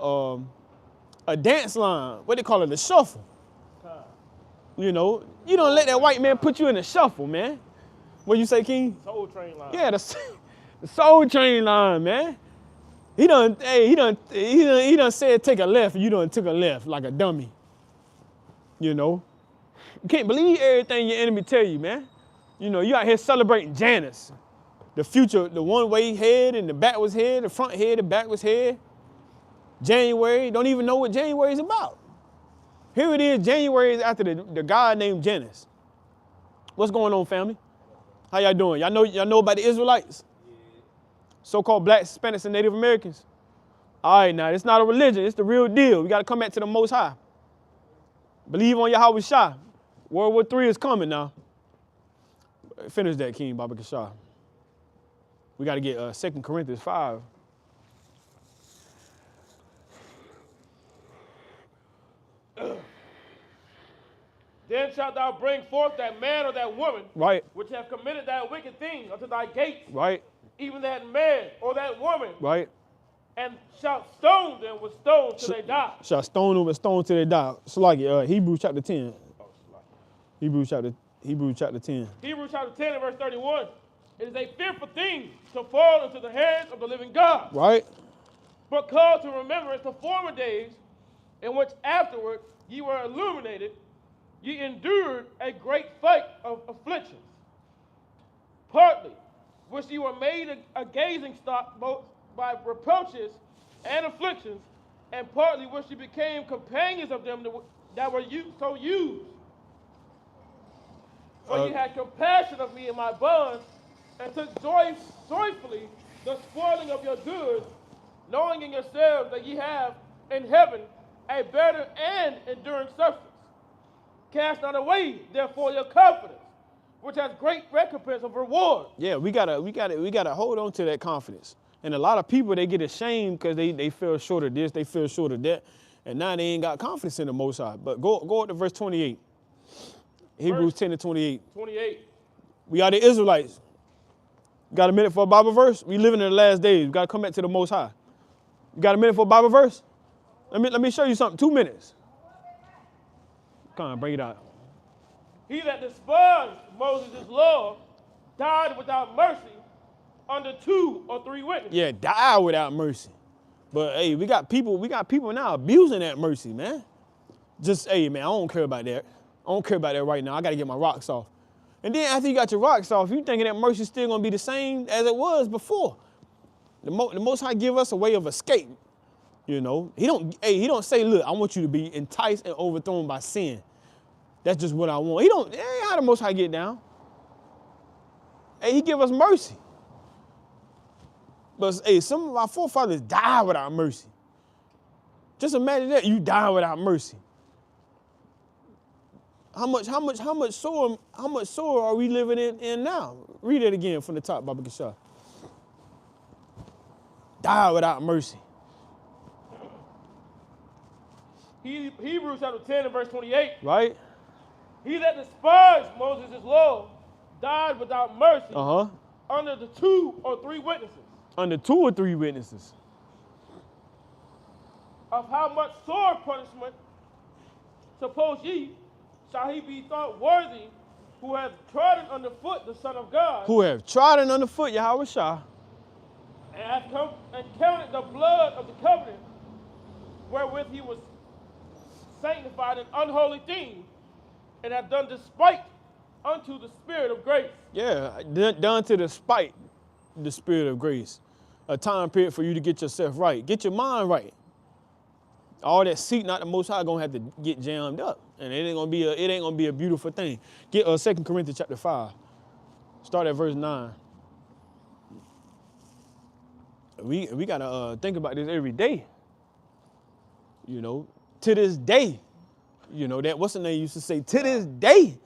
a dance line. What they call it, a shuffle. You know, you don't let that white man put you in a shuffle, man. What you say, King? Soul Train line. Yeah, the Soul Train line, man. He done said take a left, and you done took a left like a dummy. You know, you can't believe everything your enemy tell you, man. You know, you out here celebrating Janus, the future, the one-way head and the backwards head, the front head, the backwards head. January, don't even know what January is about. Here it is, January is after the god named Janus. What's going on, family? How y'all doing? Y'all know about the Israelites? So-called blacks, Hispanics, and Native Americans. All right, now, it's not a religion. It's the real deal. We got to come back to the Most High. Believe on Yahweh Shah. World War III is coming now. Finish that, King Baba Kishar. We got to get 2 Corinthians 5. Then shalt thou bring forth that man or that woman, Right. which have committed that wicked thing unto thy gates, Right. even that man or that woman, Right. and shalt stone them with stones till they die. Shall stone them with stones till they die. So like Hebrews chapter 10. Hebrews chapter 10. Hebrews chapter 10 and verse 31. It is a fearful thing to fall into the hands of the living God. Right. But call to remembrance the former days, in which afterward ye were illuminated, ye endured a great fight of afflictions, partly which ye were made a gazing stock both by reproaches and afflictions, and partly which ye became companions of them that were so used. For ye had compassion of me in my bonds, and took joyfully the spoiling of your goods, knowing in yourselves that ye have in heaven a better and enduring substance. Cast not away, therefore, your confidence, which has great recompense of reward. Yeah, we gotta hold on to that confidence. And a lot of people, they get ashamed because they fell short of this, they fell short of that, and now they ain't got confidence in the Most High. But go up to verse 28. Hebrews 10 to 28. 28. We are the Israelites. Got a minute for a Bible verse? We living in the last days. We got to come back to the Most High. You got a minute for a Bible verse? Let me show you something. 2 minutes. Come on, bring it out. He that despised Moses' law died without mercy under 2 or 3 witnesses. Yeah, die without mercy. But hey, we got people now abusing that mercy, man. Just, hey, man, I don't care about that. I don't care about that right now. I got to get my rocks off. And then after you got your rocks off, you thinking that mercy is still going to be the same as it was before. The Most High give us a way of escape. You know, he don't say, look, I want you to be enticed and overthrown by sin. That's just what I want. He don't, how the Most High get down? Hey, he give us mercy. But hey, some of our forefathers died without mercy. Just imagine that, you die without mercy. How much sore are we living in now? Read it again from the top, Baba Kishar. Die without mercy. Hebrews chapter 10 and verse 28. Right? He that despised Moses' law died without mercy under the 2 or 3 witnesses. Under 2 or 3 witnesses. Of how much sore punishment, suppose ye, shall he be thought worthy who have trodden underfoot the Son of God, who have trodden underfoot Yahweh Shah, and have come and counted the blood of the covenant wherewith he was sanctified an unholy thing, and have done despite unto the Spirit of grace. Yeah, done to despite the Spirit of grace. A time period for you to get yourself right. Get your mind right. All that seeking out the Most High gonna have to get jammed up, and it ain't gonna be a beautiful thing. Get 2 Corinthians chapter 5. Start at verse 9. We gotta think about this every day. You know, to this day. You know that what's the name used to say? To this day,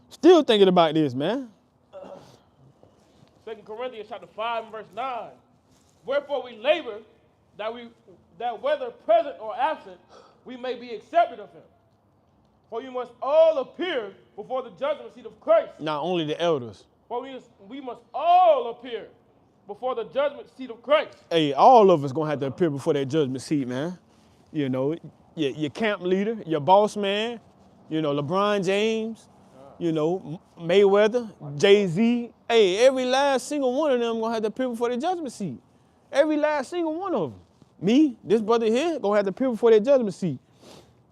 still thinking about this, man. 2 Corinthians chapter 5 and verse 9. Wherefore we labor that whether present or absent, we may be accepted of him. For you must all appear before the judgment seat of Christ. Not only the elders. For we must all appear before the judgment seat of Christ. Hey, all of us gonna have to appear before that judgment seat, man. You know, your camp leader, your boss man, you know, LeBron James, you know, Mayweather, Jay-Z. Hey, every last single one of them gonna have to appear before the judgment seat. Every last single one of them. Me, this brother here, gonna have to appear before that judgment seat.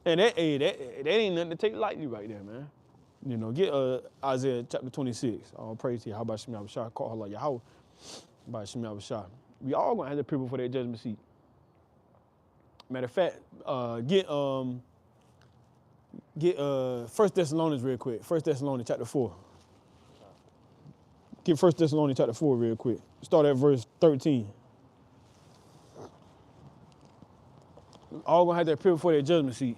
And that ain't nothing to take lightly right there, man. You know, get Isaiah chapter 26. All praise to you. How about Shemi Abishai? Call Allah Yahweh. By Shemi Abishai. We all gonna have to appear before that judgment seat. Matter of fact, get 1 Thessalonians real quick. 1 Thessalonians chapter 4. Get 1 Thessalonians chapter 4 real quick. Start at verse 13. All gonna have to appear before that judgment seat.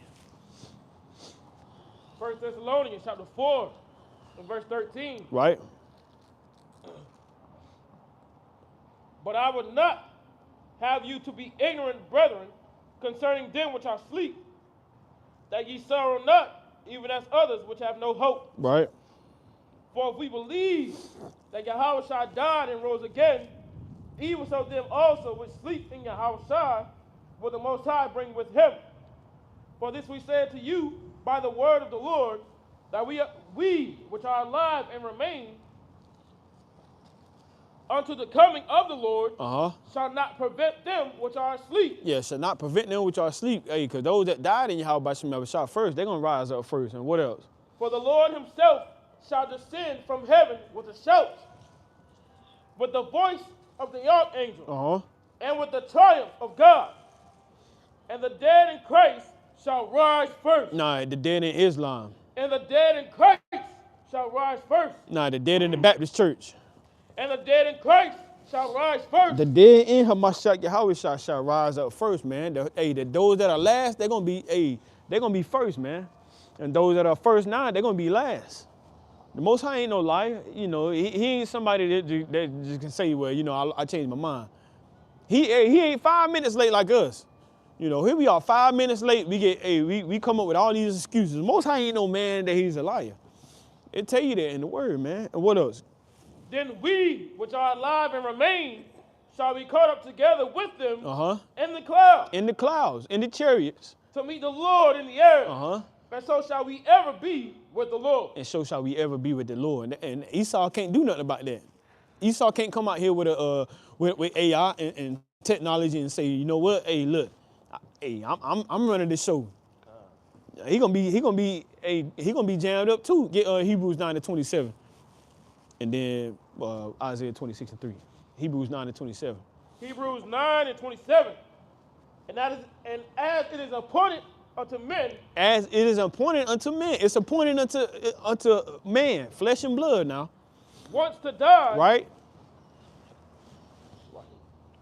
1 Thessalonians chapter 4 and verse 13. Right? But I would not have you to be ignorant, brethren, concerning them which are asleep, that ye sorrow not, even as others which have no hope. Right. For if we believe that Yahweh Shai died and rose again, even so them also which sleep in Yahweh Shai will the Most High bring with him. For this we say to you by the word of the Lord, that we which are alive and remain unto the coming of the Lord shall not prevent them which are asleep. Yeah, shall not prevent them which are asleep. Hey, because those that died in Yahweh by Shemi Abishai first, they're gonna rise up first. And what else? For the Lord himself shall descend from heaven with a shout, with the voice of the archangel, and with the triumph of God. And the dead in Christ shall rise first. Nah, the dead in Islam. And the dead in Christ shall rise first. Nah, the dead in the Baptist church. And the dead in Christ shall rise first. The dead in Hamashiach Yahweh shall rise up first, man. Those that are last, they're gonna be first, man. And those that are first now, they're gonna be last. The Most High ain't no liar. You know, he ain't somebody that just can say, well, you know, I changed my mind. He ain't 5 minutes late like us. You know, here we are 5 minutes late. We come up with all these excuses. The Most High ain't no man that he's a liar. It tell you that in the word, man. And what else? Then we, which are alive and remain, shall be caught up together with them in the clouds. In the clouds, in the chariots. To meet the Lord in the air. And so shall we ever be with the Lord. And so shall we ever be with the Lord. And Esau can't do nothing about that. Esau can't come out here with AI and technology and say, you know what? Hey, look, hey, I'm running this show. He gonna be jammed up too. Get Hebrews 9:27. And then Isaiah 26:3. Hebrews 9:27. Hebrews 9:27. And as it is appointed unto men. As it is appointed unto men. It's appointed unto man, flesh and blood now. Once to die. Right?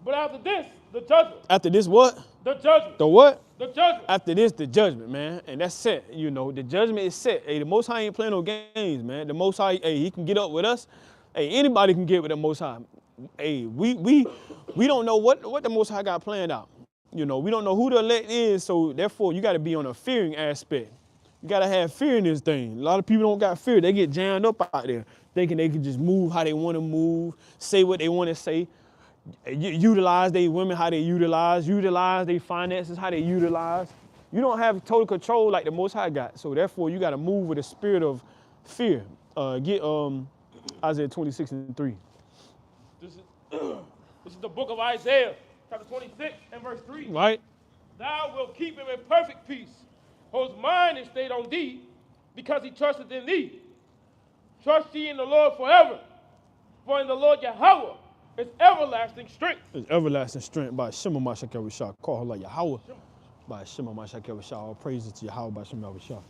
But after this, the judgment. After this what? The judgment. The what? The judgment. After this, the judgment, man. And that's set. You know, the judgment is set. Hey, the Most High ain't playing no games, man. The Most High, hey, he can get up with us. Hey, anybody can get with the Most High. Hey, we don't know what the Most High got planned out. You know, we don't know who the elect is, so therefore you got to be on a fearing aspect. You got to have fear in this thing. A lot of people don't got fear. They get jammed up out there, thinking they can just move how they want to move, say what they want to say, utilize their women how they utilize their finances how they utilize. You don't have total control like the Most High got, so therefore you got to move with a spirit of fear. Get Isaiah 26:3. This is the book of Isaiah, chapter 26 and verse 3. Right? Thou wilt keep him in perfect peace, whose mind is stayed on thee, because he trusteth in thee. Trust ye in the Lord forever, for in the Lord Yahweh is everlasting strength. It's everlasting strength by Shema Mashak Yahweh. Call her like Yahweh. By Shema Mashak Yahweh. All praises to Yahweh by Shema Yahweh.